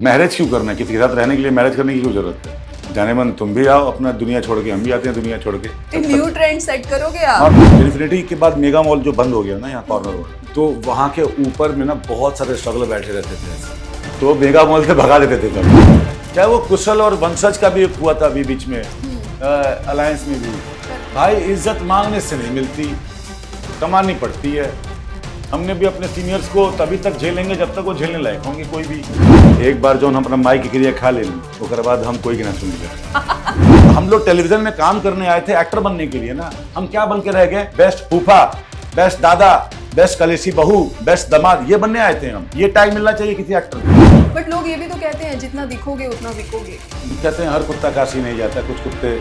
Marriage क्यों करना है? किसी के साथ रहने के लिए मैरिज करने की क्यों जरूरत है? जाने मन तुम भी आओ अपना दुनिया छोड़ के, हम भी आते हैं दुनिया छोड़ के। न्यू ट्रेंड सेट करोगे आप? हाँ, इन्फिनिटी के बाद मेगा मॉल जो बंद हो गया ना यहाँ कॉर्नर रोड, तो वहाँ के ऊपर में ना बहुत सारे स्ट्रगलर बैठे रहते थे, तो मेगा मॉल से भगा देते थे सब। चाहे वो कुशल और वंशज का भी हुआ था अभी बीच में, अलायंस में भी। भाई इज्जत मांगने से नहीं मिलती, कमानी पड़ती है। हमने भी अपने सीनियर्स को तभी तक झेलेंगे जब तक वो झेलने लायक होंगे। कोई भी एक बार जो हम अपना माई की क्रिया खा लेंगे, उसके बाद हम कोई की ना सुनेंगे। हम लोग टेलीविजन में काम करने आए थे एक्टर बनने के लिए ना। हम क्या बन के रह गए? बेस्ट फूफा, बेस्ट दादा, बेस्ट कलेसी बहू, बेस्ट दामाद, ये बनने आए थे हम। ये टैग मिलना चाहिए किसी एक्टर को। बट लोग ये भी तो कहते हैं जितना दिखोगे उतना बिकोगे। कहते हैं हर कुत्ता काशी नहीं जाता, कुछ कुत्ते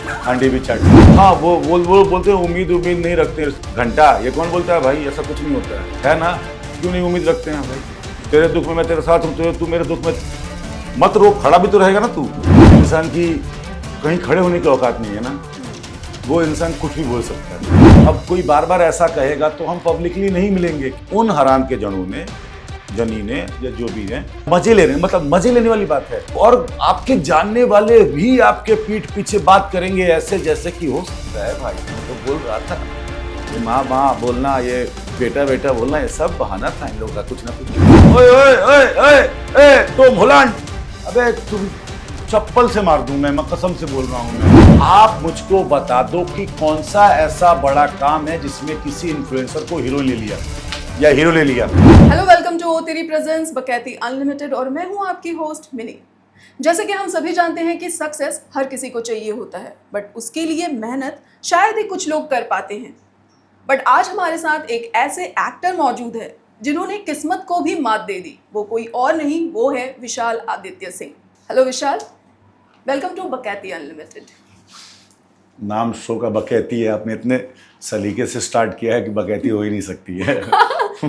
अंडे भी चाटते। हाँ, वो बोलते हैं उम्मीद नहीं रखते घंटा। ये कौन बोलता है भाई? ऐसा कुछ नहीं होता है ना? क्यों नहीं उम्मीद रखते हैं भाई? तेरे दुख में मैं तेरे साथ हूँ, तू मेरे दुख में मत रो, खड़ा भी तो रहेगा ना तू। इंसान की कहीं खड़े होने की औकात नहीं है ना, वो इंसान कुछ भी बोल सकता है। अब कोई बार बार ऐसा कहेगा तो हम पब्लिकली नहीं मिलेंगे। उन हराम के जनों ने, जनीने या जो भी हैं, मजे ले रहे हैं, मतलब मजे लेने वाली बात है। और आपके जानने वाले भी आपके पीठ पीछे बात करेंगे ऐसे जैसे कि हो सकता है भाई। मैं तो बोल रहा था, ये माँ बोलना, ये बेटा बोलना, ये सब बहाना था इन लोगों का, कुछ ना कुछ। ओए ओए ओए ओए ओए टॉम हॉलैंड, अबे तुम चप्पल से मार दूं मैं कसम से बोल रहा हूं मैं। आप मुझको बता दो कि कौन सा ऐसा बड़ा काम है जिसमें किसी इन्फ्लुएंसर को हीरो ले लिया या हीरो ले लिया। हेलो, वेलकम टू ओ तेरी प्रेजेंस बकैती अनलिमिटेड, और मैं हूं आपकी होस्ट मिनी। जैसे कि हम सभी जानते हैं कि सक्सेस हर किसी को चाहिए होता है, बट उसके लिए मेहनत शायद ही कुछ लोग कर पाते हैं। बट आज हमारे साथ एक ऐसे एक्टर मौजूद है जिन्होंने किस्मत को भी मात दे दी। वो कोई और नहीं, वो है Vishal Aditya Singh. Hello Vishal, welcome to Bakaiti unlimited. नाम शो का बकैती है, आपने इतने सलीके से स्टार्ट किया है कि बकैती हो ही नहीं सकती है।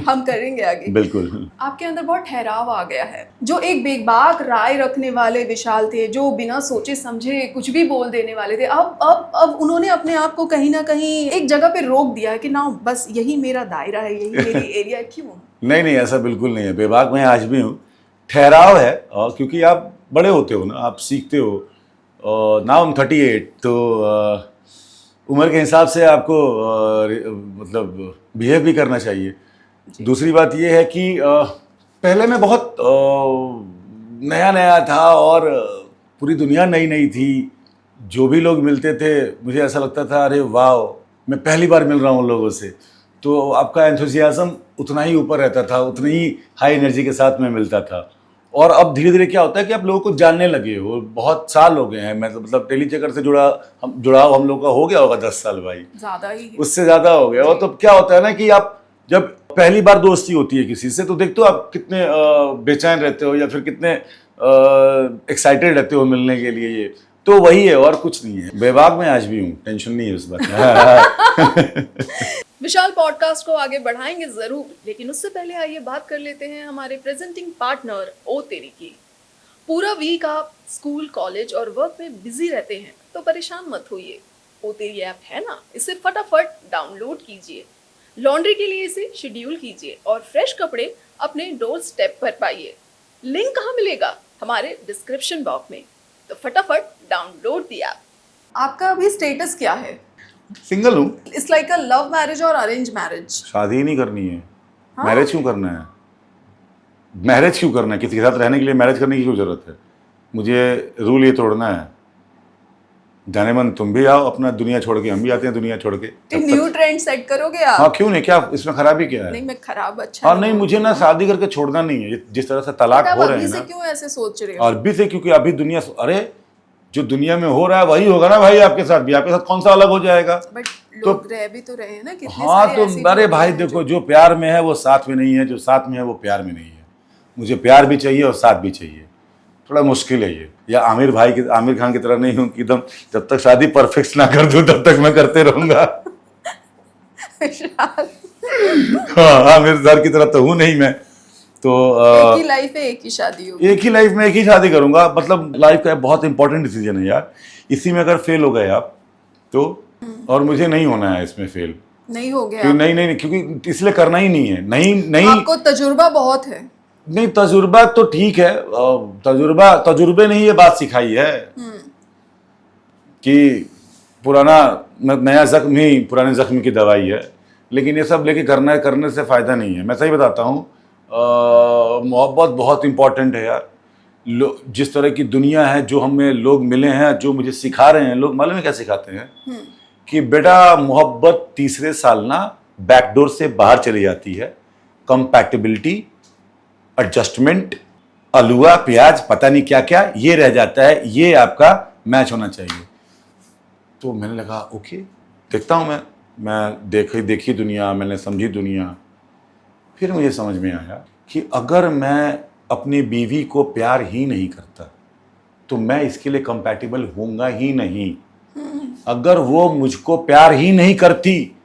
हम करेंगे आगे। बिल्कुल। आपके अंदर बहुत ठहराव आ गया है। जो एक बेबाक राय रखने वाले विशाल थे, जो बिना सोचे समझे कुछ भी बोल देने वाले थे, अब उन्होंने अपने आप को कहीं ना कहीं एक जगह पे रोक दिया है कि ना, बस यही मेरा दायरा है, यही मेरी एरिया है। क्यों? नहीं, ऐसा बिल्कुल नहीं है। बेबाक मैं आज भी हूँ। ठहराव है, और क्योंकि आप बड़े होते हो ना, आप सीखते हो। नाउ I'm 38, तो उम्र के हिसाब से आपको मतलब बिहेव भी करना चाहिए। दूसरी बात ये है कि पहले मैं बहुत नया था और पूरी दुनिया नई थी। जो भी लोग मिलते थे मुझे ऐसा लगता था, अरे वाह, मैं पहली बार मिल रहा हूँ लोगों से। तो आपका एंथुसियाज्म उतना ही ऊपर रहता था, उतनी ही हाई एनर्जी के साथ मैं मिलता था। और अब धीरे धीरे क्या होता है कि आप लोगों को जानने लगे हो। बहुत साल हो गए हैं, मैं मतलब टेलीचेकर से जुड़ाव हम लोग का हो गया होगा 10 साल भाई, ज्यादा ही, उससे ज्यादा हो गया। और तो क्या होता है ना कि आप जब पहली बार दोस्ती होती है किसी से, तो देखते हो आप कितने बेचैन रहते हो या फिर कितने एक्साइटेड रहते हो मिलने के लिए। ये तो वही है और कुछ नहीं है। बेबाक में आज भी हूँ, टेंशन नहीं है उस बात। विशाल पॉडकास्ट को आगे बढ़ाएंगे जरूर, लेकिन उससे पहले आइए बात कर लेते हैं हमारे प्रेजेंटिंग पार्टनर ओ तेरी की। पूरा वीक आप स्कूल, कॉलेज और वर्क में बिजी रहते हैं, तो परेशान मत होइए। ओ तेरी ऐप है ना, इसे फटाफट डाउनलोड कीजिए। लॉन्ड्री के लिए इसे शेड्यूल कीजिए और फ्रेश कपड़े अपने डोर स्टेप पर पाइए। लिंक कहाँ मिलेगा? हमारे डिस्क्रिप्शन बॉक्स में। तो फटाफट डाउनलोड द ऐप। आपका अभी स्टेटस क्या है? सिंगल हूँ। It's like a love marriage और अरेंज मैरिज। शादी ही नहीं करनी है। हाँ? मैरिज क्यों करना है? मैरिज क्यों करना है? किसी के साथ रहने के लिए मैरिज करने की क्यों जरूरत है? मुझे रूल ये तोड़ना है। जाने मन तुम भी आओ अपना दुनिया छोड़ के, हम भी आते हैं दुनिया छोड़ के। न्यू ट्रेंड सेट करोगे आप? हाँ, क्यों नहीं, क्या इसमें खराबी क्या है? नहीं, मैं खराब अच्छा और नहीं, मुझे ना शादी करके छोड़ना नहीं है। जिस तरह से तलाक हो रहे हैं ना, क्यों ऐसे सोच रहे हो? अरबी से, क्योंकि अभी दुनिया, अरे जो दुनिया में हो रहा है वही होगा ना भाई आपके साथ भी। आपके साथ कौन सा अलग हो जाएगा? बट लोग रह भी तो रहे हैं ना कितने हाँ, सारे तो ऐसे अरे लोग भाई हैं देखो, जो प्यार में है वो साथ में नहीं है, जो साथ में है वो प्यार में नहीं है। मुझे प्यार भी चाहिए और साथ भी चाहिए। थोड़ा मुश्किल है ये। या आमिर खान की तरह नहीं हूँ कि एकदम जब तक शादी परफेक्ट ना कर दूं तब तक मैं करते रहूंगा। हाँ, आमिर सर की तरह तो हूँ नहीं मैं। तो एक ही लाइफ है, एक ही शादी होगी। एक ही लाइफ में एक ही शादी करूंगा। मतलब लाइफ का बहुत इंपॉर्टेंट डिसीजन है यार। इसी में अगर फेल हो गए आप तो, और मुझे नहीं होना है इसमें फेल। नहीं हो गया? नहीं, क्योंकि इसलिए करना ही नहीं है। नहीं, आपको तजुर्बा बहुत है। नहीं, तजुर्बा तो ठीक है। तजुर्बे ने ये बात सिखाई है कि पुराना नया जख्म ही पुराने जख्म की दवाई है। लेकिन ये सब लेके करने से फायदा नहीं है। मैं सही बताता हूँ, मोहब्बत बहुत इंपॉर्टेंट है यार। जिस तरह की दुनिया है, जो हमें लोग मिले हैं, जो मुझे सिखा रहे हैं लोग, मालूम है क्या सिखाते हैं? कि बेटा मोहब्बत तीसरे साल ना बैकडोर से बाहर चली जाती है। कंपैटिबिलिटी, एडजस्टमेंट, अलुआ प्याज पता नहीं क्या क्या ये रह जाता है, ये आपका मैच होना चाहिए। तो मैंने लगा ओके, देखता हूं मैं देखी दुनिया, मैंने समझी दुनिया। फिर मुझे समझ में आया कि अगर मैं अपनी बीवी को प्यार ही नहीं करता तो मैं इसके लिए कंपैटिबल होऊंगा ही नहीं। अगर वो मुझको प्यार ही नहीं करती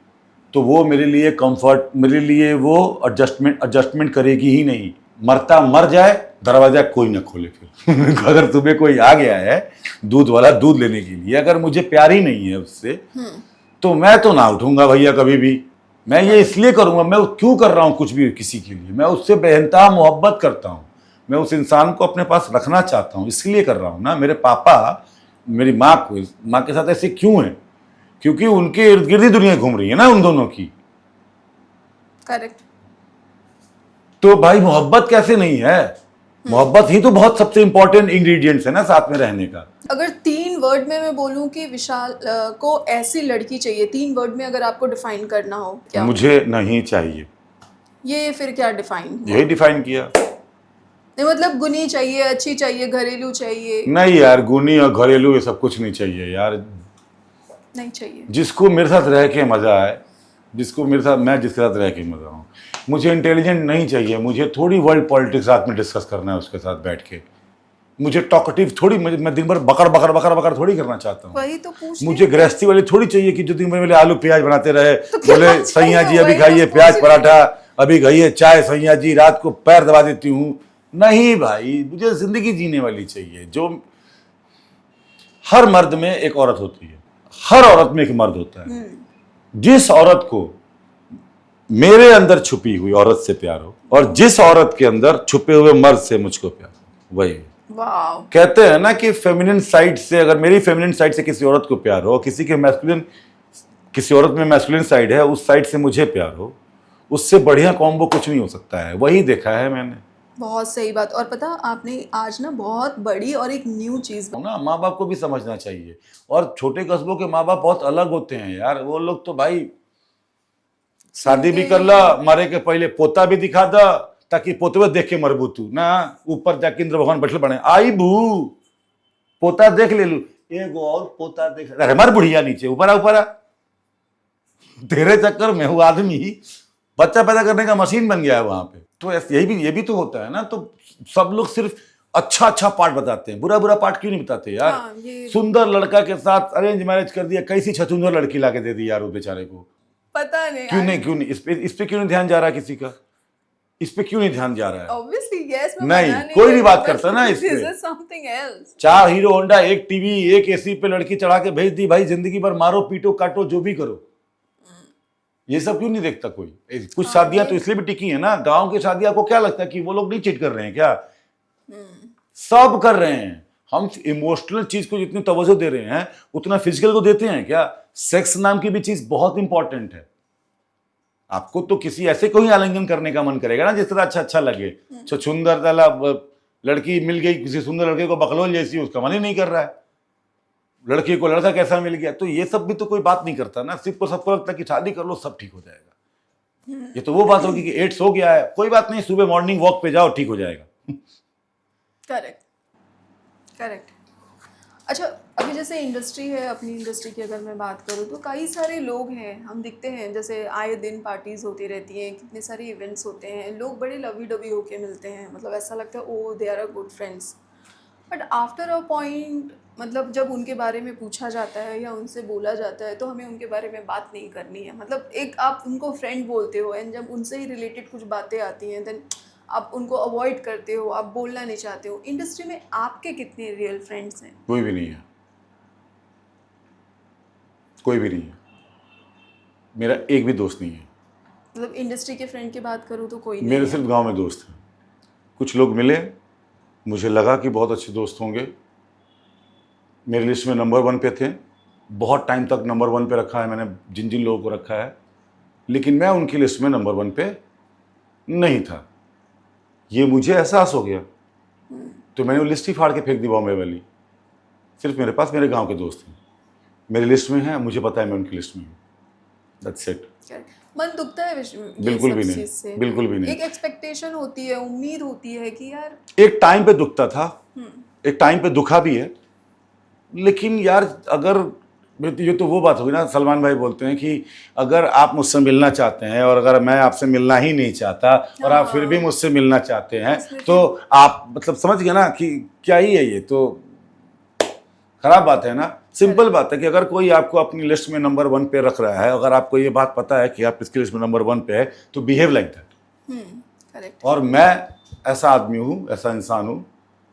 तो वो मेरे लिए वो एडजस्टमेंट करेगी ही नहीं। मरता मर जाए, दरवाजा कोई ना खोले फिर। अगर तुम्हें कोई आ गया है दूध वाला दूध लेने के लिए, अगर मुझे प्यार ही नहीं है उससे, तो मैं तो ना उठूंगा भैया कभी भी। मैं ये इसलिए करूंगा, मैं क्यों कर रहा हूं कुछ भी किसी के लिए, मैं उससे बेइंतहा मोहब्बत करता हूं, मैं उस इंसान को अपने पास रखना चाहता हूं, इसलिए कर रहा हूं ना। मेरे पापा मेरी माँ के साथ ऐसे क्यों है? क्योंकि उनके इर्द गिर्द ही दुनिया घूम रही है ना उन दोनों की। करेक्ट। तो भाई मोहब्बत कैसे नहीं है? मोहब्बत ही तो बहुत सबसे इंपॉर्टेंट इंग्रेडिएंट्स है ना साथ में रहने का। अगर 3 वर्ड में मैं बोलूं कि विशाल को ऐसी लड़की चाहिए, 3 वर्ड में अगर आपको डिफाइन करना हो, क्या मुझे नहीं चाहिए। ये फिर क्या डिफाइन? यही डिफाइन किया। नहीं मतलब गुनी चाहिए, अच्छी चाहिए, घरेलू चाहिए? नहीं यार, गुनी और घरेलू ये सब कुछ नहीं चाहिए यार। नहीं चाहिए। जिसको मेरे साथ रह के मजा आए, मैं जिसके साथ रह के मजा हूँ। मुझे इंटेलिजेंट नहीं चाहिए, मुझे थोड़ी वर्ल्ड पॉलिटिक्स साथ में डिस्कस करना है उसके साथ बैठ के। मुझे टॉकटिव थोड़ी, मैं दिन भर बकर थोड़ी करना चाहता हूँ। वही तो पूछ रही मुझे गृहस्थी वाली थोड़ी चाहिए कि जो दिन भर मेरे आलू प्याज बनाते रहे, तो क्या बोले चाहिए? सैया जी अभी वही खाइए तो प्याज पूछ पराठा, अभी खाइए चाय सैया जी, रात को पैर दबा देती हूँ। नहीं भाई, मुझे जिंदगी जीने वाली चाहिए। जो हर मर्द में एक औरत होती है, हर औरत में एक मर्द होता है। जिस औरत को मेरे अंदर छुपी हुई औरत से प्यार हो, और जिस औरत के अंदर छुपे हुए मर्द से मुझको प्यार हो, वही। वाह। कहते हैं ना कि फेमिनिन साइड से, अगर मेरी फेमिनिन साइड से किसी औरत को प्यार हो, किसी औरत में मैस्कुलिन साइड है, उस साइड से मुझे प्यार हो, उससे बढ़िया कॉम्बो कुछ नहीं हो सकता है। वही देखा है मैंने। बहुत सही बात। और पता आपने आज ना बहुत बड़ी और एक न्यू चीज ना, माँ बाप को भी समझना चाहिए। और छोटे कस्बों के माँ बाप बहुत अलग होते हैं यार। वो लोग तो भाई शादी भी कर ला, मरे के पहले पोता भी दिखा दा, ताकि पोतवे देख के मरबू तू ना। ऊपर जाके इंद्र भगवान बैठे बने, आई बू पोता देख ले लू, एगो और पोता देख, अरे मर बुढ़िया नीचे, ऊपर आ। तेरे चक्कर में वो आदमी बच्चा पैदा करने का मशीन बन गया है वहां पे। तो ये भी तो होता है ना। तो सब लोग सिर्फ अच्छा पार्ट बताते हैं, बुरा पार्ट क्यों नहीं बताते यार? हाँ, सुंदर लड़का के साथ अरेंज मैरिज कर दिया, कैसी छछूंदर लड़की लाके दे दी यार उस बेचारे को। पता नहीं क्यों नहीं इस पे क्यों नहीं ध्यान जा रहा किसी का? इस पे क्यों नहीं ध्यान जा रहा है? ऑब्वियसली यस, नहीं, कोई नहीं बात करता ना इस पे। Something else. 4 hero Honda, 1 TV, 1 AC पे लड़की चढ़ा के भेज दी, भाई जिंदगी भर मारो पीटो काटो जो भी करो। ये सब क्यों नहीं देखता कोई? कुछ शादियां तो इसलिए भी टिकी है ना। गांव की शादी, आपको क्या लगता है कि वो लोग नहीं चीट कर रहे हैं क्या? सब कर रहे हैं। हम इमोशनल चीज को जितनी तवज्जो दे रहे हैं उतना फिजिकल को देते हैं क्या? सेक्स नाम की भी चीज बहुत इंपॉर्टेंट है। आपको तो किसी ऐसे को ही आलिंगन करने का मन करेगा ना जिस तरह अच्छा लगे। सुंदर लड़की मिल गई किसी सुंदर लड़के को, बकलोल जैसी, उसका मन ही नहीं कर रहा है। लड़की को लड़का कैसा मिल गया, तो ये सब भी तो कोई बात नहीं करता ना। सिर्फ सबको लगता है कि शादी कर लो सब ठीक हो जाएगा। ये तो वो बात होगी कि एड्स हो गया है, कोई बात नहीं, सुबह मॉर्निंग वॉक पे जाओ ठीक हो जाएगा। करेक्ट। अच्छा, अभी जैसे इंडस्ट्री है, अपनी इंडस्ट्री की अगर मैं बात करूँ तो कई सारे लोग हैं, हम दिखते हैं, जैसे आए दिन पार्टीज होती रहती हैं, कितने सारे इवेंट्स होते हैं, लोग बड़े लवी डबी होके मिलते हैं, मतलब ऐसा लगता है oh they are a good friends. But after a point, मतलब जब उनके बारे में पूछा जाता है या उनसे बोला जाता है तो हमें उनके बारे में बात नहीं करनी है। मतलब एक आप उनको फ्रेंड बोलते हो एंड जब उनसे ही रिलेटेड कुछ बातें आती हैं देन आप उनको अवॉइड करते हो, आप बोलना नहीं चाहते हो। इंडस्ट्री में आपके कितने रियल फ्रेंड्स हैं? कोई भी नहीं है, कोई भी नहीं है। मेरा एक भी दोस्त नहीं है। मतलब इंडस्ट्री के फ्रेंड की बात करूँ तो कोई नहीं मेरे है। सिर्फ गांव में दोस्त हैं। कुछ लोग मिले, मुझे लगा कि बहुत अच्छे दोस्त होंगे, मेरी लिस्ट में नंबर 1 पे थे, बहुत टाइम तक नंबर 1 पे रखा है मैंने जिन जिन लोगों को रखा है, लेकिन मैं उनकी लिस्ट में नंबर 1 पे नहीं था। ये मुझे एहसास हो गया, तो मैंने वो लिस्ट ही फाड़ के फेंक दी बॉम्बे वाली। सिर्फ मेरे पास मेरे गांव के दोस्त हैं, मेरी लिस्ट में हैं, मुझे पता है मैं उनकी लिस्ट में हूँ, दैट्स इट। मन दुखता है बिल्कुल भी नहीं, बिल्कुल भी नहीं। एक एक्सपेक्टेशन होती है, उम्मीद होती है कि यार, एक टाइम पे दुखता था, एक टाइम पे दुखा भी है, लेकिन यार अगर ये तो वो बात होगी ना, सलमान भाई बोलते हैं कि अगर आप मुझसे मिलना चाहते हैं और अगर मैं आपसे मिलना ही नहीं चाहता और आप फिर भी मुझसे मिलना चाहते हैं तो आप मतलब समझ गए ना कि क्या ही है, ये तो खराब बात है ना। सिंपल बात है कि अगर कोई आपको अपनी लिस्ट में नंबर 1 पे रख रहा है, अगर आपको ये बात पता है कि आप इसकी लिस्ट में नंबर 1 पे है, तो बिहेव लाइक दैट। करेक्ट। और मैं ऐसा आदमी हूँ, ऐसा इंसान हूँ,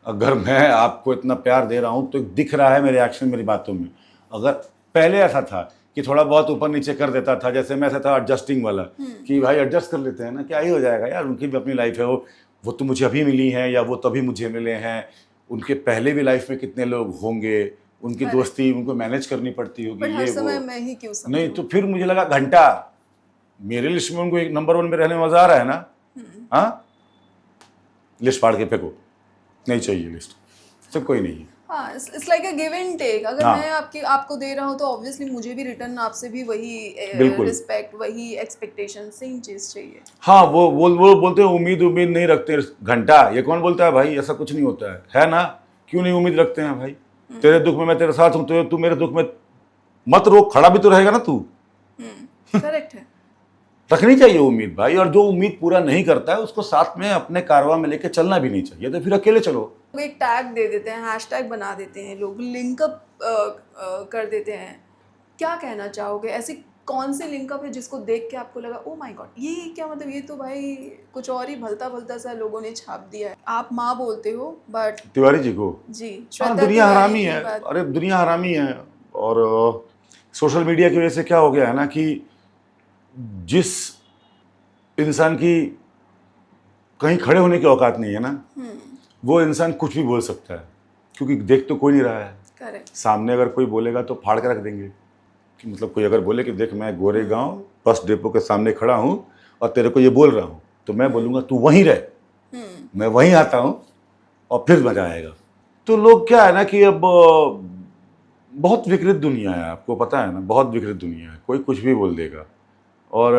अगर मैं आपको इतना प्यार दे रहा हूँ तो दिख रहा है मेरे एक्शन, मेरी बातों में। अगर पहले ऐसा था कि थोड़ा बहुत ऊपर नीचे कर देता था, जैसे मैं ऐसा था एडजस्टिंग वाला कि भाई एडजस्ट कर लेते हैं ना, क्या ही हो जाएगा यार, उनकी भी अपनी लाइफ है, वो तो मुझे अभी मिली है या वो तभी मुझे मिले हैं, उनके पहले भी लाइफ में कितने लोग होंगे, उनकी दोस्ती उनको मैनेज करनी पड़ती होगी, हर समय मैं ही क्यों समझूं? नहीं तो फिर मुझे लगा घंटा मेरे लिस्ट में उनको एक नंबर 1 में रहने में मजा आ रहा है ना। हाँ, लिस्ट फाड़ के फेंको, नहीं चाहिए लिस्ट, सब कोई नहीं है। हाँ, it's like a give and take. अगर हाँ। मैं आपको दे रहा हूँ तो ऑब्वियसली मुझे भी रिटर्न आपसे भी वही बिल्कुल। रिस्पेक्ट, वही एक्सपेक्टेशन, सेम चीज चाहिए। हाँ, वो बोलते हैं उम्मीद नहीं रखते घंटा, ये कौन बोलता है भाई, ऐसा कुछ नहीं होता है ना। क्यों नहीं उम्मीद रखते हैं भाई, तेरे दुख में मैं तेरे साथ हूँ, तो तू मेरे दुख में मत रोक, खड़ा भी तो रहेगा ना तू। करेक्ट है। रखनी चाहिए उम्मीद भाई, और जो उम्मीद पूरा नहीं करता है उसको साथ में अपने कारवां में लेके चलना भी नहीं चाहिए, तो फिर अकेले चलो। एक टैग दे देते हैं, हैशटैग बना देते हैं, लोग लिंकअप कर देते हैं। क्या कहना चाहोगे, ऐसी कौन सी लिंकअप है जिसको देख के आपको लगा ओ माय गॉड, ये क्या मतलब, ये तो भाई कुछ और ही भलता भलता सा लोगों ने छाप दिया है। आप माँ बोलते हो बट तिवारी जी को जी, हाँ, दुनिया हरामी है, अरे दुनिया हरामी है। और सोशल मीडिया की वजह से क्या हो गया है ना कि जिस इंसान की कहीं खड़े होने की औकात नहीं है ना, वो इंसान कुछ भी बोल सकता है, क्योंकि देख तो कोई नहीं रहा है। करेक्ट। सामने अगर कोई बोलेगा तो फाड़ के रख देंगे कि मतलब कोई अगर बोले कि देख मैं गोरेगांव बस डिपो के सामने खड़ा हूँ और तेरे को ये बोल रहा हूँ, तो मैं बोलूँगा तू वहीं रह, मैं वहीं आता हूँ और फिर मजा आएगा। तो लोग क्या है ना कि अब बहुत विकृत दुनिया है, आपको पता है ना, बहुत विकृत दुनिया है, कोई कुछ भी बोल देगा। और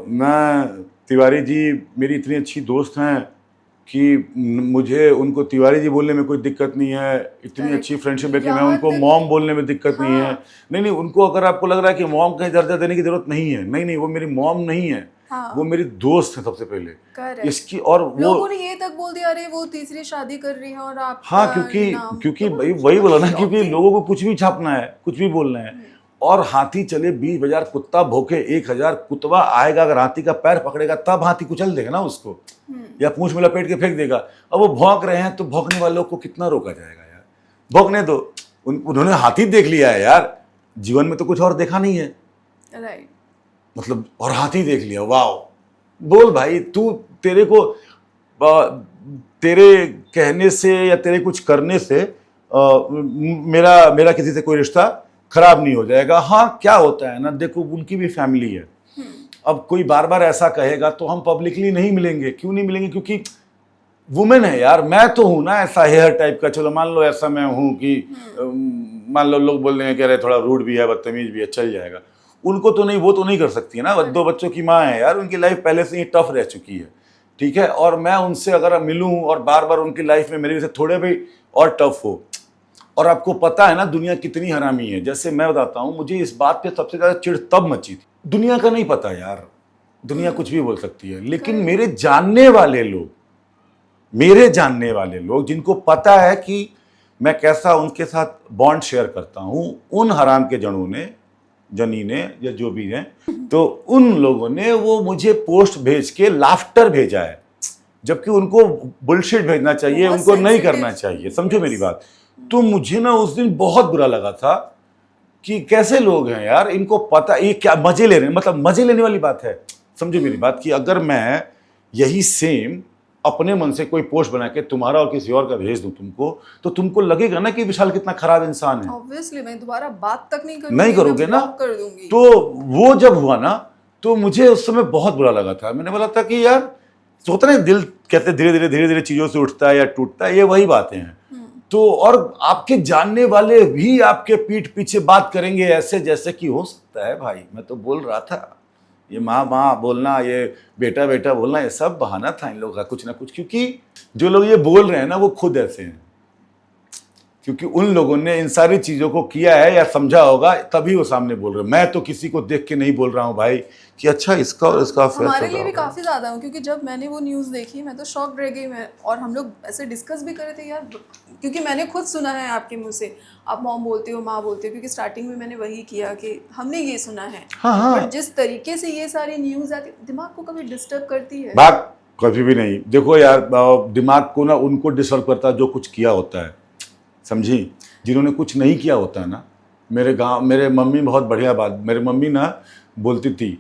मैं तिवारी जी मेरी इतनी अच्छी दोस्त हैं कि मुझे उनको तिवारी जी बोलने में कोई दिक्कत नहीं है, इतनी अच्छी फ्रेंडशिप है कि मैं उनको मॉम बोलने में दिक्कत नहीं है। नहीं, उनको अगर आपको लग रहा है कि मॉम कहीं दर्जा देने की जरूरत नहीं है, नहीं, वो मेरी मॉम नहीं है। हाँ। वो मेरी दोस्त है सबसे पहले इसकी, और वो लोगों ने ये तक बोल दिया अरे वो तीसरी शादी कर रही है और आप। हाँ, क्योंकि भाई वही बोला ना, क्योंकि लोगों को कुछ भी छापना है, कुछ भी बोलना है। और हाथी चले 20,000 कुत्ता भोंके 1,000 कुतवा आएगा, अगर हाथी का पैर पकड़ेगा तब हाथी कुचल देगा ना उसको, या पूंछ में लपेट के फेंक देगा। अब वो भौंक रहे हैं तो भौंकने वालों को कितना रोका जाएगा यार, भौंकने दो। उन्होंने हाथी देख लिया है यार, जीवन में तो कुछ और देखा नहीं है, राइट, मतलब, और हाथी देख लिया, वाह। बोल भाई, तू तेरे को तेरे कहने से या तेरे कुछ करने से मेरा किसी से कोई रिश्ता खराब नहीं हो जाएगा। हाँ, क्या होता है ना, देखो उनकी भी फैमिली है, अब कोई बार बार ऐसा कहेगा तो हम पब्लिकली नहीं मिलेंगे। क्यों नहीं मिलेंगे, क्योंकि वुमेन है यार, मैं तो हूं ना ऐसा हेयर टाइप का, चलो मान लो ऐसा मैं हूं कि मान लो लोग बोल देंगे कि अरे थोड़ा रूड भी है, बदतमीज भी है, चल जाएगा। उनको तो नहीं, वो तो नहीं कर सकती है ना, 2 बच्चों की माँ है यार, उनकी लाइफ पहले से ही टफ रह चुकी है, ठीक है। और मैं उनसे अगर मिलूं और बार बार उनकी लाइफ में मेरे से थोड़े भी और टफ हो, और आपको पता है ना दुनिया कितनी हरामी है। जैसे मैं बताता हूँ, मुझे इस बात पे सबसे ज्यादा चिढ़ तब मची थी, दुनिया का नहीं पता यार, दुनिया कुछ भी बोल सकती है, लेकिन मेरे जानने वाले लोग जिनको पता है कि मैं कैसा उनके साथ बॉन्ड शेयर करता हूं, उन हराम के जनी ने या जो भी हैं, तो उन लोगों ने वो मुझे पोस्ट भेज के लाफ्टर भेजा है, जबकि उनको बुलशिट भेजना चाहिए, उनको नहीं करना चाहिए, समझो मेरी बात। तो मुझे ना उस दिन बहुत बुरा लगा था कि कैसे लोग हैं यार, इनको पता, ये क्या मजे ले रहे हैं, मतलब मजे लेने वाली बात है, समझो मेरी बात। कि अगर मैं यही सेम अपने मन से कोई पोस्ट बना के तुम्हारा और किसी और का भेज दूं तुमको, तो तुमको लगेगा ना कि विशाल कितना खराब इंसान है। ऑब्वियसली मैं दोबारा बात तक नहीं करूंगी, नहीं करोगे ना, ब्लॉक कर दूंगी। तो वो जब हुआ ना तो मुझे उस समय बहुत बुरा लगा था। मैंने बोला था कि यार होता ना, दिल कहते धीरे धीरे चीजों से उठता है या टूटता है, ये वही बातें हैं। तो और आपके जानने वाले भी आपके पीठ पीछे बात करेंगे ऐसे जैसे कि हो सकता है भाई, मैं तो बोल रहा था, ये माँ माँ बोलना, ये बेटा बेटा बोलना, ये सब बहाना था इन लोगों का कुछ ना कुछ, क्योंकि जो लोग ये बोल रहे हैं ना वो खुद ऐसे हैं, क्योंकि उन लोगों ने इन सारी चीज़ों को किया है या समझा होगा, तभी वो सामने बोल रहे हैं। मैं तो किसी को देख के नहीं बोल रहा हूँ भाई कि अच्छा इसका और इसका अफेयर हमारे लिए भी काफ़ी ज़्यादा हूँ, क्योंकि जब मैंने वो न्यूज़ देखी मैं तो शॉक रह गई। मैं और हम लोग ऐसे डिस्कस भी कर रहे थे यार, क्योंकि मैंने खुद सुना है आपके मुंह से, आप मॉम बोलते हो, माँ बोलते हो, क्योंकि स्टार्टिंग में मैंने वही किया कि हमने ये सुना है। हाँ। बट जिस तरीके से ये सारी न्यूज़ आती, दिमाग को कभी डिस्टर्ब करती है? बात कभी भी नहीं। देखो यार, दिमाग को ना उनको डिस्टर्ब करता है जो कुछ किया होता है, समझी। जिन्होंने कुछ नहीं किया होता है ना, मेरे गांव, मेरे मम्मी बहुत बढ़िया बात, मेरे मम्मी ना बोलती थी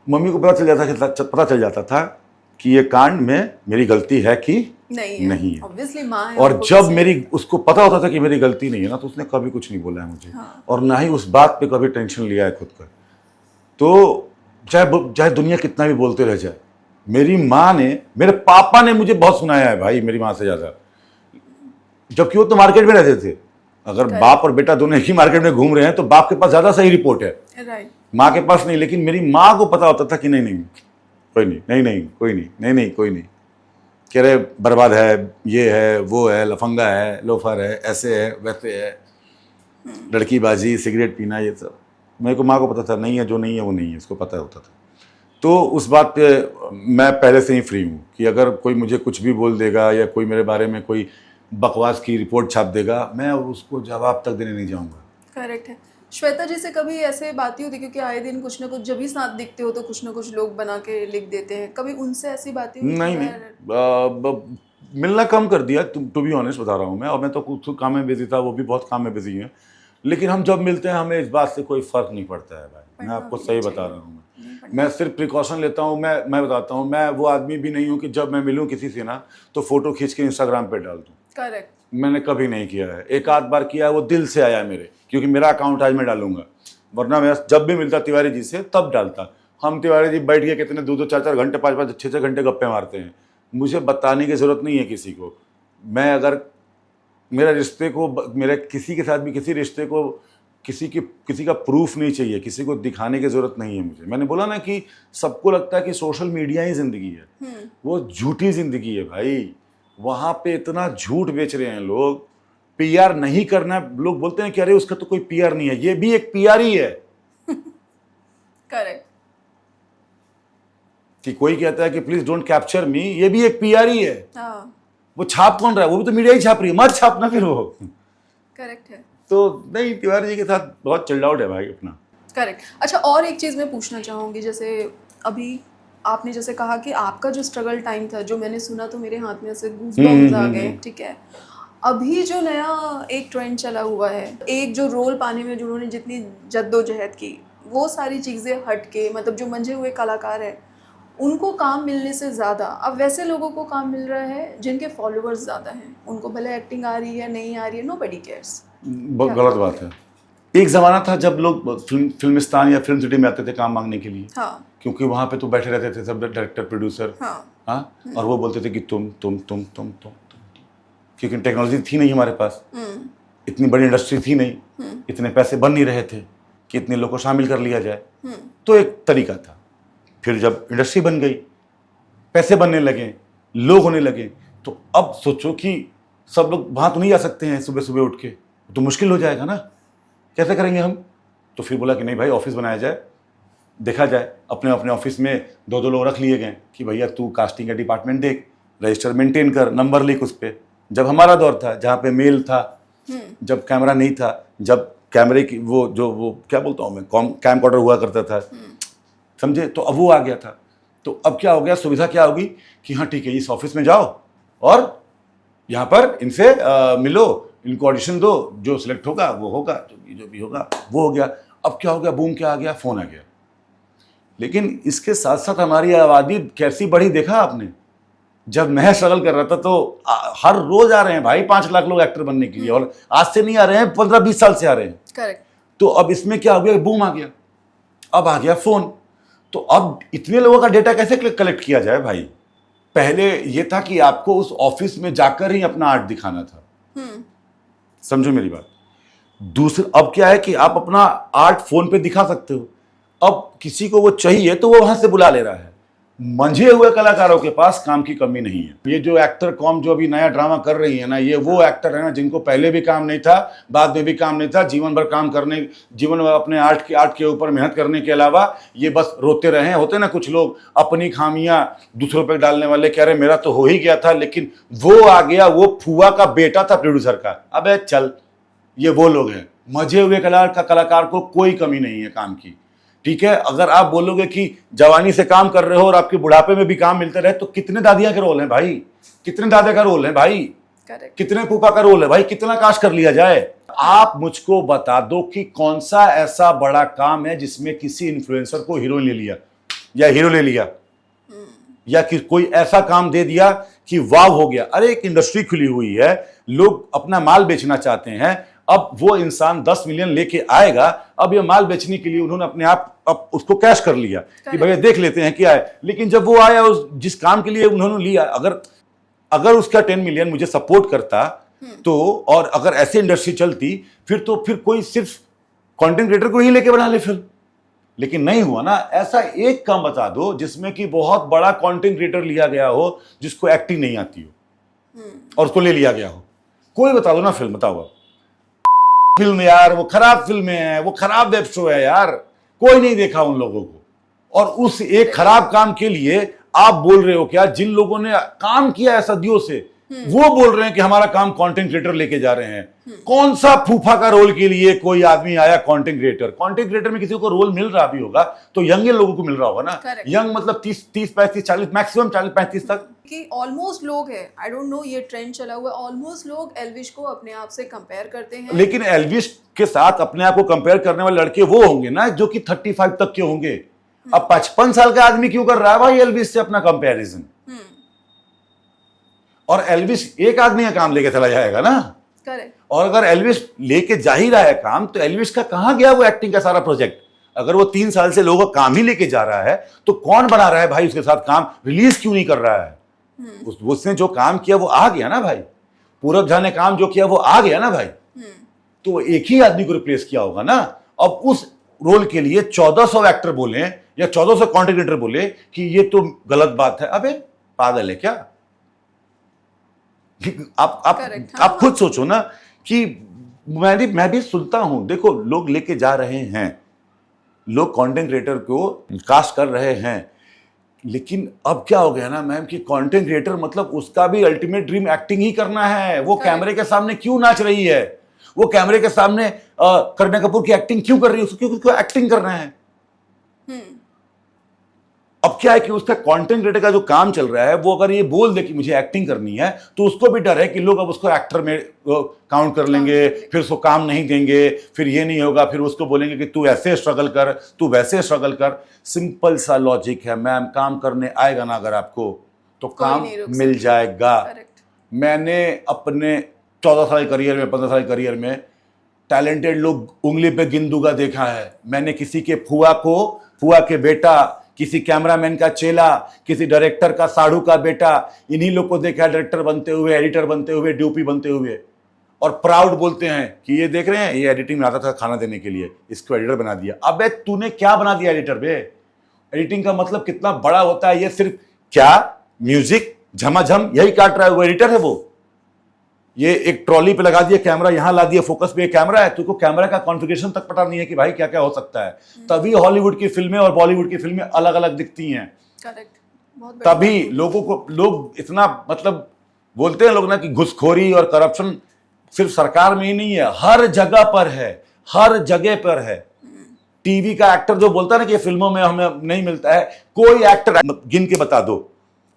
मम्मी को पता चल जाता था कि ये कांड में मेरी गलती है कि नहीं है। ऑब्वियसली माँ है। और जब मेरी उसको पता होता था कि मेरी गलती नहीं है ना, तो उसने कभी कुछ नहीं बोला है मुझे। हाँ। और ना ही उस बात पे कभी टेंशन लिया है खुद का। तो चाहे दुनिया कितना भी बोलते रह जाए, मेरी माँ ने, मेरे पापा ने मुझे बहुत सुनाया है भाई, मेरी माँ से ज़्यादा, जबकि वो तो मार्केट में रहते थे। अगर बाप और बेटा दोनों एक ही मार्केट में घूम रहे हैं तो बाप के पास ज़्यादा सही रिपोर्ट है, राइट, माँ के पास नहीं। लेकिन मेरी माँ को पता होता था कि नहीं कोई नहीं कोई नहीं कोई नहीं, कह रहे बर्बाद है, ये है, वो है, लफंगा है, लोफर है, ऐसे है, वैसे है, लड़कीबाजी, सिगरेट पीना, ये सब। मेरे को माँ को पता था, नहीं है जो नहीं है वो नहीं है, इसको पता होता था। तो उस बात पे मैं पहले से ही फ्री हूँ कि अगर कोई मुझे कुछ भी बोल देगा या कोई मेरे बारे में कोई बकवास की रिपोर्ट छाप देगा, मैं उसको जवाब तक देने नहीं जाऊँगा। करेक्ट है। श्वेता जी से कभी ऐसे बातें होती, क्योंकि आए दिन कुछ ना कुछ जब भी साथ दिखते हो तो कुछ ना कुछ लोग बना के लिख देते हैं, कभी उनसे ऐसी बातें हुई? नहीं, मिलना कम कर दिया, टू बी ऑनेस्ट बता रहा हूँ मैं। और मैं तो खुद काम में बिजी था, वो भी बहुत काम में बिजी है। लेकिन हम जब मिलते हैं हमें इस बात से कोई फ़र्क नहीं पड़ता है भाई, मैं आपको सही बता रहा हूँ। मैं सिर्फ प्रिकॉशन लेता हूँ। मैं बताता हूँ, मैं वो आदमी भी नहीं हूँ कि जब मैं मिलूँ किसी से ना तो फ़ोटो खींच के इंस्टाग्राम पे डाल दूँ। करेक्ट, मैंने कभी नहीं किया है। एक आध बार किया है, वो दिल से आया मेरे, क्योंकि मेरा अकाउंट आज मैं डालूंगा, वरना मैं जब भी मिलता तिवारी जी से तब डालता। हम तिवारी जी बैठ के कितने 2-2, 4-4 घंटे, 5-5, 6-6 घंटे गप्पे मारते हैं। मुझे बताने की ज़रूरत नहीं है किसी को। मैं अगर मेरा रिश्ते को, मेरे किसी के साथ भी किसी रिश्ते को किसी का प्रूफ नहीं चाहिए, किसी को दिखाने की ज़रूरत नहीं है मुझे। मैंने बोला ना कि सबको लगता है कि सोशल मीडिया ही ज़िंदगी है, वो झूठी ज़िंदगी है भाई। वहाँ पे इतना झूठ बेच रहे हैं लोग। पीआर नहीं करना, लोग बोलते हैं कि अरे उसका तो कोई पीआर नहीं है, ये भी एक पीआर ही है। करेक्ट, कि कोई कहता है कि प्लीज डोंट कैप्चर मी, ये भी एक पीआर ही है। हाँ, वो छाप कौन रहा है? वो भी तो मीडिया ही छाप रही है, मत छापना फिर वो। करेक्ट है। तो नहीं, तिवारी जी के साथ बहुत चिल्ड आउट है भाई अपना। करेक्ट। अच्छा, और एक चीज़ मैं पूछना चाहूँगी, जैसे अभी आपने जैसे कहा कि आपका जो स्ट्रगल टाइम था, जो मैंने सुना तो मेरे हाथ में ऐसे गूज़बम्स आ गए, ठीक है। अभी जो नया एक ट्रेंड चला हुआ है, एक जो रोल पाने में जिन्होंने जितनी जद्दोजहद की, वो सारी चीज़ें हट के, मतलब जो मंझे हुए कलाकार हैं उनको काम मिलने से ज़्यादा अब वैसे लोगों को काम मिल रहा है जिनके फॉलोअर्स ज़्यादा हैं। उनको भले एक्टिंग आ रही है नहीं आ रही है, नोबडी केयर्स। बहुत गलत बात है। एक ज़माना था जब लोग फिल्मिस्तान या फिल्म सिटी में आते थे काम मांगने के लिए। हाँ, क्योंकि वहाँ पे तो बैठे रहते थे सब डायरेक्टर, प्रोड्यूसर। हाँ, और वो बोलते थे कि तुम, क्योंकि टेक्नोलॉजी थी नहीं हमारे पास, इतनी बड़ी इंडस्ट्री थी नहीं, इतने पैसे बन नहीं रहे थे कि इतने लोग को शामिल कर लिया जाए। तो एक तरीका था। फिर जब इंडस्ट्री बन गई, पैसे बनने लगे, लोग होने लगे, तो अब सोचो कि सब लोग वहाँ तो नहीं जा सकते हैं सुबह सुबह उठ के, तो मुश्किल हो जाएगा ना, कैसे करेंगे हम? तो फिर बोला कि नहीं भाई, ऑफिस बनाया जाए, देखा जाए। अपने अपने ऑफिस में 2-2 लोग रख लिए गए कि भैया तू कास्टिंग का डिपार्टमेंट देख, रजिस्टर मेंटेन कर, नंबर लिख उस पर। जब हमारा दौर था जहाँ पे मेल था, जब कैमरा नहीं था, जब कैमरे की वो क्या बोलता हूँ मैं, कैम कॉर्डर हुआ करता था, समझे? तो अब वो आ गया था। तो अब क्या हो गया, सुविधा क्या होगी कि हाँ ठीक है, इस ऑफिस में जाओ और यहाँ पर इनसे मिलो, इनको ऑडिशन दो, जो सिलेक्ट होगा वो होगा, जो भी होगा वो हो गया। अब क्या हो गया, बूम क्या आ गया, फ़ोन आ गया। लेकिन इसके साथ साथ हमारी आबादी कैसी बढ़ी देखा आपने? जब मैं स्ट्रगल कर रहा था तो हर रोज आ रहे हैं भाई 5 लाख लोग एक्टर बनने के लिए, और आज से नहीं आ रहे हैं, 15-20 साल से आ रहे हैं। करेक्ट। तो अब इसमें क्या हो गया, बूम आ गया, अब आ गया फोन। तो अब इतने लोगों का डेटा कैसे कलेक्ट किया जाए भाई? पहले ये था कि आपको उस ऑफिस में जाकर ही अपना आर्ट दिखाना था। समझो मेरी बात। दूसरा अब क्या है कि आप अपना आर्ट फोन पे दिखा सकते हो। अब किसी को वो चाहिए तो वो वहां से बुला ले रहा है। मंझे हुए कलाकारों के पास काम की कमी नहीं है। ये जो एक्टर कॉम जो अभी नया ड्रामा कर रही है ना, ये वो एक्टर है ना जिनको पहले भी काम नहीं था, बाद में भी काम नहीं था, जीवन भर काम करने, जीवन भर अपने आर्ट के ऊपर मेहनत करने के अलावा ये बस रोते रहे हैं। होते ना कुछ लोग अपनी खामियां दूसरों पर डालने वाले, कह रहे मेरा तो हो ही गया था, लेकिन वो आ गया, वो फुआ का बेटा था प्रोड्यूसर का। अबे चल, ये वो लोग हैं। मजे हुए कलाकार को कोई कमी नहीं है काम की, ठीक है। अगर आप बोलोगे कि जवानी से काम कर रहे हो और आपके बुढ़ापे में भी काम मिलते रहे, तो कितने दादियां के रोल हैं भाई, कितने दादा का रोल है भाई, कितने फूफा का रोल है भाई, कितना काश कर लिया जाए। आप मुझको बता दो कि कौन सा ऐसा बड़ा काम है जिसमें किसी इन्फ्लुएंसर को हीरो ले लिया या हीरो ले लिया, या कि कोई ऐसा काम दे दिया कि वाव हो गया। अरे एक इंडस्ट्री खुली हुई है, लोग अपना माल बेचना चाहते हैं। अब वो इंसान 10 मिलियन लेके आएगा, अब ये माल बेचने के लिए उन्होंने अपने आप अब उसको कैश कर लिया कि भैया देख लेते हैं क्या है। लेकिन जब वो आया, उस जिस काम के लिए उन्होंने लिया, अगर उसका 10 मिलियन मुझे सपोर्ट करता तो, और अगर ऐसी इंडस्ट्री चलती, फिर कोई सिर्फ कंटेंट क्रिएटर को ही लेके बना ले फिल्म। लेकिन नहीं हुआ ना। ऐसा एक काम बता दो जिसमें कि बहुत बड़ा कंटेंट क्रिएटर लिया गया हो, जिसको एक्टिंग नहीं आती हो और उसको ले लिया गया हो। कोई बता दो ना फिल्म, बताओ। फिल्म यार, वो खराब फिल्में हैं, वो खराब वेब शो है यार, कोई नहीं देखा उन लोगों को। और उस एक खराब काम के लिए आप बोल रहे हो क्या? जिन लोगों ने काम किया है सदियों से, वो बोल रहे हैं कि हमारा काम कंटेंट क्रिएटर लेके जा रहे हैं। कौन सा फूफा का रोल के लिए कोई आदमी आया कंटेंट क्रिएटर में किसी को रोल मिल रहा भी होगा तो यंग लोगों को मिल रहा होगा ना। यंग मतलब 30, 35, 40, मैक्सिमम 40-35 तक कि ऑलमोस्ट लोग है, आई डोंट नो ये ट्रेंड चला हुआ है, ऑलमोस्ट लोग एल्विश को अपने आप से कंपेयर करते हैं। लेकिन एल्विश के साथ अपने आप को कंपेयर करने वाले लड़के वो होंगे ना जो कि 35 तक के होंगे। अब 55 साल का आदमी क्यों कर रहा है भाई एल्विश से अपना कंपैरिजन? और एल्विश एक आदमी का काम लेके चला जाएगा ना। करेक्ट। और अगर एल्विश लेके जा ही रहा है काम, तो एल्विश का कहां गया वो एक्टिंग का सारा प्रोजेक्ट? अगर वो 3 साल से लोगों का काम ही लेके जा रहा है तो कौन बना रहा है भाई उसके साथ काम? रिलीज क्यों नहीं कर रहा है? उसने जो काम किया वो आ गया ना भाई। पूरब झा ने काम जो किया वो आ गया ना भाई। तो एक ही आदमी को रिप्लेस किया होगा ना। अब उस रोल के लिए 1400 एक्टर बोले या 1400 कंटेंट क्रिएटर बोले कि ये तो गलत बात है। अबे पागल है क्या? आप खुद सोचो ना कि मैं भी सुनता हूं। देखो, लोग लेके जा रहे हैं, लोग कंटेंट क्रिएटर को कास्ट कर रहे हैं, लेकिन अब क्या हो गया ना मैम कि कंटेंट क्रिएटर मतलब उसका भी अल्टीमेट ड्रीम एक्टिंग ही करना है। वो कैमरे के सामने क्यों नाच रही है? वो कैमरे के सामने करीना कपूर की एक्टिंग क्यों कर रही है? क्योंकि उसको एक्टिंग करना है। अब क्या है कि उसका कंटेंट क्रिएटर का जो काम चल रहा है, वो अगर ये बोल दे कि मुझे एक्टिंग करनी है, तो उसको भी डर है कि लोग अब उसको एक्टर में काउंट कर लेंगे, फिर उसको काम नहीं देंगे, फिर ये नहीं होगा, फिर उसको बोलेंगे कि तू ऐसे स्ट्रगल कर, तू वैसे स्ट्रगल कर। सिंपल सा लॉजिक है मैम, काम करने आएगा ना अगर आपको तो काम मिल जाएगा। मैंने अपने 14 साल करियर में, 15 साल करियर में टैलेंटेड लोग उंगली पे गिन दूंगा देखा है। मैंने किसी के फुआ के बेटा, किसी कैमरामैन का चेला, किसी डायरेक्टर का साढ़ू का बेटा, इन्हीं लोग को देखा है डायरेक्टर बनते हुए, एडिटर बनते हुए, डीओपी बनते हुए, और प्राउड बोलते हैं कि ये देख रहे हैं, ये एडिटिंग में आता था खाना देने के लिए, इसको एडिटर बना दिया। अबे तूने क्या बना दिया एडिटर बे? एडिटिंग का मतलब कितना बड़ा होता है। ये सिर्फ क्या म्यूजिक झमाझम यही काट रहा है, वो एडिटर है। वो ये एक ट्रॉली पे लगा दिया कैमरा, यहां ला दिया फोकस पे, कैमरा है। तुमको कैमरा का कॉन्फ़िगरेशन तक पता नहीं है कि भाई क्या क्या हो सकता है। तभी हॉलीवुड की फिल्में और बॉलीवुड की फिल्में अलग अलग दिखती हैं। करेक्ट। तभी लोग इतना मतलब बोलते हैं लोग ना कि घुसखोरी और करप्शन सिर्फ सरकार में ही नहीं है, हर जगह पर है, हर जगह पर है। टीवी का एक्टर जो बोलता है ना कि फिल्मों में हमें नहीं मिलता है, कोई एक्टर गिन के बता दो,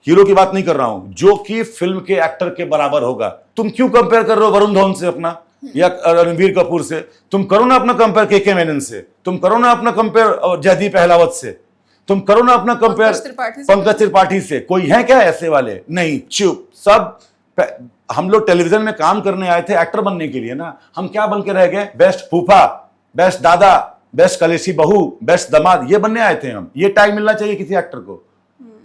हीरो की बात नहीं कर रहा हूं, जो कि फिल्म के एक्टर के बराबर होगा। तुम क्यों कंपेयर कर रहे हो वरुण धवन से अपना, या रणवीर कपूर से? तुम करो ना अपना कंपेयर केके मेनन से, तुम करो ना अपना कंपेयर जयदीप अहलावत से। तुम करो ना अपना कंपेयर पंकज त्रिपाठी से। कोई है क्या ऐसे वाले? नहीं, चुप सब। हम लोग टेलीविजन में काम करने आए थे एक्टर बनने के लिए ना, हम क्या बन के रह गए? बेस्ट फूफा, बेस्ट दादा, बेस्ट कलेशी बहू, बेस्ट दामाद, ये बनने आए थे हम। ये टैग मिलना चाहिए किसी एक्टर को।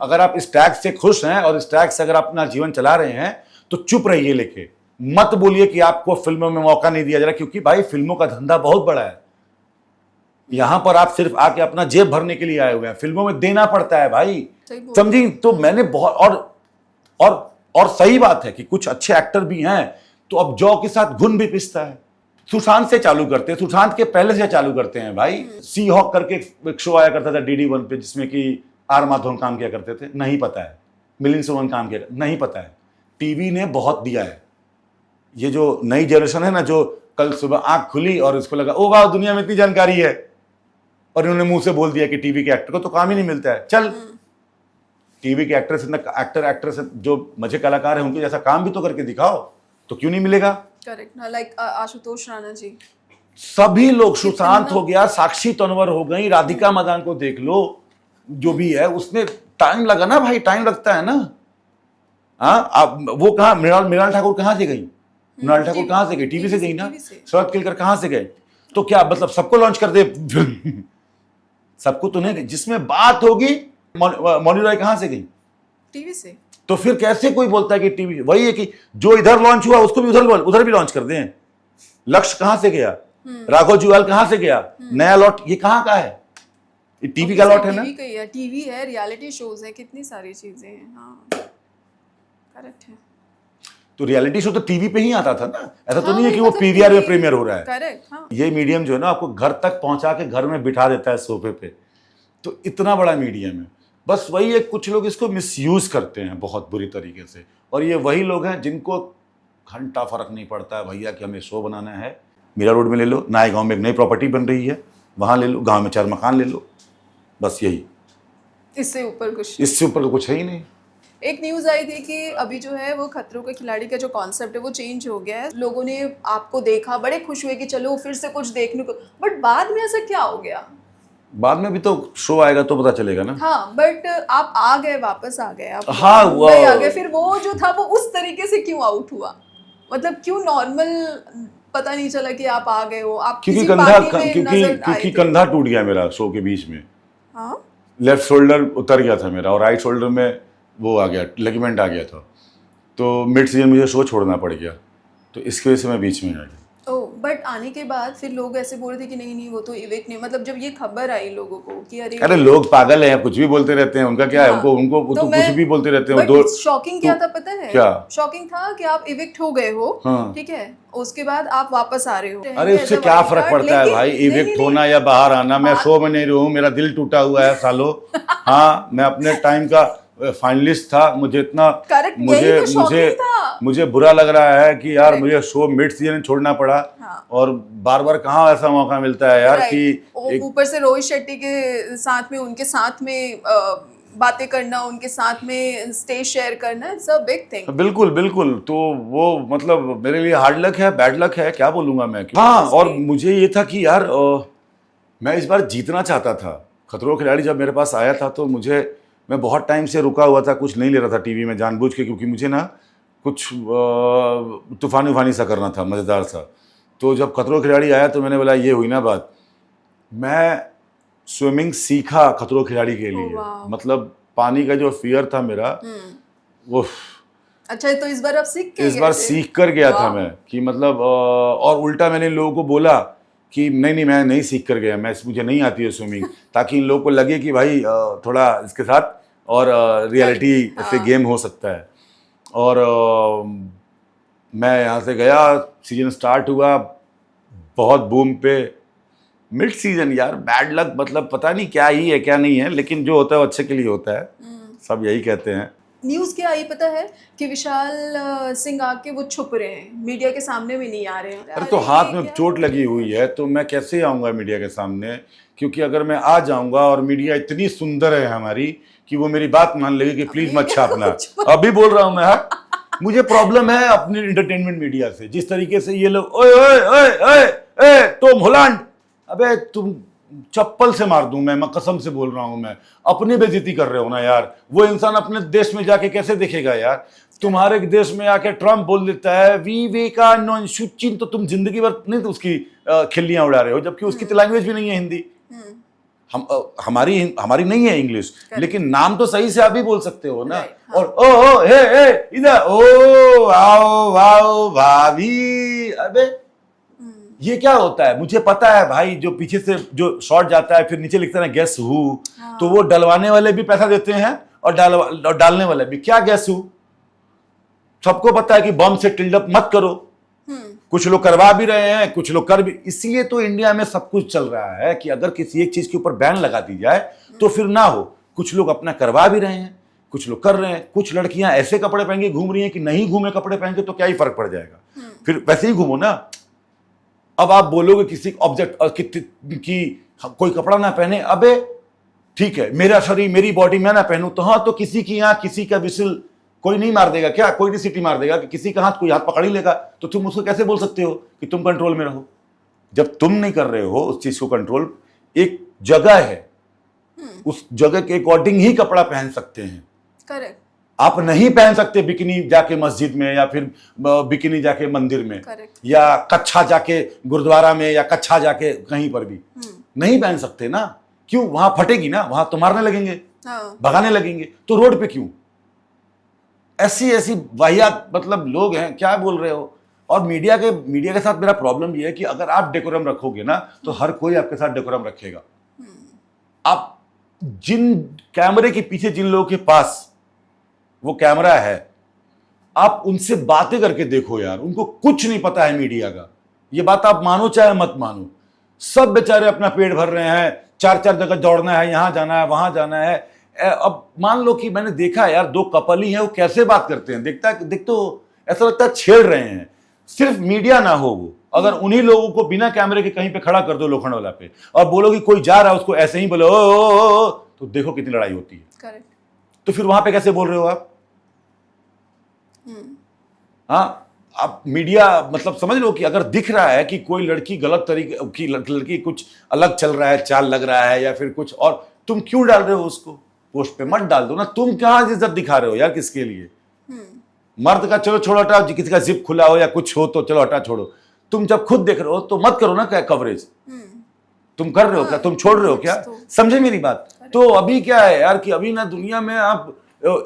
अगर आप इस टैग से खुश हैं और इस टैग से अगर आप अपना जीवन चला रहे हैं तो चुप रहिए लेके। मत बोलिए कि आपको फिल्मों में मौका नहीं दिया जा रहा, क्योंकि भाई फिल्मों का धंधा बहुत बड़ा है। यहां पर आप सिर्फ आके अपना जेब भरने के लिए आए हुए हैं, फिल्मों में देना पड़ता है भाई, समझी? तो मैंने बहुत और सही बात है कि कुछ अच्छे एक्टर भी हैं, तो अब जौ के साथ घुन भी पिसता है। सुशांत से चालू करते हैं, सुशांत के पहले से चालू करते हैं भाई। सी हॉक करके एक शो आया करता था DD1 पे, जिसमें कि आर माधवन काम किया करते थे, नहीं पता है। मिलिंद सोमन काम किया, नहीं पता है। टीवी ने बहुत दिया है। ये जो नई जनरेशन है ना, जो कल सुबह आंख खुली और इसको लगा ओ वाह दुनिया में इतनी जानकारी है, और इन्होंने मुंह से बोल दिया कि टीवी के एक्टर को तो काम ही नहीं मिलता है। चल, टीवी के एक्टर से जो मजे कलाकार है उनके जैसा काम भी तो करके दिखाओ, तो क्यों नहीं मिलेगा? करेक्ट, लाइक आशुतोष राणा जी, सभी लोग, सुशांत हो गया, साक्षी तन्वर हो गई, राधिका मदान को देख लो, जो भी है उसमें टाइम लगा ना भाई, टाइम लगता है ना। हाँ, अब वो कहाँ, मृणाल ठाकुर कहाँ से गई? मृणाल ठाकुर कहाँ से गई? टीवी से गई ना। शरद केलकर कहाँ से गए? तो क्या मतलब सबको लॉन्च कर दे? सबको तो नहीं, जिसमें बात होगी। मौनी रॉय कहाँ से गई? टीवी से। तो फिर कैसे कोई बोलता है कि टीवी? वही है कि जो इधर लॉन्च हुआ उसको भी उधर भी लॉन्च कर दें। लक्ष्य कहाँ से गया? राघव जुआल कहाँ से गया? नया लॉट ये कहाँ का है? टीवी का लॉट है ना। टीवी है, रियलिटी शोज है, कितनी सारी चीजें हैं। हाँ, करेक्ट है। तो रियलिटी शो तो टीवी पे ही आता था ना, ऐसा तो नहीं है कि वो पीवीआर में प्रीमियर हो रहा है। करेक्ट, हाँ। ये मीडियम जो है ना, आपको घर तक पहुंचा के घर में बिठा देता है सोफे पे। तो इतना बड़ा मीडियम है, बस वही है कुछ लोग इसको मिसयूज करते हैं बहुत बुरी तरीके से। और ये वही लोग हैं जिनको घंटा फर्क नहीं पड़ता है भैया कि हमें शो बनाना है। मीरा रोड में ले लो, नए गाँव में एक नई प्रॉपर्टी बन रही है, वहाँ ले लो, गाँव में 4 मकान ले लो, बस यही। इससे ऊपर तो कुछ है ही नहीं। एक न्यूज आई थी कि अभी जो है वो खतरों के खिलाड़ी का जो कॉन्सेप्ट है वो चेंज हो गया है। लोगों ने आपको देखा, बड़े खुश हुए कि चलो फिर से कुछ देखने को, बट बाद में ऐसा क्या हो गया? बाद में भी तो शो आएगा तो पता चलेगा ना। हाँ, बट आप आ गए, वापस आ गए आप। हाँ, वो आ गए, फिर वो जो था वो उस तरीके से क्यों आउट हुआ? मतलब क्यों नॉर्मल पता नहीं चला कि आप आ गए हो? आप क्योंकि कंधा टूट गया मेरा शो के बीच में। हाँ, लेफ्ट शोल्डर उतर गया था मेरा और राइट शोल्डर में वो आ गया, लिगामेंट आ गया था। तो मिड सीजन मुझे शो छोड़ना पड़ गया, तो इसकी वजह से मैं बीच में आ गया। बट आने के बाद फिर लोग ऐसे बोल रहे थे कि नहीं वो तो इवेक्ट नहीं, मतलब जब ये खबर आई लोगों को कि अरे लोग पागल हैं, कुछ भी बोलते रहते हैं, उनका क्या है? उनको तो कुछ भी बोलते रहते हैं। शॉकिंग क्या था पता है? क्या शॉकिंग था कि आप इवेक्ट हो गए हो, ठीक है, उसके बाद आप वापस आ रहे हो। अरे उससे क्या फर्क पड़ता है भाई, इवेक्ट होना या बाहर आना? मैं शो में नहीं रहूं, मेरा दिल टूटा हुआ है सालों। हाँ, मैं अपने टाइम का फाइनलिस्ट था, मुझे इतना मुझे बुरा लग रहा है कि यार मुझे शो मिड सीजन छोड़ना पड़ा। हाँ। और बार बार कहाँ ऐसा मौका मिलता है यार कि ऊपर से रोहित शेट्टी के साथ में, उनके साथ में बातें करना, उनके साथ में स्टेज शेयर करना, इट्स अ बिग थिंग। बिल्कुल। तो वो मतलब मेरे लिए हार्ड लक है, बैड लक है, क्या बोलूंगा मैं। हाँ, और मुझे ये था कि यार मैं इस बार जीतना चाहता था। खतरों के खिलाड़ी जब मेरे पास आया था तो मैं बहुत टाइम से रुका हुआ था, कुछ नहीं ले रहा था टीवी में जानबूझ के, क्योंकि मुझे ना कुछ तूफानी सा करना था, मज़ेदार सा। तो जब खतरों के खिलाड़ी आया तो मैंने बोला ये हुई ना बात। मैं स्विमिंग सीखा खतरों के खिलाड़ी के लिए। मतलब पानी का जो फियर था मेरा वो। अच्छा, तो इस बार आप इस बार सीख कर गया था मैं कि मतलब और उल्टा मैंने लोगों को बोला कि नहीं मैं नहीं सीख कर गया, मुझे नहीं आती है स्विमिंग, ताकि इन लोगों को लगे कि भाई थोड़ा इसके साथ और रियलिटी ऐसे गेम हो सकता है। और मैं यहाँ से गया, सीजन स्टार्ट हुआ, बहुत बूम पे। मिड सीजन यार बैड लक, मतलब पता नहीं क्या ही है क्या नहीं है, लेकिन जो होता है वो अच्छे के लिए होता है, सब यही कहते हैं। न्यूज़ क्या आई पता है कि विशाल सिंह आके वो छुप रहे हैं, मीडिया के सामने भी नहीं आ रहे हैं। अरे तो हाथ में चोट लगी हुई है तो मैं कैसे आऊँगा मीडिया के सामने? क्योंकि अगर मैं आ जाऊँगा और मीडिया इतनी सुंदर है हमारी कि वो मेरी बात मान लेगी कि प्लीज मत छापना। अभी बोल रहा हूँ मैं। मुझे प्रॉब्लम है अपने एंटरटेनमेंट मीडिया से, जिस तरीके से ये लोग ओए ओए ओए ओए ओए टॉम हॉलैंड, अबे तुम चप्पल से मार दूं मैं कसम से बोल रहा हूं मैं। अपनी बेइज्जती कर रहे हो ना यार। वो इंसान अपने देश में जाके कैसे देखेगा यार। तुम्हारे देश में आके ट्रम्प बोल देता है विवेकानंद सुचिन, तो तुम जिंदगी भर नहीं तो उसकी खिल्लियां उड़ा रहे हो, जबकि उसकी तो लैंग्वेज भी नहीं है हिंदी। हमारी नहीं है इंग्लिश, लेकिन नाम तो सही से आप भी बोल सकते हो ना। और ओ हे इधर ओ आओ आओ भाभी, अबे ये क्या होता है? मुझे पता है भाई, जो पीछे से जो शॉट जाता है फिर नीचे लिखता है गेस हु, तो वो डलवाने वाले भी पैसा देते हैं और डालने वाले भी। क्या गेस हु? सबको पता है कि बम से टिल्डअप मत करो। कुछ लोग करवा भी रहे हैं, कुछ लोग कर भी, इसलिए तो इंडिया में सब कुछ चल रहा है कि अगर किसी एक चीज के ऊपर बैन लगा दी जाए तो फिर ना हो। कुछ लोग अपना करवा भी रहे हैं, कुछ लोग कर रहे हैं। कुछ लड़कियां ऐसे कपड़े पहन के घूम रही हैं कि नहीं घूमे कपड़े पहन के तो क्या ही फर्क पड़ जाएगा, फिर वैसे ही घूमो ना। अब आप बोलोगे किसी ऑब्जेक्ट की कोई कपड़ा ना पहने, अबे ठीक है मेरा शरीर मेरी बॉडी मैं ना पहनूं तो हाँ, तो किसी की यहाँ किसी का विसिल कोई नहीं मार देगा क्या? कोई नहीं सीटी मार देगा कि किसी का हाथ कोई हाथ पकड़ ही लेगा, तो तुम उसको कैसे बोल सकते हो कि तुम कंट्रोल में रहो? जब तुम नहीं कर रहे हो उस चीज को कंट्रोल, एक जगह है उस जगह के अकॉर्डिंग ही कपड़ा पहन सकते हैं। करेक्ट। आप नहीं पहन सकते बिकिनी जाके मस्जिद में या फिर बिकिनी जाके मंदिर में। Correct. या कच्छा जाके गुरुद्वारा में या कच्छा जाके कहीं पर भी नहीं पहन सकते ना। क्यों? वहां फटेगी ना, वहां तो मारने लगेंगे, भगाने लगेंगे। तो रोड पे क्यों? ऐसी ऐसी वाहियात मतलब लोग हैं, क्या बोल रहे हो? और मीडिया के साथ मेरा प्रॉब्लम ये है कि अगर आप डेकोरम रखोगे ना तो हर कोई आपके साथ डेकोरम रखेगा। आप जिन कैमरे के पीछे जिन लोगों के पास वो कैमरा है, आप उनसे बातें करके देखो यार, उनको कुछ नहीं पता है मीडिया का। ये बात आप मानो चाहे मत मानो, सब बेचारे अपना पेट भर रहे हैं, 4-4 जगह दौड़ना है, यहां जाना है वहां जाना है। अब मान लो कि मैंने देखा यार, 2 कपल ही है, वो कैसे बात करते हैं, देख तो ऐसा लगता है छेड़ रहे हैं। सिर्फ मीडिया ना हो, वो अगर उन्हीं लोगों को बिना कैमरे के कहीं पे खड़ा कर दो लोखंड वाला पे और बोलो कि कोई जा रहा है उसको ऐसे ही बोलो ओ, तो देखो कितनी लड़ाई होती है। करेक्ट। तो फिर वहां पे कैसे बोल रहे हो आप? हाँ, आप मीडिया मतलब समझ लो कि अगर दिख रहा है कि कोई लड़की गलत तरीके की लड़की कुछ अलग चल रहा है, चाल लग रहा है या फिर कुछ और, तुम क्यों डाल रहे हो उसको पोस्ट पे? मत डाल दो ना। तुम कहां इज्जत दिखा रहे हो यार, किसके लिए? मर्द का चलो छोड़ो हटा, किसी का जिप खुला हो या कुछ हो तो चलो हटा छोड़ो। तुम जब खुद देख रहे हो तो मत करो ना क्या कवरेज। तुम कर रहे हो क्या? तुम छोड़ रहे हो क्या? समझे मेरी बात? तो अभी क्या है यार कि अभी ना दुनिया में आप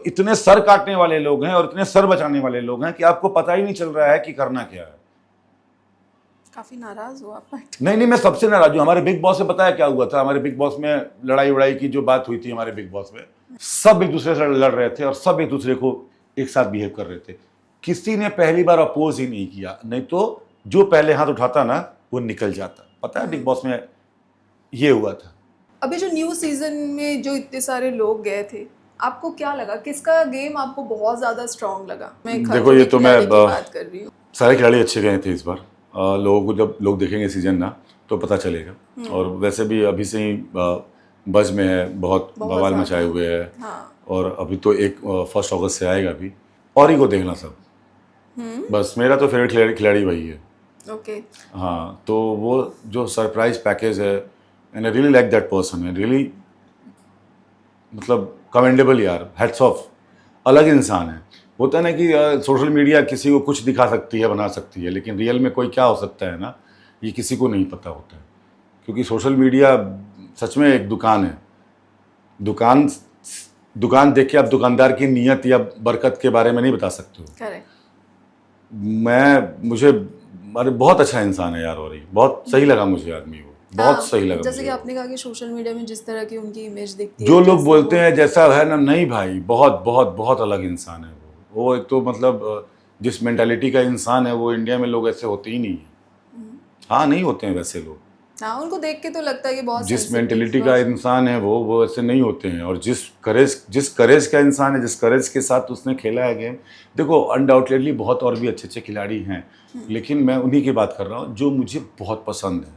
इतने सर काटने वाले लोग हैं और इतने सर बचाने वाले लोग हैं कि आपको पता ही नहीं चल रहा है कि करना क्या है। काफी नाराज हो आप? नहीं, मैं सबसे नाराज हूं। हमारे बिग बॉस से पता है क्या हुआ था? हमारे बिग बॉस में लड़ाई उड़ाई की जो बात हुई थी हमारे बिग बॉस में, सब एक दूसरे से लड़ रहे थे और सब एक दूसरे को एक साथ बिहेव कर रहे थे। किसी ने पहली बार अपोज ही नहीं किया, नहीं तो जो पहले हाथ उठाता ना वो निकल जाता। पता है बिग बॉस में ये हुआ था। अभी जो न्यू सीजन में जो इतने सारे लोग गए थे, आपको क्या लगा? किसका गेम आपको बहुत ज्यादा स्ट्रांग लगा? देखो ये तो मैं बात कर रही हूँ। सारे खिलाड़ी अच्छे गए थे इस बार। लोगों को जब लोग देखेंगे सीजन ना तो पता चलेगा। और वैसे भी अभी से ही बज में है, बहुत बवाल मचाए हुए है। और अभी तो 1 अगस्त से आएगा भी, और ही को देखना सब। बस मेरा तो फेवरेट खिलाड़ी वही है। ओके। हाँ, तो वो जो सरप्राइज पैकेज है, and I really like that person, है रियली मतलब कमेंडेबल यार, हेड्स ऑफ। अलग इंसान है। होता है ना कि सोशल मीडिया किसी को कुछ दिखा सकती है, बना सकती है, लेकिन रियल में कोई क्या हो सकता है ना, ये किसी को नहीं पता होता है। क्योंकि सोशल मीडिया सच में एक दुकान है। दुकान देख के आप दुकानदार की नीयत या बरकत के बारे में नहीं बता सकते हो। करेक्ट। मुझे अरे बहुत अच्छा इंसान है यार, और बहुत सही लगा मुझे आदमी वो, बहुत सही लगा। जैसे कि आपने कहा कि सोशल मीडिया में जिस तरह की उनकी इमेज दिखती है, जो लोग बोलते हैं जैसा है ना, नहीं भाई, बहुत बहुत बहुत अलग इंसान है वो। एक तो मतलब जिस मेंटालिटी का इंसान है वो, इंडिया में लोग ऐसे होते ही नहीं है। हाँ, नहीं होते हैं वैसे लोग। हाँ, उनको देख के तो लगता है कि बहुत जिस मेंटालिटी का इंसान है वो ऐसे नहीं होते हैं। और जिस करेज का इंसान है, जिस करेज के साथ उसने खेला है गेम, देखो अनडाउटेडली बहुत और भी अच्छे खिलाड़ी हैं, लेकिन मैं उन्हीं की बात कर रहा हूँ जो मुझे बहुत पसंद है,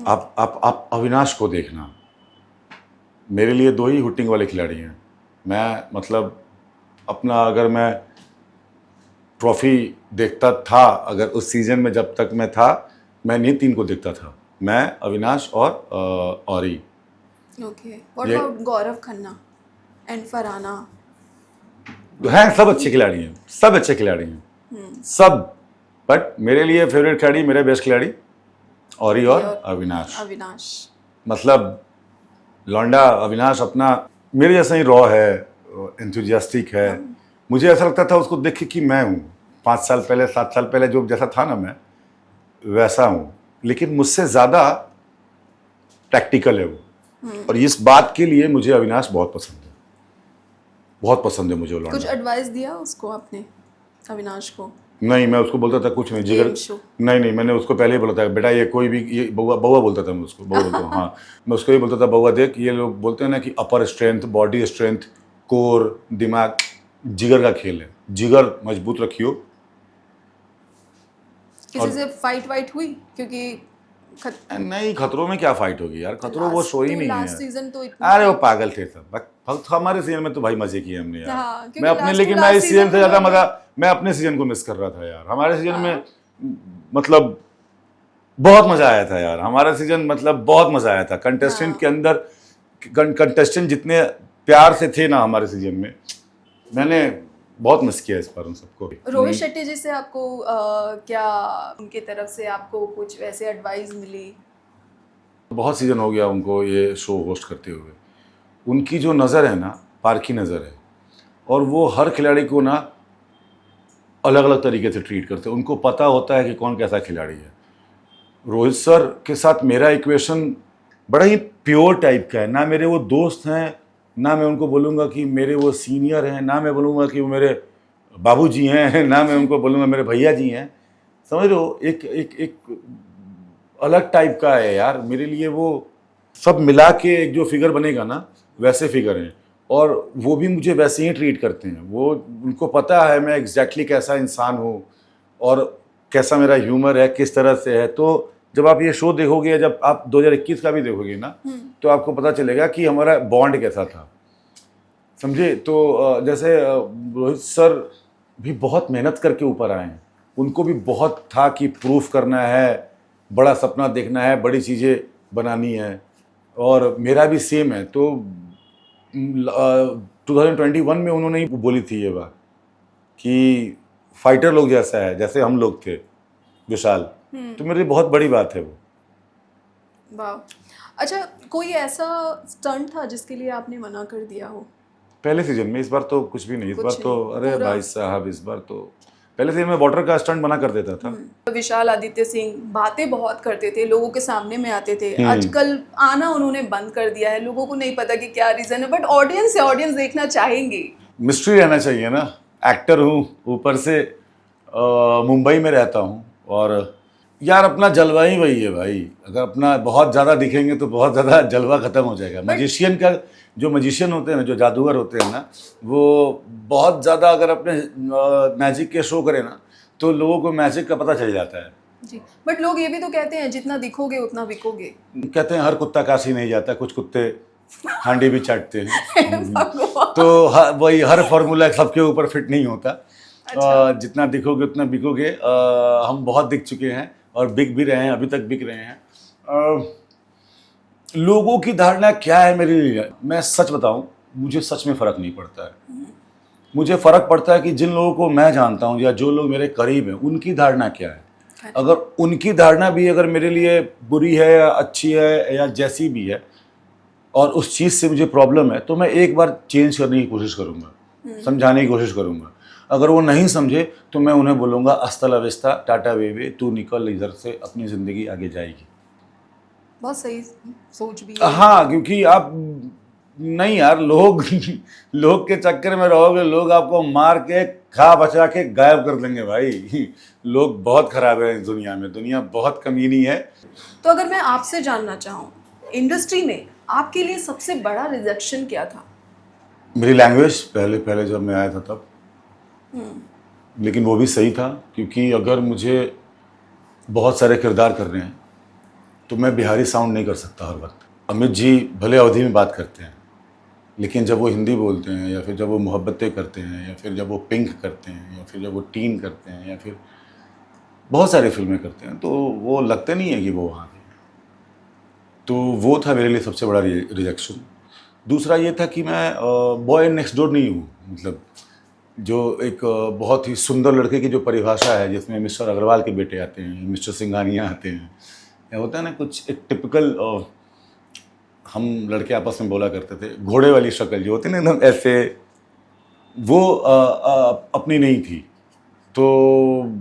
आप अविनाश को देखना। मेरे लिए 2 ही हुटिंग वाले खिलाड़ी हैं। मैं मतलब अपना, अगर मैं ट्रॉफी देखता था, अगर उस सीजन में जब तक मैं था, मैं नहीं 3 को देखता था। मैं, अविनाश और औरी। ओके, व्हाट ये- अबाउट गौरव खन्ना एंड फरहाना? हैं, सब अच्छे खिलाड़ी हैं, सब अच्छे खिलाड़ी हैं, सब। बट मेरे लिए फेवरेट खिलाड़ी, मेरे बेस्ट खिलाड़ी औरी और अविनाश। अविनाश। मतलब लौंडा अविनाश अपना मेरे जैसा ही रॉ है, एंथुजियास्टिक है। मुझे ऐसा लगता था उसको देख के कि मैं हूँ 5 साल पहले 7 साल पहले जो जैसा था ना, मैं वैसा हूँ, लेकिन मुझसे ज़्यादा प्रैक्टिकल है वो। और इस बात के लिए मुझे अविनाश बहुत पसंद है, बहुत पसंद है मुझे वो कुछ लौंडा। एडवाइस दिया उसको आपने, अविनाश को? नहीं, मैं उसको बोलता था कुछ नहीं, जिगर। Game show। नहीं, मैंने उसको पहले ही बोला था, बेटा ये कोई भी, ये बउआ बउआ बोलता था मैं उसको, बउआ बोलता हूँ, हाँ। मैं उसको ये बोलता था, बउआ देख, ये लोग बोलते हैं ना कि अपर स्ट्रेंथ, बॉडी स्ट्रेंथ, कोर, दिमाग, जिगर का खेल है, जिगर मजबूत रखियो। किसी से फाइट वाइट हुई? क्योंकि नहीं, खतरों में क्या फाइट होगी यार, खतरों वो शो ही नहीं है लास्ट यार। सीजन तो इतना अरे वो पागल थे सब, हमारे सीजन में तो भाई मजे किए हमने यार। हाँ, क्योंकि मैं अपने, last लेकिन to मैं last इस सीजन season से ज्यादा में- मजा मैं अपने सीजन को मिस कर रहा था यार। हमारे सीजन में मतलब बहुत मजा आया था यार, हमारा सीजन मतलब बहुत मजा आया था। कंटेस्टेंट के अंदर कंटेस्टेंट जितने प्यार से थे ना हमारे सीजन में, मैंने बहुत मिस किया इस बार उन सबको। रोहित शेट्टी जी से आपको क्या उनकी तरफ से आपको कुछ वैसे एडवाइस मिली? बहुत सीजन हो गया उनको ये शो होस्ट करते हुए। उनकी जो नज़र है ना, पारखी नज़र है, और वो हर खिलाड़ी को ना अलग अलग तरीके से ट्रीट करते हैं। उनको पता होता है कि कौन कैसा खिलाड़ी है। रोहित सर के साथ मेरा इक्वेशन बड़ा ही प्योर टाइप का है। ना मेरे वो दोस्त हैं, ना मैं उनको बोलूँगा कि मेरे वो सीनियर हैं, ना मैं बोलूँगा कि वो मेरे बाबूजी हैं, ना मैं उनको बोलूँगा मेरे भैया जी हैं। समझ रहे हो, एक एक एक अलग टाइप का है यार मेरे लिए। वो सब मिला के एक जो फिगर बनेगा ना, वैसे फिगर हैं, और वो भी मुझे वैसे ही ट्रीट करते हैं। वो, उनको पता है मैं एग्जैक्टली कैसा इंसान हूँ और कैसा मेरा ह्यूमर है, किस तरह से है। तो जब आप ये शो देखोगे, जब आप 2021 का भी देखोगे ना, तो आपको पता चलेगा कि हमारा बॉन्ड कैसा था, समझे। तो जैसे रोहित सर भी बहुत मेहनत करके ऊपर आए हैं। उनको भी बहुत था कि प्रूफ करना है, बड़ा सपना देखना है, बड़ी चीज़ें बनानी है, और मेरा भी सेम है। तो 2021 में उन्होंने ही बोली थी ये बात कि फाइटर लोग जैसा है, जैसे हम लोग थे विशाल। तो मेरे लिए बहुत बड़ी बात है वो। वाह। अच्छा, कोई ऐसा स्टंट था जिसके लिए आपने मना कर दिया हो? पहले सीजन में, इस बार तो कुछ भी नहीं। इस कुछ बार तो नहीं, अरे पूरा- भाई साहब, इस बार तो पहले सीजन में वाटर का स्टंट बना कर देता था। विशाल आदित्य सिंह बातें बहुत करते थे, लोगों के सामने में आते थे। आजकल आना उन्होंने बंद कर दिया है। लोगों को नहीं पता कि क्या रीजन है, बट ऑडियंस है, ऑडियंस देखना चाहेंगे। मिस्ट्री रहना चाहिए ना। एक्टर हूँ, ऊपर से मुंबई में रहता हूँ, और यार अपना जलवा ही वही है भाई। अगर अपना बहुत ज़्यादा दिखेंगे तो बहुत ज़्यादा जलवा ख़त्म हो जाएगा। मजिशियन का, जो मजिशियन होते हैं ना, जो जादूगर होते हैं ना, वो बहुत ज़्यादा अगर अपने मैजिक के शो करें ना, तो लोगों को मैजिक का पता चल जाता है। जी, बट लोग ये भी तो कहते हैं जितना दिखोगे उतना बिकोगे। कहते हैं हर कुत्ता काशी नहीं जाता, कुछ कुत्ते हांडी भी चाटते हैं। भगवान। तो वही हर फार्मूला सबके ऊपर फिट नहीं होता। जितना दिखोगे उतना बिकोगे। हम बहुत दिख चुके हैं और बिक भी रहे हैं, अभी तक बिक रहे हैं। लोगों की धारणा क्या है मेरे लिए, मैं सच बताऊं, मुझे सच में फ़र्क नहीं पड़ता है। मुझे फ़र्क पड़ता है कि जिन लोगों को मैं जानता हूं या जो लोग मेरे करीब हैं, उनकी धारणा क्या है। अगर उनकी धारणा भी अगर मेरे लिए बुरी है या अच्छी है या जैसी भी है, और उस चीज़ से मुझे प्रॉब्लम है, तो मैं एक बार चेंज करने की कोशिश करूँगा, समझाने की कोशिश करूँगा। अगर वो नहीं समझे तो मैं उन्हें बोलूँगा हस्ता ला विस्ता, टाटा वे, तू निकल इधर से, अपनी ज़िंदगी आगे जाएगी। बहुत सही सोच भी है। हाँ, क्योंकि आप नहीं यार, लोग लोग के चक्कर में रहोगे, लोग आपको मार के खा बचा के गायब कर देंगे भाई। लोग बहुत खराब है इस दुनिया में, दुनिया बहुत कमीनी है। तो अगर मैं आपसे जानना चाहूँ, इंडस्ट्री में आपके लिए सबसे बड़ा रिजेक्शन क्या था? मेरी लैंग्वेज पहले जब मैं आया था तब, लेकिन वो भी सही था, क्योंकि अगर मुझे बहुत सारे किरदार करने हैं तो मैं बिहारी साउंड नहीं कर सकता हर वक्त। अमित जी भले अवधी में बात करते हैं, लेकिन जब वो हिंदी बोलते हैं, या फिर जब वो मोहब्बतें करते हैं, या फिर जब वो पिंक करते हैं, या फिर जब वो टीन करते हैं, या फिर बहुत सारी फिल्में करते हैं, तो वो लगते नहीं है कि वो वहाँ के। तो वो था मेरे लिए सबसे बड़ा रिजेक्शन। दूसरा ये था कि मैं बॉय नेक्स्ट डोर नहीं हूँ, मतलब जो एक बहुत ही सुंदर लड़के की जो परिभाषा है जिसमें मिस्टर अग्रवाल के बेटे आते हैं, मिस्टर सिंघानिया आते हैं, या होता है ना कुछ एक टिपिकल, हम लड़के आपस में बोला करते थे घोड़े वाली शक्ल जो होती है ना एकदम ऐसे, वो अपनी नहीं थी। तो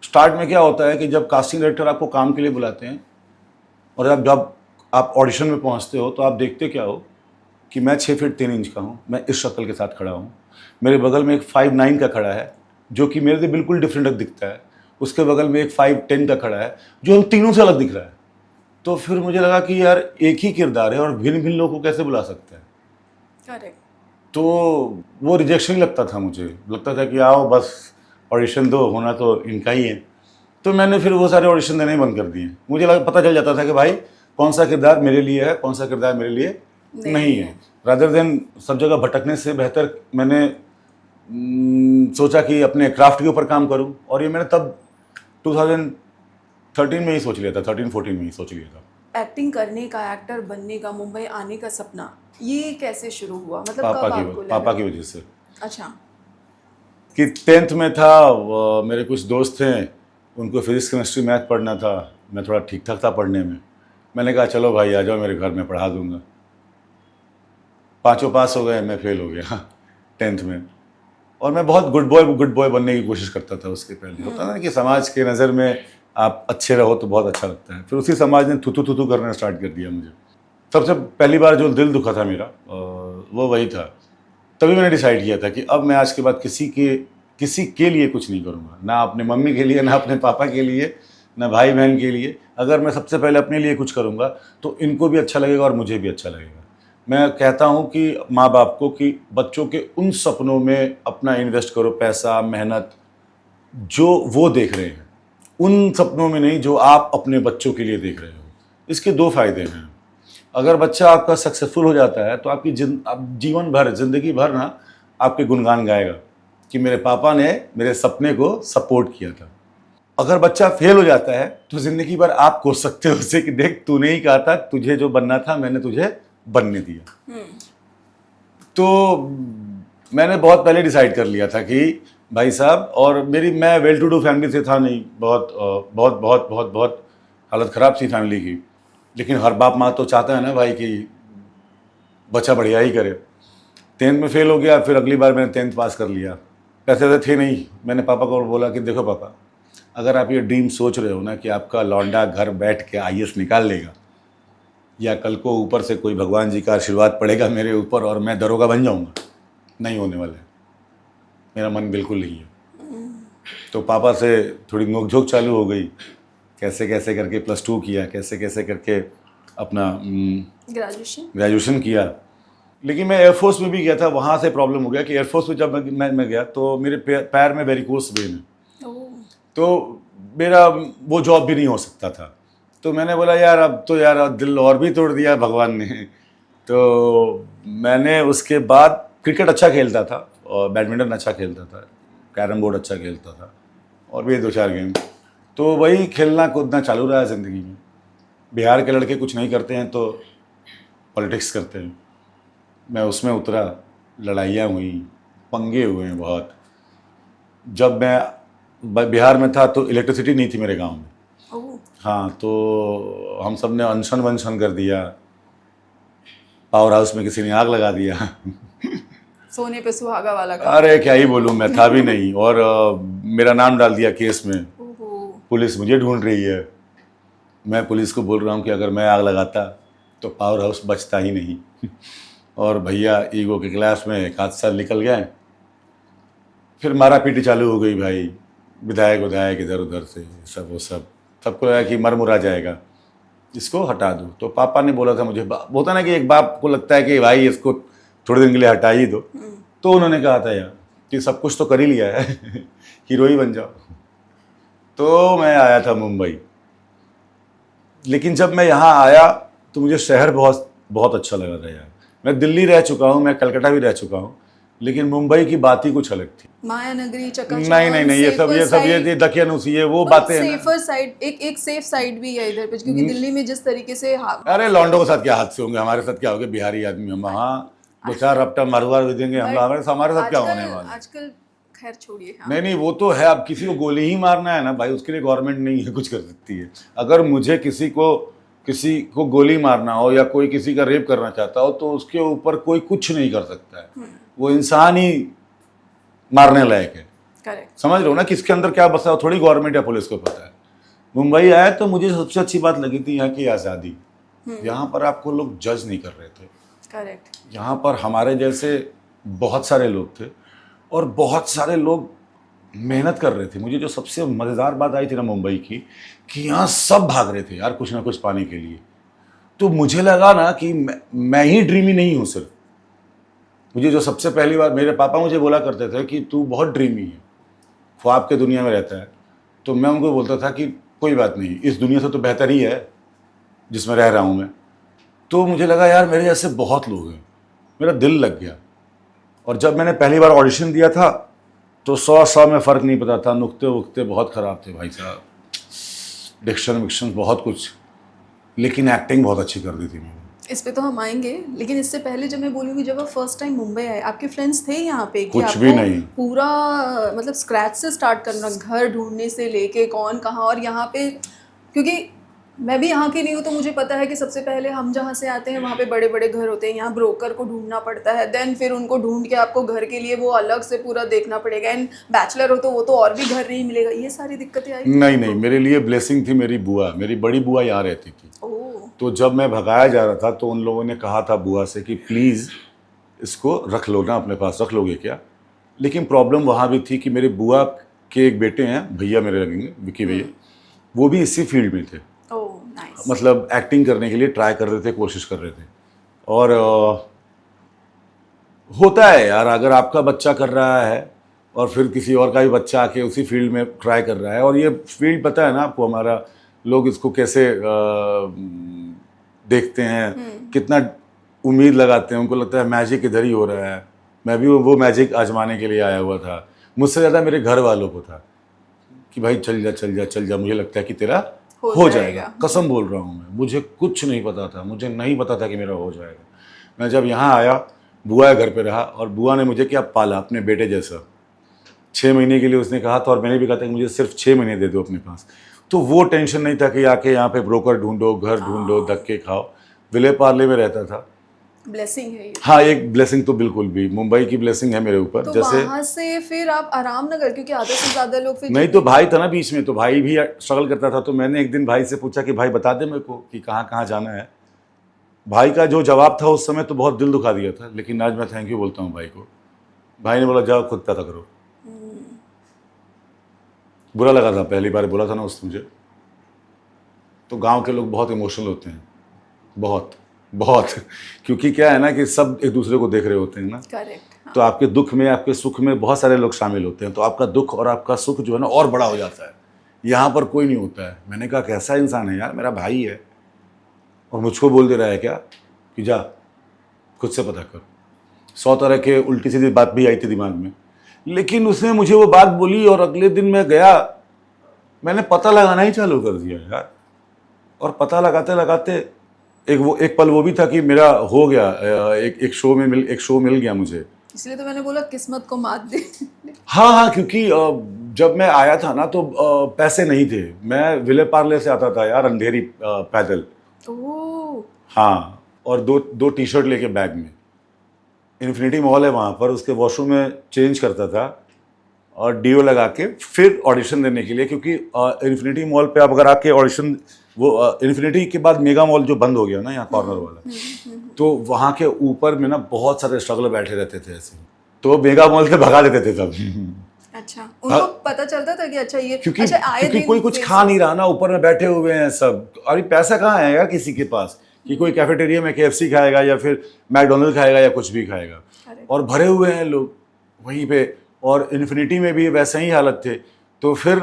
स्टार्ट में क्या होता है कि जब कास्टिंग डायरेक्टर आपको काम के लिए बुलाते हैं और जब आप ऑडिशन में पहुंचते हो तो आप देखते क्या हो कि मैं 6 फीट 3 इंच का हूँ, मैं इस शक्ल के साथ खड़ा हूँ, मेरे बगल में एक 5'9" का खड़ा है जो कि मेरे से बिल्कुल डिफरेंट दिखता है, उसके बगल में एक 5'10" का खड़ा है जो हम तीनों से अलग दिख रहा है। तो फिर मुझे लगा कि यार एक ही किरदार है और भिन्न भिन्न लोगों को कैसे बुला सकते हैं। करेक्ट। तो वो रिजेक्शन ही लगता था, मुझे लगता था कि आओ बस ऑडिशन दो, होना तो इनका ही है। तो मैंने फिर वो सारे ऑडिशन देने ही बंद कर दिए। मुझे पता चल जाता था कि भाई कौन सा किरदार मेरे लिए है, कौन सा किरदार मेरे लिए नहीं है। रादर देन सब जगह भटकने से बेहतर मैंने सोचा कि अपने क्राफ्ट के ऊपर काम करूं, और ये मैंने तब 2013 में ही सोच लिया था, 13-14 में ही सोच लिया था। एक्टिंग करने का, एक्टर बनने का, मुंबई आने का सपना ये कैसे शुरू हुआ, मतलब कब आपको लगा? पापा की वजह से। अच्छा। कि 10th में था, मेरे कुछ दोस्त थे, उनको फिजिक्स केमिस्ट्री मैथ पढ़ना था, मैं थोड़ा ठीक ठाक था पढ़ने में। मैंने कहा चलो भाई आ जाओ मेरे घर में पढ़ा दूंगा। पांचों पास हो गए, मैं फेल हो गया 10th में। और मैं बहुत गुड बॉय बनने की कोशिश करता था। उसके पहले होता ना कि समाज के नज़र में आप अच्छे रहो तो बहुत अच्छा लगता है। फिर उसी समाज ने थू करना स्टार्ट कर दिया मुझे। सबसे पहली बार जो दिल दुखा था मेरा वो वही था। तभी मैंने डिसाइड किया था कि अब मैं आज के बाद किसी के लिए कुछ नहीं करूँगा, ना अपने मम्मी के लिए, ना अपने पापा के लिए, ना भाई बहन के लिए। अगर मैं सबसे पहले अपने लिए कुछ करूँगा तो इनको भी अच्छा लगेगा और मुझे भी अच्छा लगेगा। मैं कहता हूँ कि माँ बाप को कि बच्चों के उन सपनों में अपना इन्वेस्ट करो, पैसा मेहनत जो वो देख रहे हैं, उन सपनों में नहीं जो आप अपने बच्चों के लिए देख रहे हो। इसके 2 फायदे हैं। अगर बच्चा आपका सक्सेसफुल हो जाता है तो आपकी जीवन भर, जिंदगी भर ना आपके गुणगान गाएगा कि मेरे पापा ने मेरे सपने को सपोर्ट किया था। अगर बच्चा फेल हो जाता है तो जिंदगी भर आप कोस सकते हो उसे कि देख तूने ही कहा था, तुझे जो बनना था मैंने तुझे बनने दिया। तो मैंने बहुत पहले डिसाइड कर लिया था कि भाई साहब, और मैं वेल टू डू फैमिली से था नहीं, बहुत हालत ख़राब थी फैमिली की। लेकिन हर बाप माँ तो चाहता है ना भाई कि बच्चा बढ़िया ही करे। 10th में फेल हो गया, फिर अगली बार मैंने 10th पास कर लिया। पैसे तो थे नहीं। मैंने पापा को बोला कि देखो पापा, अगर आप ये ड्रीम सोच रहे हो ना कि आपका लौंडा घर बैठ के IAS निकाल लेगा, या कल को ऊपर से कोई भगवान जी का आशीर्वाद पड़ेगा मेरे ऊपर और मैं दरोगा बन जाऊंगा, नहीं होने वाला है। मेरा मन बिल्कुल नहीं है। तो पापा से थोड़ी नोकझोंक चालू हो गई, कैसे कैसे करके +2 किया, कैसे कैसे करके अपना ग्रेजुएशन किया। लेकिन मैं एयरफोर्स में भी गया था, वहाँ से प्रॉब्लम हो गया कि एयरफोर्स में जब मैं गया तो मेरे पैर में वेरिकोस वेन है, तो मेरा वो जॉब भी नहीं हो सकता था। तो मैंने बोला यार अब तो यार दिल और भी तोड़ दिया भगवान ने। तो मैंने उसके बाद क्रिकेट अच्छा खेलता था और बैडमिंटन अच्छा खेलता था, कैरम बोर्ड अच्छा खेलता था और भी 2-4 गेम। तो वही खेलना कूदना चालू रहा ज़िंदगी में। बिहार के लड़के कुछ नहीं करते हैं तो पॉलिटिक्स करते हैं। मैं उसमें उतरा, लड़ाइयाँ हुई, पंगे हुए हैं बहुत। जब मैं बिहार में था तो इलेक्ट्रिसिटी नहीं थी मेरे गांव में। हाँ, तो हम सब ने अनशन वनशन कर दिया, पावर हाउस में किसी ने आग लगा दिया। सोने पे सुहागा वाला काम। अरे क्या ही बोलूँ, मैं था भी नहीं, और मेरा नाम डाल दिया केस में। पुलिस मुझे ढूंढ रही है। मैं पुलिस को बोल रहा हूँ कि अगर मैं आग लगाता तो पावर हाउस बचता ही नहीं। और भैया ईगो के क्लास में 1 साल निकल गए। फिर मारा पीटी चालू हो गई भाई, विधायक इधर उधर से, सब वो सबको लगा कि मर मुरा जाएगा, इसको हटा दो। तो पापा ने बोला था मुझे, होता ना कि एक बाप को लगता है कि भाई इसको थोड़े दिन के लिए हटा ही दो। तो उन्होंने कहा था यार कि सब कुछ तो कर ही लिया है, हीरो ही बन जाओ। तो मैं आया था मुंबई। लेकिन जब मैं यहाँ आया तो मुझे शहर बहुत अच्छा लगा था यार। मैं दिल्ली रह चुका हूँ, मैं कलकत्ता भी रह चुका हूँ, लेकिन मुंबई की बात ही कुछ अलग थी। माया नगरी, चकाचौंध, नहीं, ये दकियानुसी है, वो बातें हैं ना। सेफर साइड, एक सेफ साइड भी है इधर पे, क्योंकि दिल्ली में जिस तरीके से अरे लॉन्डो के साथ क्या हादसे होंगे, हमारे साथ क्या होंगे, बिहारी आदमी हम वहाँ दो चार रपटा मारवार भी देंगे, हम हमारे साथ क्या होने वाला है। आजकल खैर छोड़िए। हाँ। नहीं वो तो है, अब किसी को गोली ही मारना है ना भाई, उसके लिए गवर्नमेंट नहीं है कुछ कर सकती है। अगर मुझे किसी को गोली मारना हो या कोई किसी का रेप करना चाहता हो तो उसके ऊपर कोई कुछ नहीं कर सकता है, वो इंसान ही मारने लायक है। करेक्ट। समझ रहे हो ना, किसके अंदर क्या बसा हो थोड़ी गवर्नमेंट या पुलिस को पता है। मुंबई आया तो मुझे सबसे अच्छी बात लगी थी यहाँ की आज़ादी। यहाँ पर आपको लोग जज नहीं कर रहे थे। करेक्ट। यहाँ पर हमारे जैसे बहुत सारे लोग थे और बहुत सारे लोग मेहनत कर रहे थे। मुझे जो सबसे मज़ेदार बात आई थी ना मुंबई की, कि यहाँ सब भाग रहे थे यार कुछ ना कुछ पाने के लिए। तो मुझे लगा ना कि मैं ही ड्रीमी नहीं हूँ सिर्फ। मुझे जो सबसे पहली बार मेरे पापा मुझे बोला करते थे कि तू बहुत ड्रीमी है, ख्वाब के दुनिया में रहता है। तो मैं उनको बोलता था कि कोई बात नहीं, इस दुनिया से तो बेहतर ही है जिसमें रह रहा हूँ मैं। तो मुझे लगा यार मेरे जैसे बहुत लोग हैं, मेरा दिल लग गया। और जब मैंने पहली बार ऑडिशन दिया था तो 100 में फ़र्क नहीं पता था, नुक्ते वुक्ते बहुत ख़राब थे भाई साहब, डिक्शन विक्शन बहुत कुछ, लेकिन एक्टिंग बहुत अच्छी कर दी थी मैंने। इस पे तो हम आएंगे, लेकिन इससे पहले जब मैं बोलूँगी, जब आप फर्स्ट टाइम मुंबई आए, आपके फ्रेंड्स थे यहाँ पे कि कुछ आपको भी नहीं, पूरा मतलब स्क्रैच से स्टार्ट करना, घर ढूंढने से लेके कौन कहाँ, और यहाँ पे क्योंकि मैं भी यहाँ की नहीं हूँ तो मुझे पता है कि सबसे पहले हम जहाँ से आते हैं वहाँ पे बड़े बड़े घर होते हैं, यहाँ ब्रोकर को ढूंढना पड़ता है, देन फिर उनको ढूंढ के आपको घर के लिए वो अलग से पूरा देखना पड़ेगा, एंड बैचलर हो तो वो तो और भी घर नहीं मिलेगा, ये सारी दिक्कतें आई। नहीं मेरे लिए ब्लेसिंग थी मेरी बुआ, मेरी बड़ी बुआ यहाँ रहती थी। तो जब मैं भगाया जा रहा था तो उन लोगों ने कहा था बुआ से कि प्लीज़ इसको रख लो ना अपने पास, रख लोगे क्या। लेकिन प्रॉब्लम वहाँ भी थी कि मेरी बुआ के एक बेटे हैं, भैया मेरे लगेंगे, विकी भैया, वो भी इसी फील्ड में थे। नाइस। मतलब एक्टिंग करने के लिए ट्राई कर रहे थे, कोशिश कर रहे थे। और होता है यार, अगर आपका बच्चा कर रहा है और फिर किसी और का भी बच्चा आके उसी फील्ड में ट्राई कर रहा है, और ये फील्ड पता है ना आपको हमारा, लोग इसको कैसे देखते हैं, कितना उम्मीद लगाते हैं, उनको लगता है मैजिक इधर ही हो रहा है। मैं भी वो मैजिक आजमाने के लिए आया हुआ था। मुझसे ज़्यादा मेरे घर वालों को था कि भाई चल जा चल जा चल जा, मुझे लगता है कि तेरा हो जाएगा। कसम बोल रहा हूँ मैं, मुझे कुछ नहीं पता था, मुझे नहीं पता था कि मेरा हो जाएगा। मैं जब यहाँ आया, बुआ घर पे रहा और बुआ ने मुझे क्या पाला, अपने बेटे जैसा। 6 महीने के लिए उसने कहा था, और मैंने भी कहा था कि मुझे सिर्फ 6 महीने दे दो अपने पास। तो वो टेंशन नहीं था कि आके यहाँ पे ब्रोकर ढूंढो, घर ढूंढो, धक्के खाओ। विले पार्ले में रहता था। ब्लेसिंग है ये। हाँ, एक ब्लेसिंग तो बिल्कुल भी, मुंबई की ब्लेसिंग है मेरे ऊपर। तो जैसे वहाँ से फिर आप आराम नगर, क्योंकि आधे से ज़्यादा लोग फिर नहीं, तो भाई था ना बीच में, तो भाई भी स्ट्रगल करता था। तो मैंने एक दिन भाई से पूछा कि भाई बता दे मेरे को कि कहाँ कहाँ जाना है। भाई का जो जवाब था उस समय तो बहुत दिल दुखा दिया था, लेकिन आज मैं थैंक यू बोलता हूँ भाई को। भाई ने बोला जाओ खुद पता करो। बुरा लगा था, पहली बार बोला था ना उसने मुझे। तो गांव के लोग बहुत इमोशनल होते हैं, बहुत बहुत, क्योंकि क्या है ना कि सब एक दूसरे को देख रहे होते हैं ना। करेक्ट। हाँ। तो आपके दुख में, आपके सुख में बहुत सारे लोग शामिल होते हैं, तो आपका दुख और आपका सुख जो है ना और बड़ा हो जाता है। यहाँ पर कोई नहीं होता है। मैंने कहा कैसा इंसान है यार, मेरा भाई है और मुझको बोल दे रहा है क्या कि जा खुद से पता कर। 100 तरह के उल्टी सीधी बात भी आई थी दिमाग में, लेकिन उसने मुझे वो बात बोली और अगले दिन मैं गया, मैंने पता लगाना ही चालू कर दिया यार। और पता लगाते लगाते एक पल वो भी था कि मेरा हो गया, एक शो मिल गया मुझे। इसलिए तो मैंने बोला किस्मत को मात दे। हाँ, क्योंकि जब मैं आया था ना तो पैसे नहीं थे। मैं विले पार्ले से आता था यार, अंधेरी पैदल। ओह। हाँ, और दो टी शर्ट लेके बैग में। इन्फिनिटी मॉल है वहाँ पर, उसके वॉशरूम में चेंज करता था और डीओ लगा के फिर ऑडिशन देने के लिए, क्योंकि इन्फिनिटी मॉल पे आप अगर आके ऑडिशन, वो इन्फिनिटी के बाद मेगा मॉल जो बंद हो गया ना यहाँ कॉर्नर वाला, तो वहाँ के ऊपर में ना बहुत सारे स्ट्रगलर बैठे रहते थे ऐसे, तो मेगा मॉल से भगा देते थे सब। अच्छा, उनको पता चलता था कि अच्छा ये, क्योंकि अच्छा आए क्योंकि दिन कोई कुछ खा नहीं रहा ना, ऊपर में बैठे हुए हैं सब। और पैसा कहाँ है यार किसी के पास कि कोई कैफेटेरिया में KFC खाएगा या फिर मैकडोनल्ड खाएगा या कुछ भी खाएगा। और भरे हुए हैं लोग वहीं पे, और इन्फिनिटी में भी वैसे ही हालत थे। तो फिर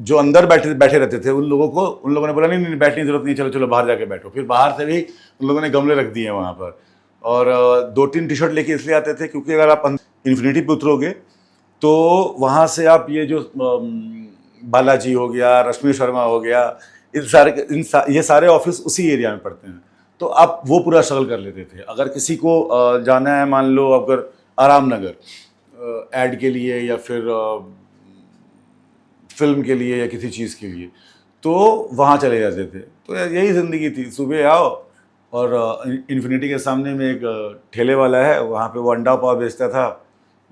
जो अंदर बैठे रहते थे उन लोगों ने बोला नहीं बैठने की जरूरत नहीं, चलो चलो बाहर जाके बैठो। फिर बाहर से भी उन लोगों ने गमले रख दिए वहाँ पर, और 2-3 टी शर्ट लेके इसलिए आते थे क्योंकि अगर आप इन्फिनिटी पे उतरोगे तो वहाँ से आप ये जो बालाजी हो गया, रश्मि शर्मा हो गया, ये सारे ऑफिस उसी एरिया में पड़ते हैं, तो आप वो पूरा स्ट्रगल कर लेते थे। अगर किसी को जाना है, मान लो अगर आराम नगर ऐड के लिए या फिर फिल्म के लिए या किसी चीज़ के लिए, तो वहाँ चले जाते थे। तो यही ज़िंदगी थी, सुबह आओ और इन्फिनिटी के सामने में एक ठेले वाला है, वहाँ पे वो अंडा पाव बेचता था,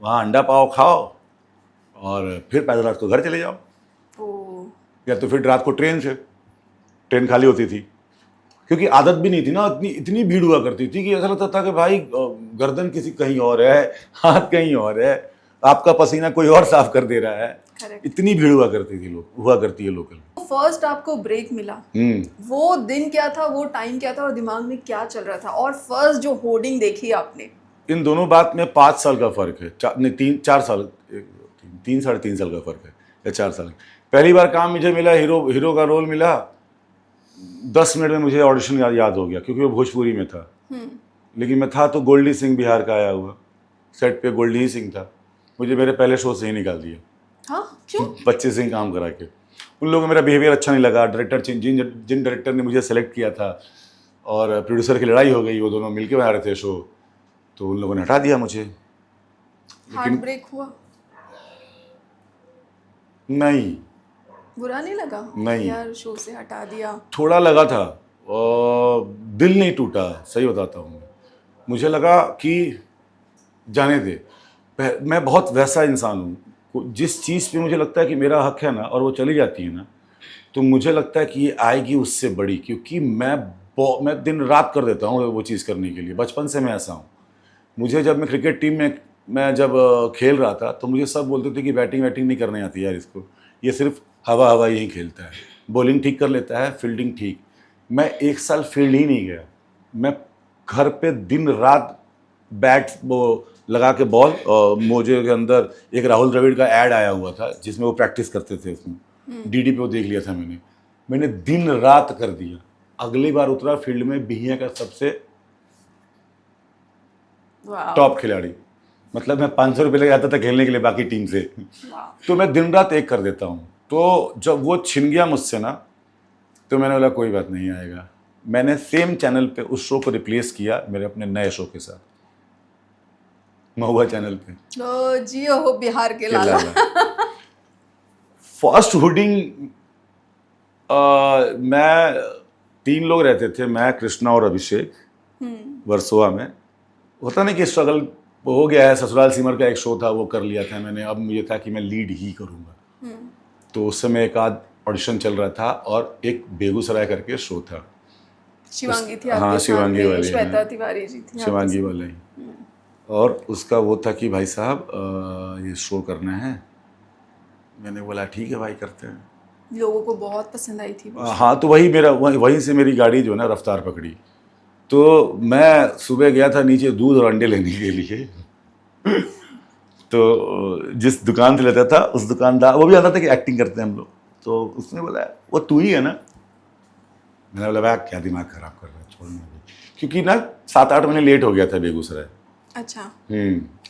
वहाँ अंडा पाव खाओ और फिर पैदल रात को घर चले जाओ। या तो फिर रात को ट्रेन खाली होती थी, क्योंकि आदत भी नहीं थी ना, इतनी भीड़ हुआ करती थी कि ऐसा लगता था कि भाई गर्दन किसी कहीं और है, हाथ कहीं और है, आपका पसीना कोई और साफ कर दे रहा है। Correct. इतनी भीड़ हुआ करती है लोकल। फर्स्ट आपको ब्रेक मिला, वो दिन क्या था, वो टाइम क्या था और दिमाग में क्या चल रहा था, और फर्स्ट जो होर्डिंग देखी आपने? इन दोनों बात में 5 साल का फर्क है, 3-4 साल, 3-3.5 साल का फर्क है, या 4 साल। पहली बार काम मुझे मिला, हीरो का रोल मिला, 10 मिनट में मुझे ऑडिशन याद हो गया, क्योंकि वो भोजपुरी में था। लेकिन मैं था तो गोल्डी सिंह बिहार का आया हुआ, सेट पे गोल्डी ही सिंह था, मुझे मेरे पहले शो से ही निकाल दिया। हाँ, क्यों? बच्चे से ही काम करा के। उन लोगों को मेरा बिहेवियर अच्छा नहीं लगा। डायरेक्टर जिन डायरेक्टर ने मुझे सेलेक्ट किया था और प्रोड्यूसर की लड़ाई हो गई, वो दोनों मिलके बना रहे थे शो, तो उन लोगों ने हटा दिया मुझे। हार्ट ब्रेक हुआ? नहीं, बुरा नहीं लगा? नहीं यार शो से हटा दिया। थोड़ा लगा था, दिल नहीं टूटा, सही बताता हूँ। मुझे लगा कि जाने दे, मैं बहुत वैसा इंसान हूँ, जिस चीज़ पे मुझे लगता है कि मेरा हक है ना, और वो चली जाती है ना, तो मुझे लगता है कि ये आएगी उससे बड़ी, क्योंकि मैं दिन रात कर देता हूँ वो चीज़ करने के लिए। बचपन से मैं ऐसा हूँ। मुझे जब मैं क्रिकेट टीम में मैं जब खेल रहा था, तो मुझे सब बोलते थे कि बैटिंग नहीं करने आती यार इसको, ये सिर्फ हवा यही खेलता है, बॉलिंग ठीक कर लेता है, फील्डिंग ठीक। मैं 1 साल फील्ड ही नहीं गया, मैं घर पे दिन रात बैट वो लगा के बॉल, मोजे के अंदर एक राहुल द्रविड़ का ऐड आया हुआ था जिसमें वो प्रैक्टिस करते थे, उसमें डीडी पे वो देख लिया था मैंने दिन रात कर दिया। अगली बार उतरा फील्ड में बिहिया का सबसे टॉप खिलाड़ी, मतलब मैं 500 रुपये लेके आता था खेलने के लिए बाकी टीम से, तो मैं दिन रात एक कर देता हूँ। तो जब वो छिन गया मुझसे ना, तो मैंने बोला कोई बात नहीं आएगा। मैंने सेम चैनल पे उस शो को रिप्लेस किया मेरे अपने नए शो के साथ, महुआ चैनल पे। जियो हो बिहार के लाला। फर्स्ट हुडिंग मैं 3 लोग रहते थे, मैं, कृष्णा और अभिषेक, वर्सोवा में। होता नहीं कि स्ट्रगल हो गया है, ससुराल सिमर का एक शो था वो कर लिया था मैंने, अब मुझे था कि मैं लीड ही करूँगा। तो उस समय एक आध ऑडिशन चल रहा था और एक बेगूसराय करके शो था, शिवांगी थी, हाँ शिवांगी वाले, श्वेता तिवारी जी थी, शिवांगी वाले ही। और उसका वो था कि भाई साहब ये शो करना है। मैंने बोला ठीक है भाई करते हैं। लोगों को बहुत पसंद आई थी वो। हाँ, तो वहीं से मेरी गाड़ी जो है ना रफ्तार पकड़ी। तो मैं सुबह गया था नीचे दूध और अंडे लेने के लिए तो जिस दुकान से लेता था उस दुकानदार, वो भी आता था कि एक्टिंग करते हैं हम लोग, तो उसने बोला वो तू ही है ना। मैंने बोला भाई क्या दिमाग खराब कर रहा है, छोड़ना, क्योंकि ना 7-8 महीने लेट हो गया था बेगूसराय। अच्छा।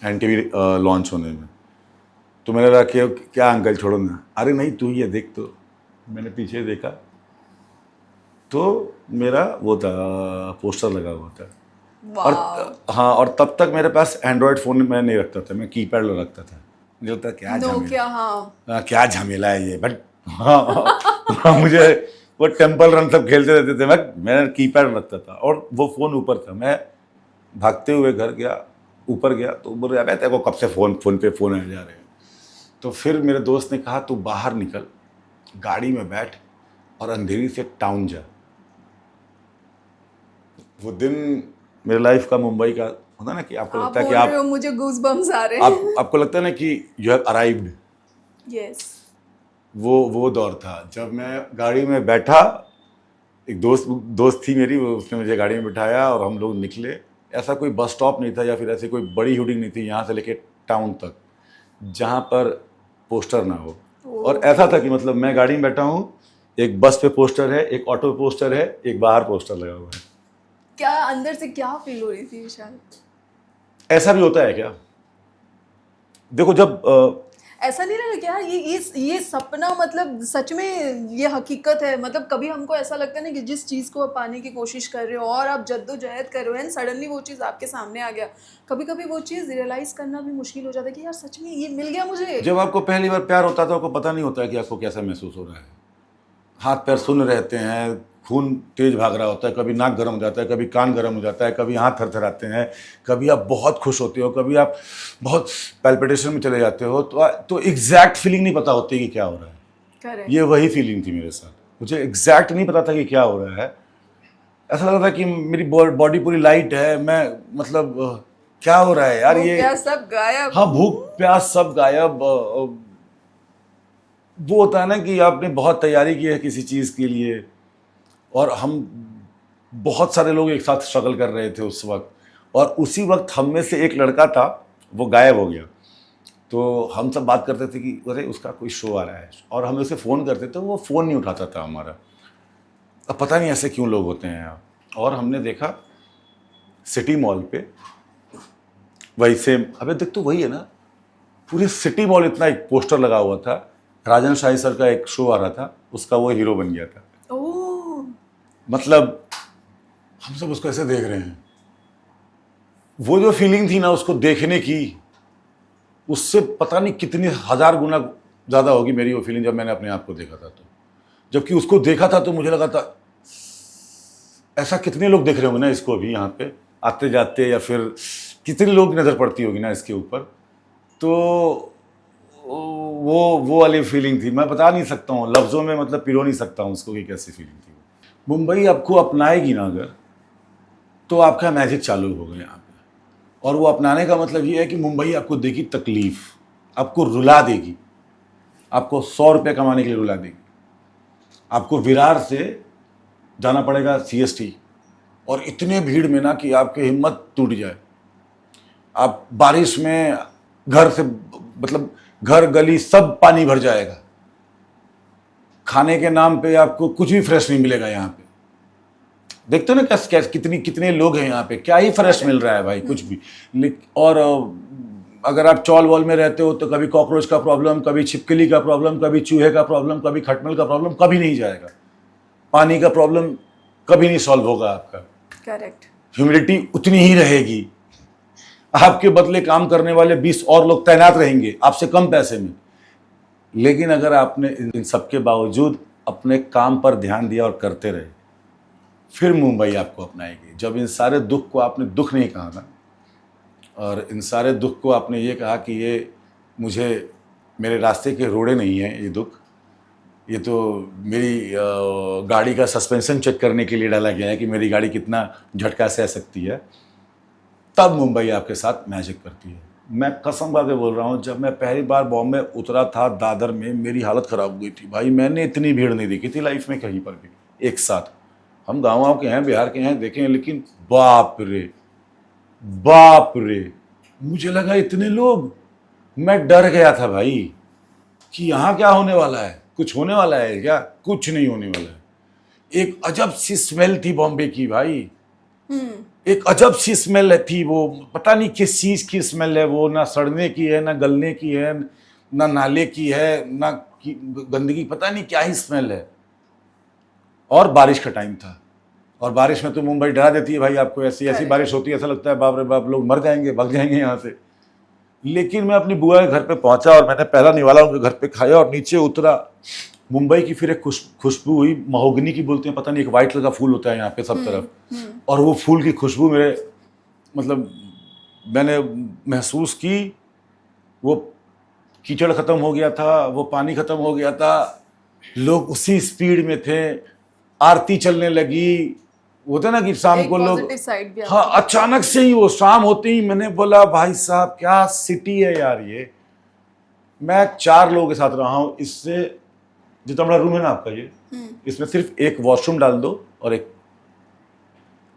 एनटीवी लॉन्च होने में। तो मैंने कहा कि क्या अंकल छोड़ो ना, अरे नहीं तू ही है देख। तो मैंने पीछे देखा तो मेरा वो था, पोस्टर लगा हुआ था। और हाँ, और तब तक मेरे पास एंड्रॉयड फ़ोन मैं नहीं रखता था, मैं कीपैड रखता था। मुझे लगता क्या झमेला, हाँ क्या झमेला है ये, बट हाँ मुझे वो टेम्पल रन सब खेलते रहते थे, मैं कीपैड रखता था और वो फ़ोन ऊपर था। मैं भागते हुए घर गया, ऊपर गया तो बोल रहा है तेरे को कब से फ़ोन पे फ़ोन आ जा रहे हैं। तो फिर मेरे दोस्त ने कहा तू बाहर निकल, गाड़ी में बैठ और अंधेरी से टाउन जा। वो दिन मेरे लाइफ का, मुंबई का होता ना कि आपको लगता है कि आप, मुझे गूज़बम्स आ रहे हैं, आपको लगता है ना कि यू हैव अराइव्ड। यस, वो दौर था जब मैं गाड़ी में बैठा, एक दोस्त थी मेरी, उसने मुझे गाड़ी में बिठाया और हम लोग निकले। ऐसा कोई बस स्टॉप नहीं था या फिर ऐसी कोई बड़ी हुडिंग नहीं थी यहाँ से लेके टाउन तक जहाँ पर पोस्टर ना हो। और ऐसा था कि मतलब मैं गाड़ी में बैठा हूँ, एक बस पे पोस्टर है, एक ऑटो पे पोस्टर है, एक बाहर पोस्टर लगा हुआ है। क्या अंदर से क्या फील हो रही थी विशाल? ऐसा भी होता है क्या? देखो जब ऐसा नहीं लगा कि यार ये सपना मतलब सच में ये हकीकत है? मतलब कभी हमको ऐसा लगता है ना कि जिस चीज़ को आप पाने की कोशिश कर रहे हो और आप जद्दोजहद कर रहे हो एंड सडनली वो चीज़ आपके सामने आ गया, कभी कभी वो चीज़ रियलाइज करना भी मुश्किल हो जाता है कि यार सच में ये मिल गया मुझे। जब आपको पहली बार प्यार होता है तो आपको पता नहीं होता है कि आपको कैसा महसूस हो रहा है। हाथ पैर सुन्न रहते हैं, खून तेज भाग रहा होता है, कभी नाक गर्म हो जाता है, कभी कान गर्म हो जाता है, कभी हाथ थरथराते हैं, कभी आप बहुत खुश होते हो, कभी आप बहुत पैल्पिटेशन में चले जाते हो। तो एग्जैक्ट फीलिंग नहीं पता होती कि क्या हो रहा है। करेक्ट। ये वही फीलिंग थी मेरे साथ। मुझे एग्जैक्ट नहीं पता था कि क्या हो रहा है। ऐसा लग रहा था कि मेरी बॉडी पूरी लाइट है, मैं मतलब क्या हो रहा है यार ये। प्यास सब गायब। हाँ, भूख प्यास सब गायब। वो होता है ना कि आपने बहुत तैयारी की है किसी चीज़ के लिए और हम बहुत सारे लोग एक साथ स्ट्रगल कर रहे थे उस वक्त, और उसी वक्त हम में से एक लड़का था, वो गायब हो गया। तो हम सब बात करते थे कि अरे उसका कोई शो आ रहा है, और हम उसे फ़ोन करते थे, वो फ़ोन नहीं उठाता था हमारा। अब पता नहीं ऐसे क्यों लोग होते हैं। और हमने देखा सिटी मॉल पे वही सेम, अबे देख तो वही है ना, पूरे सिटी मॉल इतना एक पोस्टर लगा हुआ था, राजन शाही सर का एक शो आ रहा था, उसका वो हीरो बन गया था। ओह। मतलब हम सब उसको ऐसे देख रहे हैं। वो जो फीलिंग थी ना उसको देखने की, उससे पता नहीं कितनी हजार गुना ज़्यादा होगी मेरी वो फीलिंग जब मैंने अपने आप को देखा था। तो जबकि उसको देखा था तो मुझे लगा था ऐसा कितने लोग देख रहे होंगे ना इसको अभी यहाँ पे आते जाते, या फिर कितने लोग नज़र पड़ती होगी ना इसके ऊपर। तो वो वाली फीलिंग थी, मैं बता नहीं सकता हूँ लफ्ज़ों में, मतलब पिरो नहीं सकता हूँ उसको कि कैसी फीलिंग थी। मुंबई आपको अपनाएगी ना अगर, तो आपका मैजिक चालू होगा यहाँ पे। और वो अपनाने का मतलब ये है कि मुंबई आपको देगी तकलीफ, आपको रुला देगी, आपको 100 रुपये कमाने के लिए रुला देगी। आपको विरार से जाना पड़ेगा CST, और इतने भीड़ में ना कि आपकी हिम्मत टूट जाए। आप बारिश में घर से मतलब घर गली सब पानी भर जाएगा। खाने के नाम पे आपको कुछ भी फ्रेश नहीं मिलेगा यहाँ पे। देखते हो ना कैसे कितने लोग हैं यहाँ पे, क्या ही फ्रेश मिल रहा है भाई, कुछ भी। और अगर आप चौल वॉल में रहते हो तो कभी कॉकरोच का प्रॉब्लम, कभी छिपकली का प्रॉब्लम, कभी चूहे का प्रॉब्लम, कभी खटमल का प्रॉब्लम, कभी नहीं जाएगा। पानी का प्रॉब्लम कभी नहीं सॉल्व होगा आपका। करेक्ट। ह्यूमिडिटी उतनी ही रहेगी, आपके बदले काम करने वाले 20 और लोग तैनात रहेंगे आपसे कम पैसे में। लेकिन अगर आपने इन सबके बावजूद अपने काम पर ध्यान दिया और करते रहे, फिर मुंबई आपको अपनाएगी। जब इन सारे दुख को आपने दुख नहीं कहा ना, और इन सारे दुख को आपने ये कहा कि ये मुझे मेरे रास्ते के रोड़े नहीं हैं, ये दुख, ये तो मेरी गाड़ी का सस्पेंशन चेक करने के लिए डाला गया है कि मेरी गाड़ी कितना झटका सह सकती है, तब मुंबई आपके साथ मैजिक करती है। मैं कसम खा के बोल रहा हूँ, जब मैं पहली बार बॉम्बे उतरा था दादर में, मेरी हालत ख़राब हो गई थी भाई। मैंने इतनी भीड़ नहीं देखी थी लाइफ में कहीं पर भी एक साथ। हम गाँव के हैं, बिहार के हैं, देखे हैं, लेकिन बाप रे, मुझे लगा इतने लोग, मैं डर गया था भाई कि यहाँ क्या होने वाला है, कुछ होने वाला है क्या? कुछ नहीं होने वाला है। एक अजब सी स्मेल थी बॉम्बे की भाई, एक अजब सी स्मेल थी वो, पता नहीं किस चीज़ की स्मेल है वो, ना सड़ने की है, ना गलने की है, ना नाले की है, ना गंदगी, पता नहीं क्या ही स्मेल है। और बारिश का टाइम था, और बारिश में तो मुंबई डरा देती है भाई आपको। ऐसी बारिश होती है, ऐसा लगता है बाप रे बाप, लोग मर जाएंगे, भाग जाएंगे यहाँ से। लेकिन मैं अपनी बुआ के घर पे पहुंचा और मैंने पहला निवाला उनके घर पे खाया और नीचे उतरा। मुंबई की फिर एक खुशबू हुई, महोगनी की बोलते हैं, पता नहीं, एक वाइट कलर का फूल होता है यहाँ पे सब तरफ, और वो फूल की खुशबू मेरे मतलब मैंने महसूस की। वो कीचड़ ख़त्म हो गया था, वो पानी ख़त्म हो गया था, लोग उसी स्पीड में थे, आरती चलने लगी। होता ना कि शाम को लोग, हाँ, अचानक से ही वो शाम होते ही मैंने बोला भाई साहब क्या सिटी है यार ये। मैं 4 लोगों के साथ रहा हूँ, इससे जितना बड़ा रूम है ना आपका ये, इसमें सिर्फ एक वॉशरूम डाल दो और एक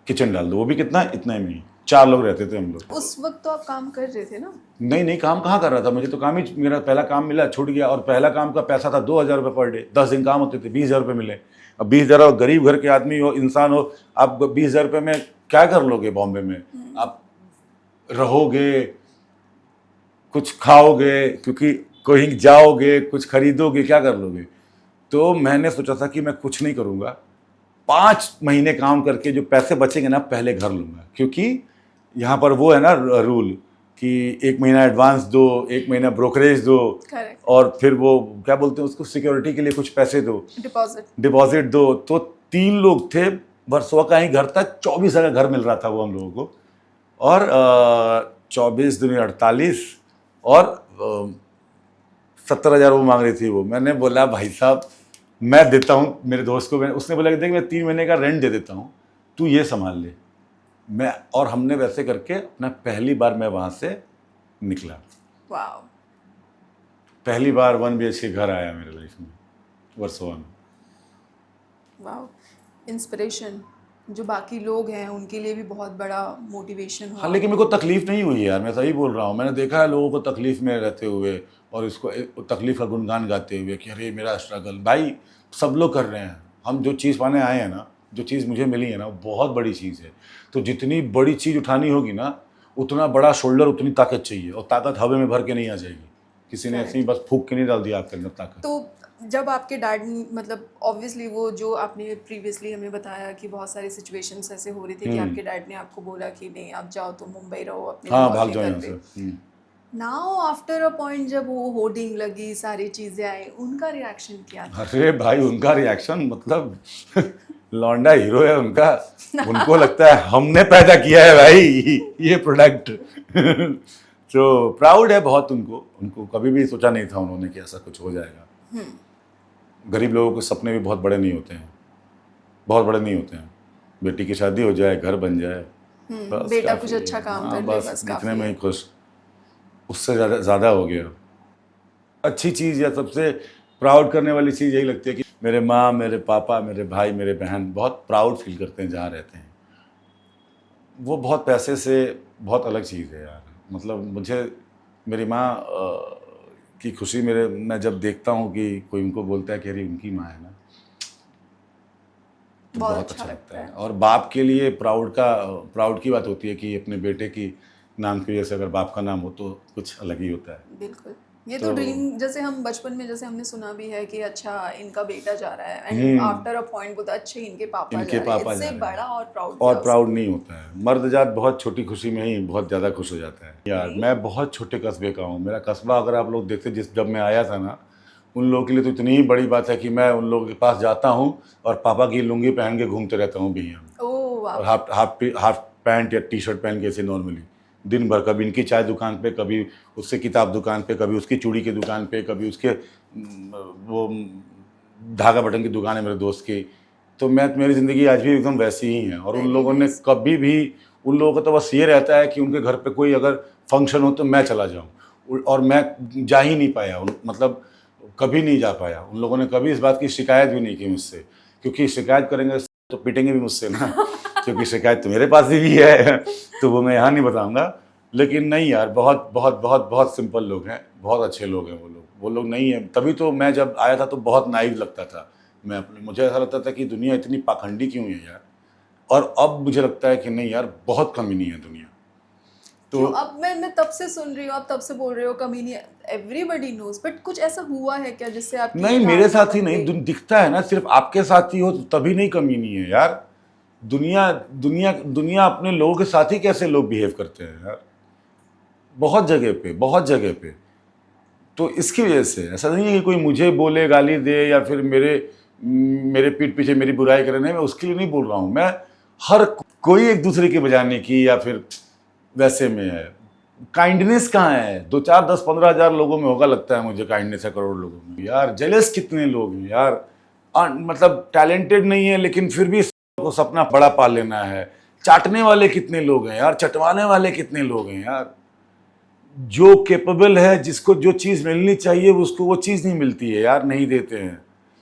किचन डाल दो, वो भी कितना, इतना में ही 4 लोग रहते थे हम लोग। उस वक्त तो आप काम कर रहे थे ना? नहीं, काम कहाँ कर रहा था, मुझे तो काम ही, मेरा पहला काम मिला, छूट गया, और पहला काम का पैसा था 2000 रुपये पर डे, 10 दिन काम होते थे, 20,000 रुपये मिले। अब 20,000 गरीब घर के आदमी हो, इंसान हो, आप 20,000 रुपये में क्या कर लोगे बॉम्बे में? आप रहोगे, कुछ खाओगे, क्योंकि कहीं जाओगे, कुछ खरीदोगे, क्या कर लोगे? तो मैंने सोचा था कि मैं कुछ नहीं करूँगा, 5 महीने काम करके जो पैसे बचेंगे ना पहले घर लूँगा, क्योंकि यहाँ पर वो है ना रूल कि 1 महीना एडवांस दो, 1 महीना ब्रोकरेज दो, Correct. और फिर वो क्या बोलते हैं उसको, सिक्योरिटी के लिए कुछ पैसे दो, डिपॉजिट दो। तो 3 लोग थे, वर्सोवा का ही घर था, 24,000 का घर मिल रहा था वो हम लोगों को, और 24 दूनी 48, और 70,000 वो मांग रही थी वो। मैंने बोला भाई साहब मैं देता हूँ मेरे दोस्त को, उसने बोला कि देख मैं 3 महीने का रेंट दे देता हूँ, तू ये संभाल ले। मैं और हमने वैसे करके अपना पहली बार मैं वहाँ से निकला। वाओ। पहली बार 1 BHK घर आया मेरे लाइफ में वर्सोवा में। वाओ, इंस्पिरेशन जो बाकी लोग हैं उनके लिए भी बहुत बड़ा मोटिवेशन हुआ। हाँ, लेकिन मेरे को तकलीफ नहीं हुई यार, मैं सही बोल रहा हूँ। मैंने देखा है लोगों को तकलीफ में रहते हुए और इसको तकलीफ का गुणगान गाते हुए कि अरे मेरा स्ट्रगल। भाई सब लोग कर रहे हैं, हम जो चीज़ पाने आए हैं ना, जो चीज़ मुझे मिली है ना, वो बहुत बड़ी चीज़ है। तो जितनी बड़ी चीज़ उठानी होगी ना, उतना बड़ा शोल्डर, उतनी ताकत चाहिए, और ताकत हवा में भर के नहीं आ जाएगी। किसी ने ऐसे ही बस फूंक के नहीं डाल दिया आपके अंदर ताकत। तो जब आपके डैड, मतलब ऑब्वियसली वो जो आपने प्रीवियसली हमें बताया कि बहुत सारी सिचुएशंस ऐसे हो रही थी कि आपके डैड ने आपको बोला कि नहीं आप जाओ, तो मुंबई रहो अपने, हाँ भाग जाओ यहाँ से। नाउ आफ्टर अ पॉइंट जब वो होर्डिंग लगी, सारी चीजें आई, उनका रिएक्शन क्या था? अरे भाई उनका रिएक्शन मतलब लौंडा हीरो है उनका। उनको लगता है हमने पैदा किया है भाई ये प्रोडक्ट। तो प्राउड है बहुत उनको कभी भी सोचा नहीं था उन्होंने कि ऐसा कुछ हो जाएगा। गरीब लोगों के सपने भी बहुत बड़े नहीं होते हैं, बहुत बड़े नहीं होते हैं। बेटी की शादी हो जाए, घर बन जाए, बस बेटा काफी कुछ है। अच्छा काम हाँ, कर ले, बस इतने काफी में है। ही खुश, उससे ज़्यादा हो गया। अच्छी चीज़ या सबसे प्राउड करने वाली चीज़ यही लगती है कि मेरे माँ, मेरे पापा, मेरे भाई, मेरे बहन बहुत प्राउड फील करते हैं जहाँ रहते हैं। वो बहुत पैसे से बहुत अलग चीज़ है यार। मतलब मुझे मेरी माँ की खुशी मैं जब देखता हूँ कि कोई उनको बोलता है कि अरे उनकी माँ है ना, तो बहुत अच्छा लगता है। और बाप के लिए प्राउड की बात होती है कि अपने बेटे की नाम की वजह से अगर बाप का नाम हो तो कुछ अलग ही होता है। बिल्कुल, ये तो ड्रीम, जैसे हम बचपन में जैसे हमने सुना भी है कि अच्छा इनका बेटा जा रहा है, एंड आफ्टर अ पॉइंट बोलता अच्छे इनके पापा जा रहे हैं, इससे बड़ा और प्राउड नहीं होता है। मर्द जात बहुत छोटी खुशी में ही बहुत ज़्यादा खुश हो जाता है यार। मैं बहुत छोटे कस्बे का हूँ। मेरा कस्बा अगर आप लोग देखते जब मैं आया था ना, उन लोगों के लिए तो इतनी ही बड़ी बात है कि मैं उन लोगों के पास जाता हूँ और पापा की लुंगी पहन के घूमते रहता हूँ भैया, और हाफ पैंट या टी शर्ट पहन के ऐसे नॉर्मली दिन भर। कभी इनकी चाय दुकान पे, कभी उससे किताब दुकान पे, कभी उसकी चूड़ी की दुकान पे, कभी उसके वो धागा बटन की दुकान है मेरे दोस्त की। तो मेरी ज़िंदगी आज भी एकदम वैसी ही है। और उन लोगों ने कभी भी, उन लोगों का तो बस ये रहता है कि उनके घर पे कोई अगर फंक्शन हो तो मैं चला जाऊँ, और मैं जा ही नहीं पाया, मतलब कभी नहीं जा पाया। उन लोगों ने कभी इस बात की शिकायत भी नहीं की मुझसे, क्योंकि शिकायत करेंगे तो पिटेंगे भी मुझसे ना, क्योंकि शिकायत तो मेरे पास भी है तो वो मैं यहाँ नहीं बताऊँगा। लेकिन नहीं यार, बहुत बहुत बहुत बहुत सिंपल लोग हैं, बहुत अच्छे लोग हैं वो लोग नहीं है। तभी तो मैं जब आया था तो बहुत नाइव लगता था मैं मुझे ऐसा लगता था कि दुनिया इतनी पाखंडी क्यों है यार। और अब मुझे लगता है कि नहीं यार, बहुत कमीनी है दुनिया। तो अब मैं तब से सुन रही हूँ, आप तब से बोल रहे हो कमीनी, एवरीबॉडी नोज, बट कुछ ऐसा हुआ है क्या जिससे आप? नहीं, मेरे साथ ही नहीं दिखता है ना, सिर्फ आपके साथ ही हो तो तभी नहीं कमीनी है यार। दुनिया अपने लोगों के साथ ही कैसे लोग बिहेव करते हैं यार, बहुत जगह पे। तो इसकी वजह से ऐसा नहीं है कि कोई मुझे बोले, गाली दे, या फिर मेरे पीठ पीछे मेरी बुराई करे, नहीं, मैं उसके लिए नहीं बोल रहा हूँ। मैं हर कोई एक दूसरे की बजाने की या फिर वैसे में है। काइंडनेस कहाँ है? 2, 4, 10, 15 हज़ार लोगों में होगा लगता है मुझे काइंडनेस है, करोड़ लोगों में यार। जेलस कितने लोग हैं यार, मतलब टैलेंटेड नहीं है लेकिन फिर भी को सपना बड़ा पाल लेना है। चाटने वाले कितने लोग हैं यार, चटवाने वाले कितने लोग हैं यार। जो कैपेबल है, जिसको जो चीज़ मिलनी चाहिए उसको वो चीज़ नहीं मिलती है यार, नहीं देते हैं।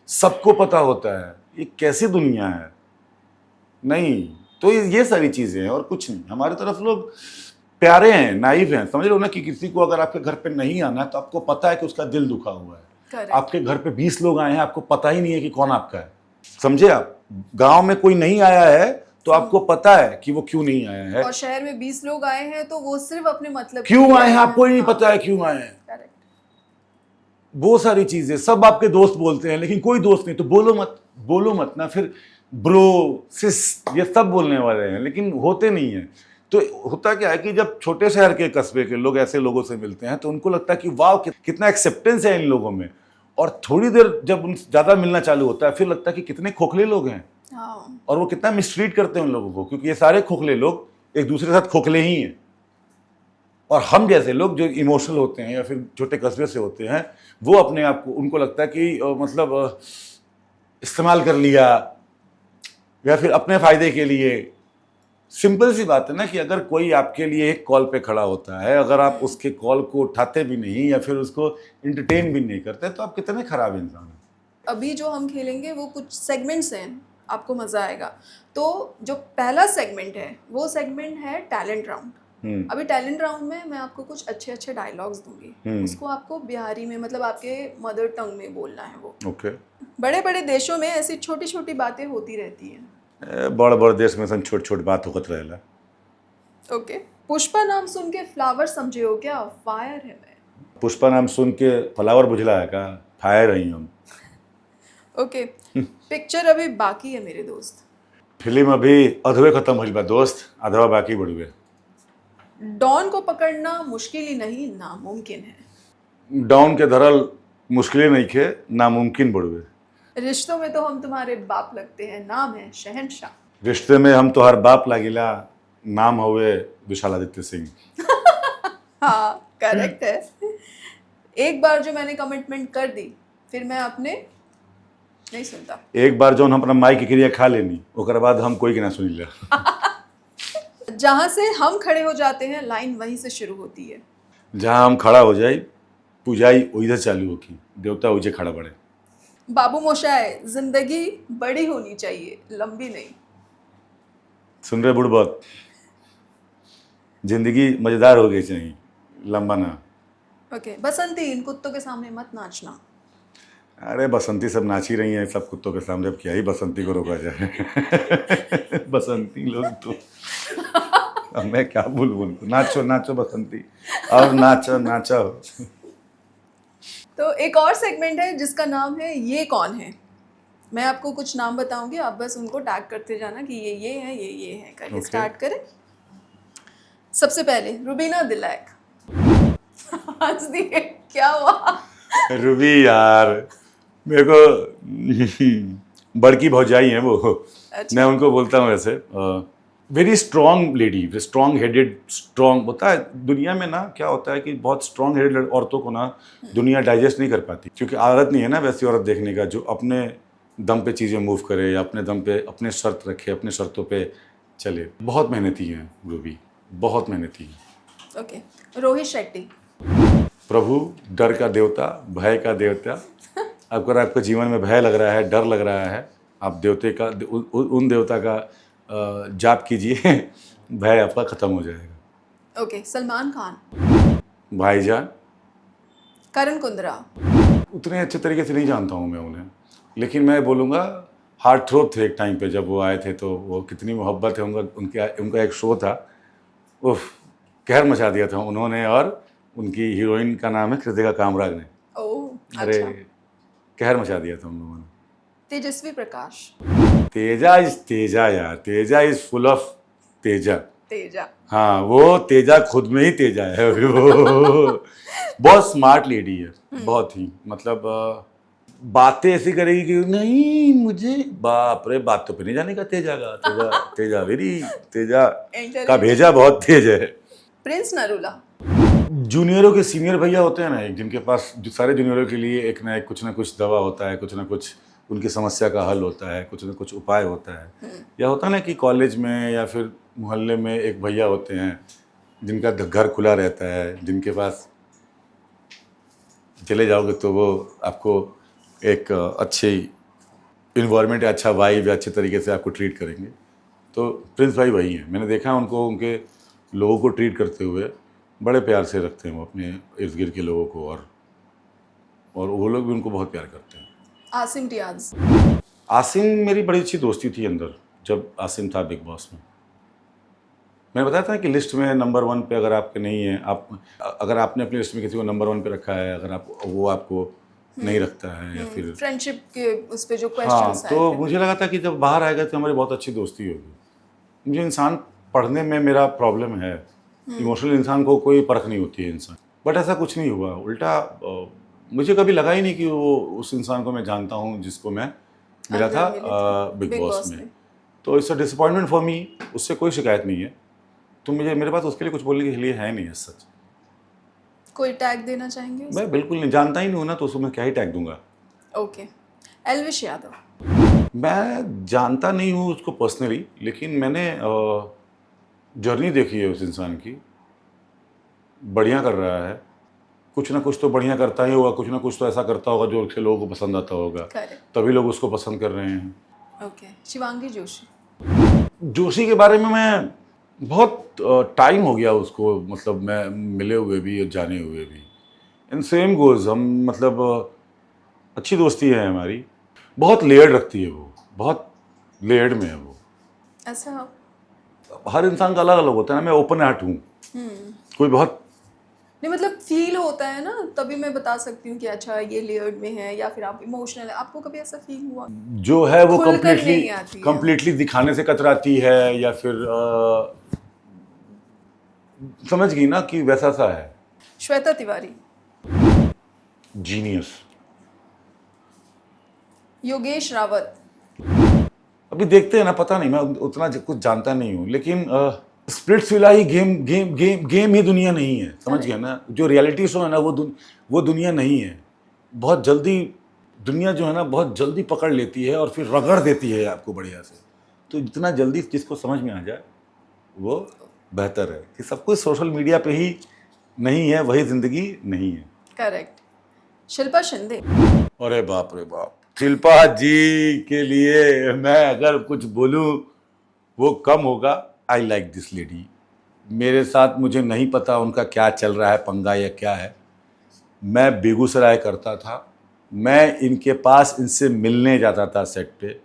सबको पता होता है, ये कैसी दुनिया है। नहीं तो ये सारी चीज़ें हैं और कुछ नहीं। हमारी तरफ लोग प्यारे हैं, नाइव हैं, समझ रहे हो ना, कि किसी को अगर आपके घर पे नहीं आना है तो आपको पता है कि उसका दिल दुखा हुआ है। आपके घर पे 20 लोग आए हैं, आपको पता ही नहीं है कि कौन आपका है। समझे आप? गांव में कोई नहीं आया है तो आपको पता है कि वो क्यों नहीं आया है। और शहर में 20 लोग आए हैं तो वो सिर्फ अपने मतलब के क्यों लिए आए हैं हैं। आपको ही नहीं हाँ, पता है क्यों आए हैं। करेक्ट। वो सारी चीजें सब आपके दोस्त बोलते हैं, लेकिन कोई दोस्त नहीं, तो बोलो मत ना फिर। ब्रो सिस ये सब बोलने वाले हैं, लेकिन होते नहीं है। तो होता क्या है कि जब छोटे शहर के कस्बे के लोग ऐसे लोगों से मिलते हैं तो उनको लगता है कि वाह कितना एक्सेप्टेंस है इन लोगों में। और थोड़ी देर जब उनसे ज्यादा मिलना चालू होता है फिर लगता है कि कितने खोखले लोग हैं हाँ, और वो कितना मिसट्रीट करते हैं उन लोगों को, क्योंकि ये सारे खोखले लोग एक दूसरे के साथ खोखले ही हैं। और हम जैसे लोग जो इमोशनल होते हैं या फिर छोटे कस्बे से होते हैं, वो अपने आप को, उनको लगता है कि मतलब इस्तेमाल कर लिया या फिर अपने फायदे के लिए। सिंपल सी बात है ना कि अगर कोई आपके लिए एक कॉल पे खड़ा होता है, अगर आप उसके कॉल को उठाते भी नहीं या फिर उसको इंटरटेन भी नहीं करते, तो आप कितने खराब इंसान हैं। अभी जो हम खेलेंगे वो कुछ सेगमेंट्स हैं, आपको मजा आएगा। तो जो पहला सेगमेंट है वो सेगमेंट है टैलेंट राउंड। अभी टैलेंट राउंड में मैं आपको कुछ अच्छे अच्छे डायलॉग्स दूंगी, उसको आपको बिहारी में, मतलब आपके मदर टंग में बोलना है वो। ओके। बड़े बड़े देशों में ऐसी छोटी छोटी बातें होती रहती हैं। बड़ बड़ देश में सन छोट छोट बात होत रहेला। ओके। पुष्पा नाम सुन के फ्लावर समझे हो क्या? फायर है मैं। पुष्पा नाम सुन के फ्लावर बुझला है का? फायर रही हम। ओके। पिक्चर अभी बाकी है मेरे दोस्त। फिल्म अभी अधवे खत्म होइल बा दोस्त, अधवा बाकी बढ़ुए। डॉन को पकड़ना मुश्किल ही नहीं, नामुमकिन है। डाउन के धरल मुश्किलें नहीं खे, नामुमकिन बढ़ुए। रिश्तों में तो हम तुम्हारे बाप लगते हैं, नाम है शहंशाह। रिश्ते में हम तो हर बाप लागिला, नाम हुए विशालादित्य सिंह। हाँ, करेक्ट है। एक बार जो मैंने कमिटमेंट कर दी फिर मैं अपने नहीं सुनता। एक बार जो हम अपना माई की क्रिया खा लेनी, ओकर बाद हम कोई के ना सुनिला। जहां से हम खड़े हो जाते हैं लाइन वहीं से शुरू होती है। जहाँ हम खड़ा हो जाए पूजाई उधर चालू होगी, देवता उजे खड़ा पड़े। बाबू मोशाय, जिंदगी बड़ी होनी चाहिए, लंबी नहीं। सुन रहे बुड़बक, जिंदगी मजेदार हो गई चाहिए, लंबा ना। ओके। बसंती, इन कुत्तों के सामने मत नाचना। अरे बसंती सब नाच ही रही हैं सब कुत्तों के सामने, अब क्या ही बसंती को रोका जाए। बसंती लोग तो अब मैं क्या बोलूँ, नाचो नाचो बसंती, और नाचो नाचो। तो एक और सेगमेंट है जिसका नाम है ये कौन है। मैं आपको कुछ नाम बताऊंगी, आप बस उनको टैग करते जाना कि ये है, ये है करके। Okay. स्टार्ट करें। सबसे पहले रुबीना दिलैक। हंस दिए, क्या हुआ? रूबी यार, मेरे को बड़की भौजाई हैं वो। अच्छा। मैं उनको बोलता हूँ वैसे, very strong lady, strong headed, strong होता है दुनिया में ना। क्या होता है कि बहुत स्ट्रॉन्ग हेडेड औरतों को ना दुनिया डाइजेस्ट नहीं कर पाती, क्योंकि आदत नहीं है ना वैसी औरत देखने का जो अपने दम पे चीज़ें मूव करे या अपने दम पे अपने शर्त रखे, अपने शर्तों पे चले। बहुत मेहनती हैं रूबी, बहुत मेहनती हैं। ओके। रोहित शेट्टी। प्रभु, डर का देवता, भय का देवता। अगर आपको जीवन में भय लग रहा है, डर लग रहा है, आप देवते का उन देवता का जाप कीजिए, भय आपका खत्म हो जाएगा। ओके। सलमान खान। भाईजान। करण कुंद्रा। उतने अच्छे तरीके से नहीं जानता हूँ मैं उन्हें, लेकिन मैं बोलूँगा हार्ट थ्रोप थे एक टाइम पे जब वो आए थे, तो वो कितनी मोहब्बत है उनका एक शो था, उफ, कहर मचा दिया था उन्होंने। और उनकी हीरोइन का नाम है कृतिका कामराग ने। ओह, अरे अच्छा। कहर मचा दिया था उन लोगों ने। तेजस्वी प्रकाश। तेजा इज तेजा यार, Teja is full of Teja. Teja. हाँ, वो तेजा खुद में ही तेजा है। वो बहुत स्मार्ट लेडी है, बहुत ही, मतलब बातें ऐसी करेगी कि नहीं मुझे, बाप रे, बात तो पे नहीं जाने का तेजा का। तेजा तेजा वेरी तेजा का भेजा बहुत तेज है। प्रिंस नरूला। जूनियरों के सीनियर भैया होते हैं ना एक, जिनके पास जो सारे जूनियरों के लिए एक ना एक कुछ ना कुछ दवा होता है, कुछ ना कुछ उनकी समस्या का हल होता है, कुछ ना कुछ उपाय होता है। या होता है ना कि कॉलेज में या फिर मोहल्ले में एक भैया होते हैं जिनका घर खुला रहता है, जिनके पास चले जाओगे तो वो आपको एक अच्छी इन्वायरमेंट, अच्छा वाइब, अच्छे तरीके से आपको ट्रीट करेंगे। तो प्रिंस भाई वही हैं, मैंने देखा उनको, उनके लोगों को ट्रीट करते हुए बड़े प्यार से रखते हैं वो अपने इर्द गिर्द के लोगों को, और वो लोग भी उनको बहुत प्यार करते हैं। आसिम रियाज। आसिम मेरी बड़ी अच्छी दोस्ती थी अंदर, जब आसिम था बिग बॉस में। मैंने बताया था कि लिस्ट में नंबर 1 पे अगर आपके नहीं है, आप अगर आपने अपनी लिस्ट में किसी को नंबर 1 पे रखा है, अगर आप वो आपको नहीं रखता है या फिर फ्रेंडशिप के उस पे जो हाँ, क्वेश्चंस आए तो थे। मुझे लगा था कि जब बाहर आएगा तो हमारी बहुत अच्छी दोस्ती होगी। मुझे इंसान पढ़ने में मेरा प्रॉब्लम है, इमोशनल इंसान को कोई परख नहीं होती है इंसान, बट ऐसा कुछ नहीं हुआ। उल्टा मुझे कभी लगा ही नहीं कि वो उस इंसान को मैं जानता हूँ जिसको मैं मिला था बिग बॉस में। तो it's a disappointment for me, उससे कोई शिकायत नहीं है। तो मेरे पास उसके लिए कुछ बोलने के लिए है नहीं है सच। कोई टैग देना चाहेंगे मैं बिल्कुल नहीं जानता ही नहीं हूँ ना, तो उसको मैं क्या ही टैग दूंगा। ओके। एल्विश यादव। मैं जानता नहीं हूँ उसको पर्सनली, लेकिन मैंने जर्नी देखी है उस इंसान की। बढ़िया कर रहा है, कुछ ना कुछ तो बढ़िया करता ही होगा, कुछ ना कुछ तो ऐसा करता होगा जो उसके लोगों को पसंद आता होगा, तभी लोग उसको पसंद कर रहे हैं। ओके। शिवांगी जोशी। जोशी के बारे में मैं बहुत टाइम हो गया उसको, मतलब मैं मिले हुए भी और जाने हुए भी। एंड सेम गोज, हम मतलब अच्छी दोस्ती है हमारी। बहुत लेयर्ड रखती है वो, बहुत लेयर्ड में है वो। ऐसा हर इंसान का अलग अलग होता है ना। मैं ओपन हार्ट हूँ, कोई बहुत नहीं, मतलब फील होता है ना, तभी मैं बता सकती हूँ कि अच्छा ये लेयर्ड में है या फिर आप इमोशनल है। आपको कभी ऐसा फील हुआ? जो है वो खुलकर नहीं आती है। कंप्लीटली दिखाने से कतराती है, या फिर समझ गई ना कि वैसा सा है। श्वेता तिवारी। जीनियस। योगेश रावत। अभी देखते हैं ना, पता नहीं, मैं उतना कुछ जानता नहीं हूँ, लेकिन स्प्लिट्स विला ही गेम ही दुनिया नहीं है, समझ गया ना। जो रियलिटी शो है ना वो दुनिया नहीं है। बहुत जल्दी दुनिया जो है ना बहुत जल्दी पकड़ लेती है और फिर रगड़ देती है आपको बढ़िया से। तो जितना जल्दी जिसको समझ में आ जाए वो बेहतर है। कि सब कुछ सोशल मीडिया पे ही नहीं है, वही जिंदगी नहीं है। करेक्ट। शिल्पा शिंदे। अरे बाप रे बाप, शिल्पा जी के लिए मैं अगर कुछ बोलूं वो कम होगा। I like this lady. मेरे साथ मुझे नहीं पता उनका क्या चल रहा है, पंगा या क्या है। मैं बेगूसराय करता था, मैं इनके पास इनसे मिलने जाता था सेट पे।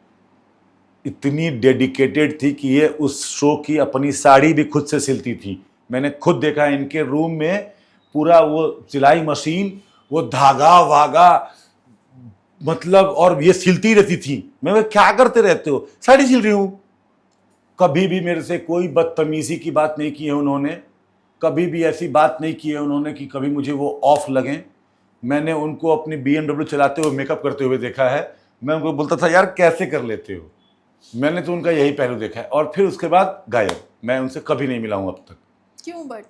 इतनी डेडिकेटेड थी कि ये उस शो की अपनी साड़ी भी खुद से सिलती थी। मैंने खुद देखा इनके रूम में पूरा वो सिलाई मशीन, वो धागा वागा, मतलब, और ये सिलती रहती थी। मैं क्या करते रहते हो? साड़ी सिल रही हूँ। कभी भी मेरे से कोई बदतमीजी की बात नहीं की है उन्होंने, कभी भी ऐसी बात नहीं की है उन्होंने कि कभी मुझे वो ऑफ लगें। मैंने उनको अपनी BMW चलाते हुए मेकअप करते हुए देखा है। मैं उनको बोलता था यार कैसे कर लेते हो। मैंने तो उनका यही पहलू देखा है, और फिर उसके बाद गायब। मैं उनसे कभी नहीं मिला हूँ अब तक। क्यों? बट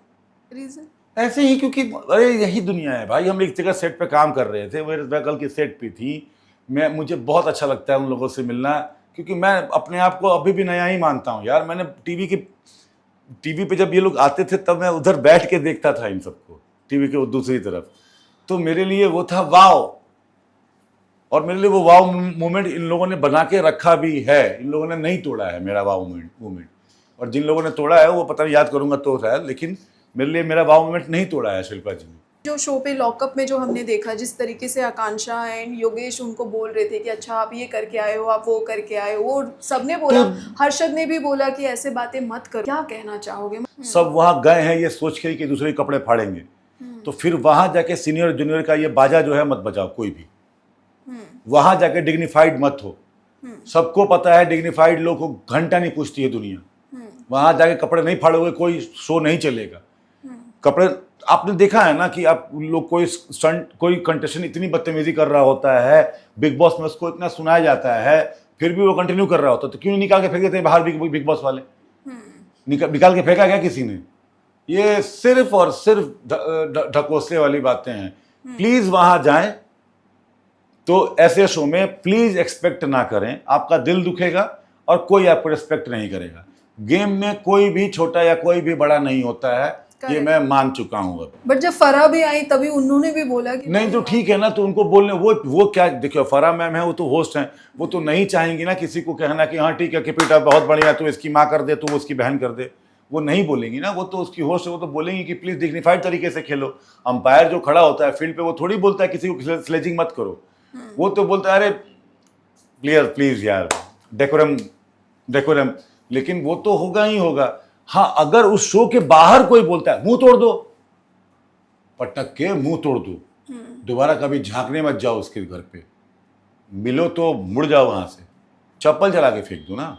रीजन ऐसे ही, क्योंकि अरे यही दुनिया है भाई। हम एक जगह सेट पे काम कर रहे थे, मेरे बगल की सेट पे थी। मुझे बहुत अच्छा लगता है उन लोगों से मिलना, क्योंकि मैं अपने आप को अभी भी नया ही मानता हूँ यार। मैंने टीवी पे जब ये लोग आते थे तब मैं उधर बैठ के देखता था इन सबको, टीवी के दूसरी तरफ। तो मेरे लिए वो था वाव, और मेरे लिए वो वाव मोमेंट इन लोगों ने बना के रखा भी है। इन लोगों ने नहीं तोड़ा है मेरा वाव मोमेंट, और जिन लोगों ने तोड़ा है वो पता नहीं, याद करूंगा तो शायद, लेकिन मेरे लिए मेरा वाव मोमेंट नहीं तोड़ा है शिल्पा जी ने। जो शो पे लॉकअप में जो हमने देखा, जिस तरीके से आकांक्षा एंड योगेश उनको बोल रहे थे कि अच्छा आप ये करके आए हो, आप वो करके आए हो, वो सबने बोला, हर्षद ने भी बोला कि ऐसे बातें मत करो। क्या कहना चाहोगे? सब वहां गए हैं ये सोच के कि दूसरे के कपड़े फाड़ेंगे, तो फिर वहां जाके सीनियर जूनियर का ये बाजा जो है मत बजाओ कोई भी। वहां जाके डिग्निफाइड मत हो। सबको पता है डिग्निफाइड लोग को घंटा नहीं पूछती है दुनिया। वहां जाके कपड़े नहीं फाड़ोगे कोई शो नहीं चलेगा। कपड़े आपने देखा है ना कि आप लोग कोई कंटेस्टेंट इतनी बदतमीजी कर रहा होता है बिग बॉस में, उसको इतना सुनाया जाता है, फिर भी वो कंटिन्यू कर रहा होता है, तो क्यों निकाल के फेंक देते हैं बाहर बिग बॉस वाले? निकाल के फेंका क्या किसी ने? ये सिर्फ और सिर्फ ढकोसले वाली बातें हैं। प्लीज वहां जाएं तो ऐसे शो में प्लीज एक्सपेक्ट ना करें, आपका दिल दुखेगा और कोई आपको रिस्पेक्ट नहीं करेगा। गेम में कोई भी छोटा या कोई भी बड़ा नहीं होता है, ये मैं मान चुका हूं अब। बट जब फराह भी आई तभी उन्होंने भी बोला कि नहीं, तो ठीक है ना, तो उनको बोलने वो क्या, देखियो फराह मैम है, वो तो होस्ट हैं, वो तो नहीं चाहेंगी ना किसी को कहना कि हाँ ठीक है किपिटा बहुत बढ़िया, तो इसकी माँ कर दे, तो उसकी बहन कर दे। वो नहीं बोलेंगी ना, वो तो उसकी होस्ट है, वो तो बोलेंगी कि प्लीज डिग्निफाइड तरीके से खेलो। अंपायर जो खड़ा होता है फील्ड पे, वो थोड़ी बोलता है किसी को स्लेजिंग मत करो। वो तो बोलता है अरे प्लीज यार, डेकोरम डेकोरम, लेकिन वो तो होगा ही होगा। हाँ, अगर उस शो के बाहर कोई बोलता है मुंह तोड़ दो, पटक के मुंह तोड़ दो, दोबारा कभी झांकने मत जाओ उसके घर पे, मिलो तो मुड़ जाओ वहां से, चप्पल चला के फेंक दो ना।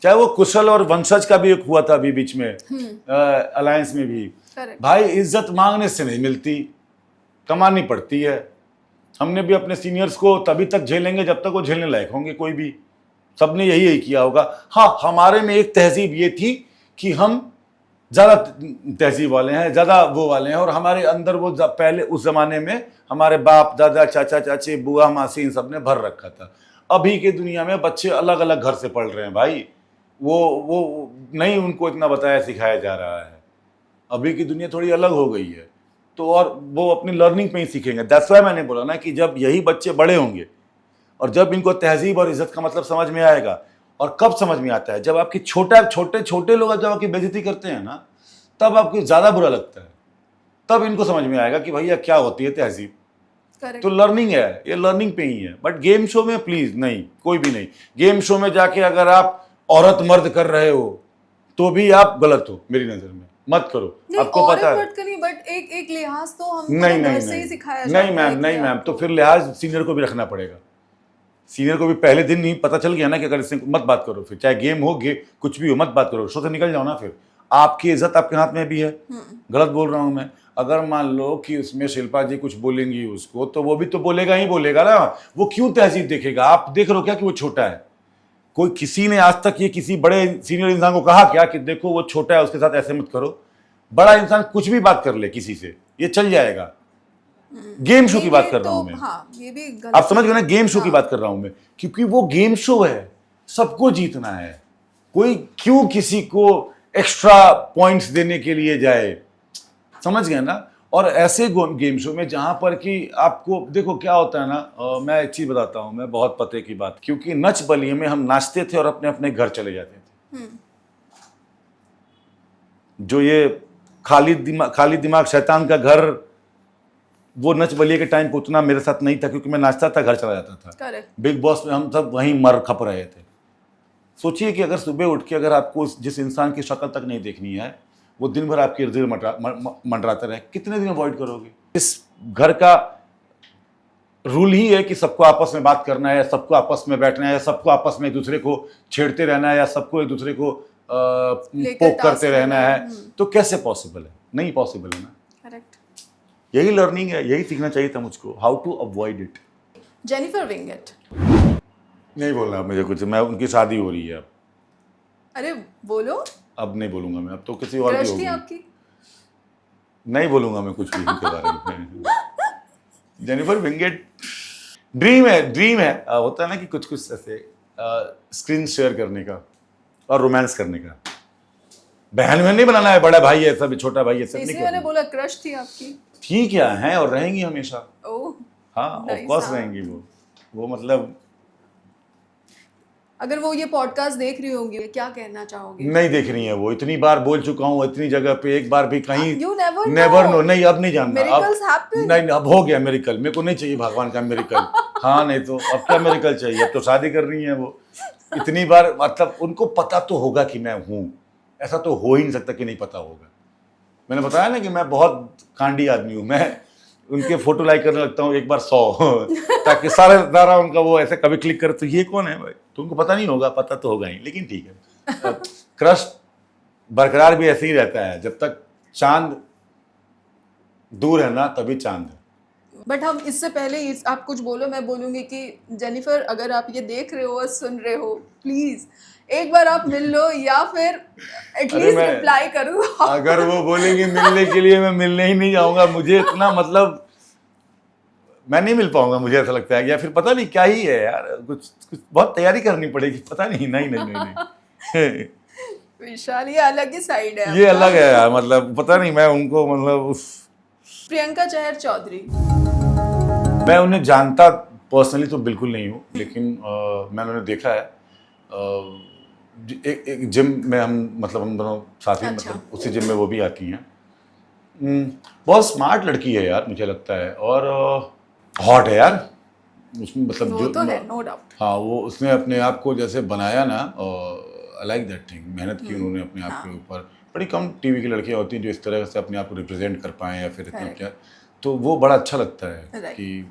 चाहे वो कुशल और वंशज का भी एक हुआ था अभी बीच में, अलायंस में भी। Correct. भाई इज्जत मांगने से नहीं मिलती, कमानी पड़ती है। हमने भी अपने सीनियर्स को तभी तक झेलेंगे जब तक वो झेलने लायक होंगे, कोई भी। सबने यही किया होगा। हाँ, हमारे में एक तहजीब ये थी कि हम ज़्यादा तहजीब वाले हैं, ज़्यादा वो वाले हैं, और हमारे अंदर वो पहले उस ज़माने में हमारे बाप दादा चाचा चाची बुआ मासी इन सब ने भर रखा था। अभी के दुनिया में बच्चे अलग अलग घर से पढ़ रहे हैं भाई, वो नहीं उनको इतना बताया सिखाया जा रहा है। अभी की दुनिया थोड़ी अलग हो गई है, तो और वो अपनी लर्निंग पे ही सीखेंगे। दैट्स व्हाई मैंने बोला ना कि जब यही बच्चे बड़े होंगे और जब इनको तहजीब और इज्जत का मतलब समझ में आएगा, और कब समझ में आता है, जब आपकी छोटे लोग जब आपकी बेइज्जती करते हैं ना, तब आपको ज़्यादा बुरा लगता है, तब इनको समझ में आएगा कि भैया क्या होती है तहजीब। Correct. तो लर्निंग है, ये लर्निंग पे ही है। बट गेम शो में प्लीज नहीं, कोई भी नहीं। गेम शो में जाके अगर आप औरत मर्द कर रहे हो तो भी आप गलत हो मेरी नजर में, मत करो। नहीं, आपको पता है, औरत नहीं, बट एक लिहाज तो हम नहीं घर नहीं से ही नहीं सिखाया जाता नहीं मैम, है नहीं कि मैम, आपको- तो फिर लिहाज सीनियर को भी रखना पड़ेगा। सीनियर को भी पहले दिन नहीं पता चल गया ना कि अगर इससे मत बात करो, फिर चाहे गेम हो कुछ भी हो, मत बात करो, शो से निकल जाओ ना। फिर आपकी इज्जत आपके हाथ में भी है। गलत बोल रहा हूं मैं? अगर मान लो कि उसमें शिल्पा जी कुछ बोलेंगी उसको, तो वो भी तो बोलेगा ही बोलेगा ना। वो क्यों तहजीब देखेगा? आप देख रहे हो क्या कि वो छोटा है? कोई किसी ने आज तक ये किसी बड़े सीनियर इंसान को कहा क्या कि देखो वो छोटा है उसके साथ ऐसे मत करो? बड़ा इंसान कुछ भी बात कर ले किसी से, ये चल जाएगा। गेम शो की बात कर रहा हूं मैं। हाँ, ये भी गलत आप समझ गए ना, गेम शो हाँ। की बात कर रहा हूं मैं, क्योंकि वो गेम शो है, सबको जीतना है। कोई क्यों किसी को एक्स्ट्रा पॉइंट्स देने के लिए जाए, समझ गए ना? और ऐसे गेम शो में जहां पर कि आपको देखो क्या होता है ना, मैं एक चीज बताता हूं, मैं बहुत पते की बात, क्योंकि नच बलिए में हम नाचते थे और अपने अपने घर चले जाते थे। जो ये खाली दिमाग शैतान का घर, वो नच बलिए के टाइम पे उतना मेरे साथ नहीं था, क्योंकि मैं नाचता था घर चला जाता था। Correct. बिग बॉस में हम सब वहीं मर खप रहे थे। सोचिए कि अगर सुबह उठ के अगर आपको जिस इंसान की शक्ल तक नहीं देखनी है, वो दिन भर आपके इर्द गिर्द मंडराते रहे, कितने दिन अवॉइड करोगे? इस घर का रूल ही है कि सबको आपस में बात करना है, सबको आपस में बैठना है, सबको आपस में एक दूसरे को छेड़ते रहना है, या सबको एक दूसरे को पोक करते रहना है। तो कैसे पॉसिबल है? नहीं पॉसिबल है ना। करेक्ट। यही लर्निंग है, यही सीखना चाहिए था मुझको, how to avoid it. Jennifer Wingate. नहीं बोलना मुझे कुछ, मैं उनकी शादी हो रही है अब। अरे बोलो। अब नहीं बोलूंगा मैं, अब तो किसी और की क्रश थी होगी। आपकी? नहीं बोलूंगा मैं कुछ भी उनके बारे में। जेनिफर विंगेट ड्रीम है। होता है ना कि कुछ कुछ ऐसे स्क्रीन शेयर करने का और रोमांस करने का। बहन में नहीं बनाना है, बड़ा भाई है सब, छोटा भाई है सब, नहीं इसी मैंने करना। बोला क्रश थी आपकी। ठीक है और रहेंगी हमेशा। ओह, हाँ ऑफ nice, कोर्स हाँ। रहेंगी वो मतलब। अगर वो ये पॉडकास्ट देख रही होंगी, क्या कहना चाहोगे? नहीं देख रही है वो, इतनी बार बोल चुका हूँ, इतनी जगह पे, एक बार भी कहीं You never never know. No. नहीं अब नहीं जानना, Miracles happen. नहीं अब हो गया मेरिकल, मेरे को नहीं चाहिए भगवान का मेरिकल। हाँ नहीं तो अब क्या मेरिकल चाहिए, अब तो शादी कर रही है वो। इतनी बार मतलब उनको पता तो होगा कि मैं हूँ, ऐसा तो हो ही नहीं सकता कि नहीं पता होगा। मैंने बताया ना कि मैं बहुत कांडी आदमी हूँ, मैं उनके फोटो लाइक करने लगता हूँ एक बार 100 ताकि सारा उनका वो ऐसे कभी क्लिक करे तो ये कौन है भाई, तो उनको पता नहीं होगा, पता तो होगा ही, लेकिन ठीक है। क्रश बरकरार भी ऐसे ही रहता है, जब तक चांद दूर है ना तभी चांद है। बट हम इससे पहले आप कुछ बोलो, मैं बोलूंगी कि जेनिफर अगर आप ये देख रहे हो और सुन रहे हो, प्लीज एक बार आप मिल लो, या फिर एटलीस्ट मैं- रिप्लाई करो। अगर वो बोलेंगे मिलने के लिए, मैं मिलने ही नहीं जाऊंगा। मुझे इतना मतलब मैं नहीं मिल पाऊंगा, मुझे ऐसा लगता है, या फिर पता नहीं क्या ही है यार, कुछ बहुत तैयारी करनी पड़ेगी, पता नहीं। नहीं विशाल, ये अलग ही साइड है ये आपका। अलग है यार, मतलब पता नहीं, मैं उनको मतलब प्रियंका चहर चौधरी। मैं उन्हें जानता पर्सनली तो बिल्कुल नहीं हूँ, लेकिन मैंने उन्हें देखा है। एक जिम में हम दोनों साथ ही, अच्छा। मतलब उसी जिम में वो भी आती हैं। बहुत स्मार्ट लड़की है यार, मुझे लगता है, और हॉट है यार, उसमें मतलब वो तो है, नो डाउट। हाँ वो उसने अपने आप को जैसे बनाया ना, और आई लाइक दैट थिंग, मेहनत की उन्होंने अपने आप के ऊपर। बड़ी कम टीवी की लड़कियां होती हैं जो इस तरह से अपने आप को रिप्रेजेंट कर पाएँ या फिर इतना Correct. क्या, तो वो बड़ा अच्छा लगता है Right. कि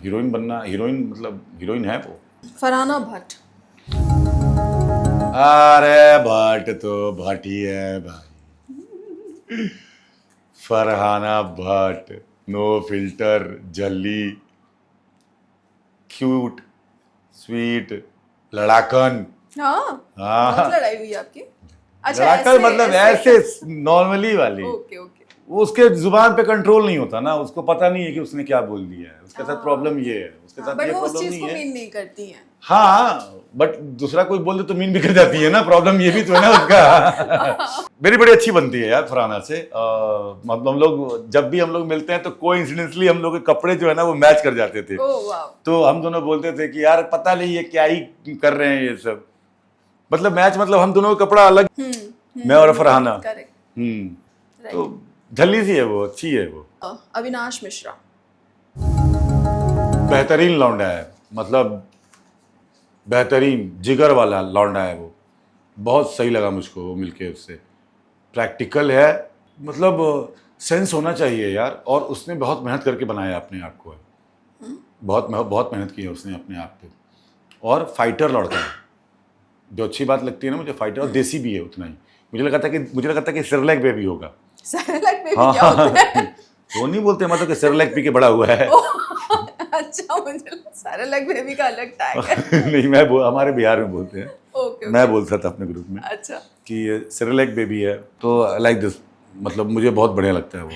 हीरोइन बनना, हीरोइन मतलब हीरोइन है वो। फरहाना भट्ट। अरे भट्ट तो भट्ट ही है भाई, फरहाना भट्ट, नो फिल्टर, जल्ली, क्यूट, स्वीट, लड़ाकन। हाँ, हाँ बहुत लड़ाई हुई आपकी। अच्छा, लड़ाकन मतलब ऐसे नॉर्मली वाली, ओके ओके। वो उसके जुबान पे कंट्रोल नहीं होता ना, उसको पता नहीं है कि उसने क्या बोल दिया है, उसके साथ प्रॉब्लम ये है, उसके साथ बट ये वो उस प्रॉब्लम चीज नहीं को है। मीन नहीं करती हैं। हाँ बट दूसरा कोई बोल दे तो मीन भी कर जाती है ना, प्रॉब्लम ये भी तो है ना उसका। मेरी बड़ी अच्छी बनती है यार फरहाना से, मतलब हम लोग जब भी हम लोग मिलते हैं तो कोइंसिडेंटली हम लोग के कपड़े जो है ना वो मैच कर जाते थे। ओह वाह। तो हम दोनों बोलते थे कि यार पता नहीं ये क्या ही कर रहे हैं ये सब, मतलब मैच मतलब हम दोनों का कपड़ा अलग, मैं और फरहाना। करेक्ट। तो झल्ली सी है वो, अच्छी है वो। अविनाश मिश्रा। बेहतरीन लौंडा है, मतलब बेहतरीन जिगर वाला लौंडा है वो, बहुत सही लगा मुझको वो मिलके उससे। प्रैक्टिकल है, मतलब सेंस होना चाहिए यार, और उसने बहुत मेहनत करके बनाया अपने आप को है, बहुत मेहनत की है उसने अपने आप पे, और फाइटर लड़का है, जो अच्छी बात लगती है ना मुझे, फाइटर, और देसी भी है उतना ही। मुझे लगा था कि सेरेलैक बेबी होगा। सेरेलैक बेबी हाँ क्या होता है? वो नहीं बोलते मतलब कि सेरेलैक पी के बड़ा हुआ है। अच्छा, मुझे सेरेलैक बेबी का अलग टैग है। नहीं हमारे बिहार में बोलते हैं। ओके मैं बोलता था अपने ग्रुप में अच्छा। कि ये सेरेलैक बेबी है, तो लाइक दिस, मतलब मुझे बहुत बढ़िया लगता है वो,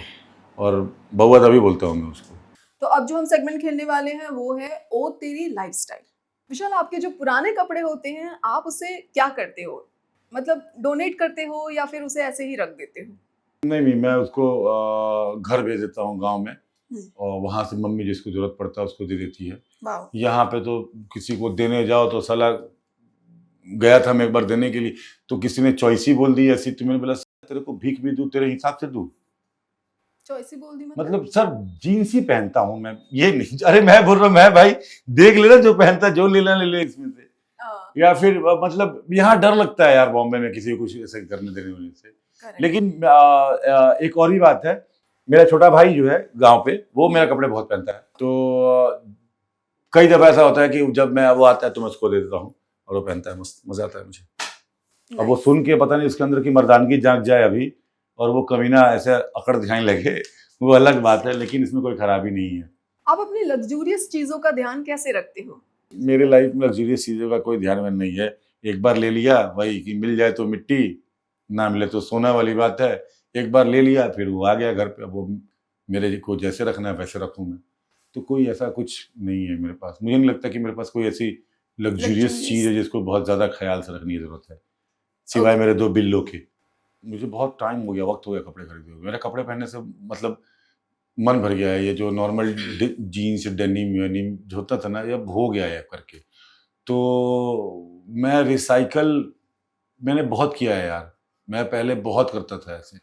और बहुआ तभी बोलता हूँ मैं उसको। तो अब जो हम सेगमेंट खेलने वाले हैं वो है ओ तेरी लाइफस्टाइल। विशाल, आपके जो पुराने कपड़े होते हैं आप उसे क्या करते हो? मतलब डोनेट करते हो या फिर उसे ऐसे ही रख देते हो? नहीं मैं उसको घर भेज देता हूँ गांव में, हम्म। और वहाँ से मम्मी जिसको जरूरत पड़ता है उसको दे देती है। वाह। यहाँ पे तो किसी को देने जाओ तो साला, गया था मैं एक बार देने के लिए, तो किसी ने चॉइस ही बोल दी ऐसी, तो मैंने बोला तेरे को भीख भी दूं तेरे हिसाब से दूं, चॉइस ही बोल दी मतलब सर जीन्स ही पहनता हूँ मैं, ये नहीं, अरे मैं बोल रहा हूँ मैं भाई देख लेना जो पहनता है, जो लेना ले ले इसमें से, या फिर मतलब यहाँ डर लगता है यार बॉम्बे में किसी को कुछ ऐसे करने देने वाले से। लेकिन एक और भी बात है, मेरा छोटा भाई जो है गांव पे, वो मेरा कपड़े बहुत पहनता है, तो कई दफा ऐसा होता है कि जब मैं वो आता है तो मैं उसको दे देता हूँ और वो पहनता है, मस्त मजा आता है मुझे। अब वो सुन के पता नहीं उसके अंदर की मर्दानगी जाग जाए अभी, और वो कमीना ऐसे अकड़ दिखाने लगे, वो अलग बात है, लेकिन इसमें कोई खराबी नहीं है। आप अपनी लग्जूरियस चीजों का ध्यान कैसे रखते हो? मेरे लाइफ में लग्जूरियस चीज़ों का कोई ध्यान में नहीं है, एक बार ले लिया वही कि मिल जाए तो मिट्टी, ना मिले तो सोना वाली बात है। एक बार ले लिया फिर वो आ गया घर पे, अब वो मेरे को जैसे रखना है वैसे रखूँ मैं, तो कोई ऐसा कुछ नहीं है मेरे पास। मुझे नहीं लगता कि मेरे पास कोई ऐसी लग्जूरियस चीज़ है जिसको बहुत ज़्यादा ख्याल से रखने की ज़रूरत है, सिवाय मेरे 2 बिल्लों के। मुझे बहुत टाइम हो गया, वक्त हो गया कपड़े खरीदे हुए, मेरे कपड़े पहनने से मतलब मन भर गया है। ये जो नॉर्मल जीन्स डेनिम वेनिम जो होता था ना, ये अब हो गया है करके, तो मैं रिसाइकल मैंने बहुत किया है यार, मैं पहले बहुत करता था ऐसे।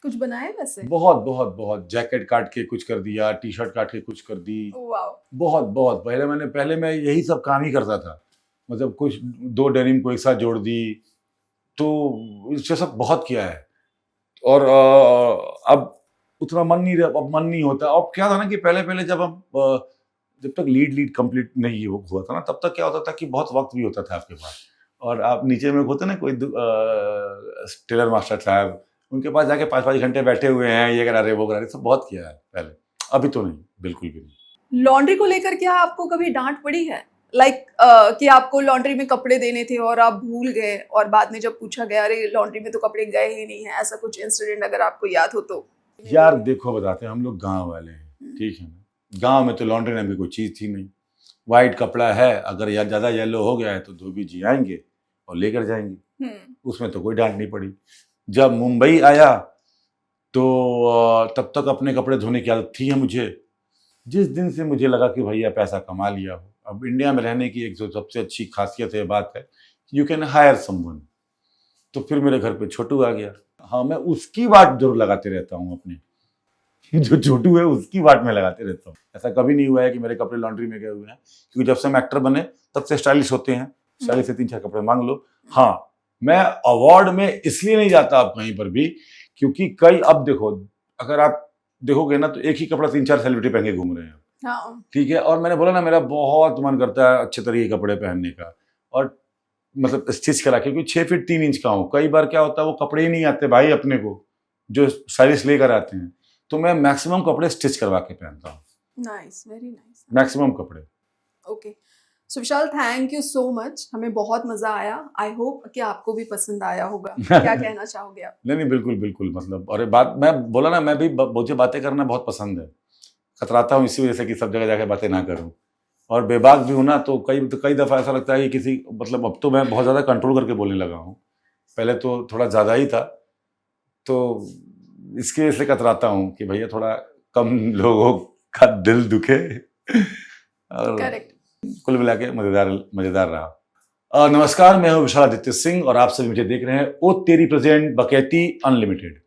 कुछ बनाए वैसे? बहुत जैकेट काट के कुछ कर दिया, टी शर्ट काट के कुछ कर दी, बहुत पहले मैं यही सब काम ही करता था, मतलब कुछ 2 डेनिम को एक साथ जोड़ दी, तो इससे सब बहुत किया है। और अब उतना मन नहीं होता। अब क्या था ना कि पहले जब तक लीड कंप्लीट नहीं हुआ था ना, तब तक क्या होता था कि बहुत वक्त भी होता था आपके पास, और आप नीचे में होते ना कोई टेलर मास्टर साहब, उनके पास जाके 5-5 घंटे बैठे हुए हैं, ये करा रहे वो करा रहे, सब बहुत किया है पहले, अभी तो नहीं, बिल्कुल भी नहीं। लॉन्ड्री को लेकर क्या आपको कभी डांट पड़ी है? लाइक कि आपको लॉन्ड्री में कपड़े देने थे और आप भूल गए, और बाद में जब पूछा गया अरे लॉन्ड्री में तो कपड़े गए ही नहीं है, ऐसा कुछ इंसिडेंट अगर आपको याद हो तो? यार देखो बताते हैं, हम लोग गांव वाले हैं, ठीक है ना, गांव में तो लॉन्ड्री नाम की कोई चीज़ थी नहीं। वाइट कपड़ा है, अगर यार ज़्यादा येलो हो गया है तो धोबी जी आएंगे और लेकर जाएंगे, उसमें तो कोई डांट नहीं पड़ी। जब मुंबई आया तो तब तक अपने कपड़े धोने की आदत थी है मुझे। जिस दिन से मुझे लगा कि भैया पैसा कमा लिया हो, अब इंडिया में रहने की एक जो सबसे अच्छी खासियत है बात है, यू कैन हायर समवन, तो फिर मेरे घर पे छोटू आ गया। हाँ मैं उसकी बात जरूर लगाते रहता हूँ अपने, जो छोटू है उसकी वाट में लगाते रहता हूँ। ऐसा कभी नहीं हुआ है कि मेरे कपड़े लॉन्ड्री में गए हुए हैं, क्योंकि जब से हम एक्टर बने तब से स्टाइलिश होते हैं। स्टाइलिश से 3-4 कपड़े मांग लो। हाँ, मैं अवार्ड में इसलिए नहीं जाता अब कहीं पर भी, क्योंकि कई, अब देखो, अगर आप देखोगे ना तो एक ही कपड़ा 3-4 सेलिब्रिटी पहन के घूम रहे हैं। हाँ, ठीक है, और मैंने बोला ना मेरा बहुत मन करता है अच्छे तरह के कपड़े पहनने का, और मतलब स्टिच करा के, क्योंकि 6 फीट 3 इंच का हूँ। कई बार क्या होता है वो कपड़े ही नहीं आते भाई अपने को, जो स्टाइलिश लेकर आते हैं, तो मैं मैक्सिमम कपड़े स्टिच करवा के पहनता हूँ। Nice, very nice. मैक्सिमम कपड़े। Okay, so Vishal, thank you so much, हमें बहुत मजा आया। आई होप कि आपको भी पसंद आया होगा। क्या कहना चाहोगे आप? नहीं नहीं, बिल्कुल बिल्कुल, मतलब और बात मैं बोला ना, मैं भी मुझे बातें करना बहुत पसंद है। कतराता हूँ इसी वजह से कि सब जगह जाके बातें ना करूँ, और बेबाक भी हूँ ना, तो कई दफ़ा ऐसा लगता है कि किसी, मतलब अब तो मैं बहुत ज़्यादा कंट्रोल करके बोलने लगा हूँ, पहले तो थोड़ा ज़्यादा ही था, तो इसकी वजह से कतराता हूँ कि भैया थोड़ा कम लोगों का दिल दुखे। और करेक्ट। कुल मिला के मज़ेदार रहा। नमस्कार, मैं हूँ विशाल आदित्य सिंह और आप सभी मुझे देख रहे हैं ओ तेरी प्रेजेंट बकैती अनलिमिटेड।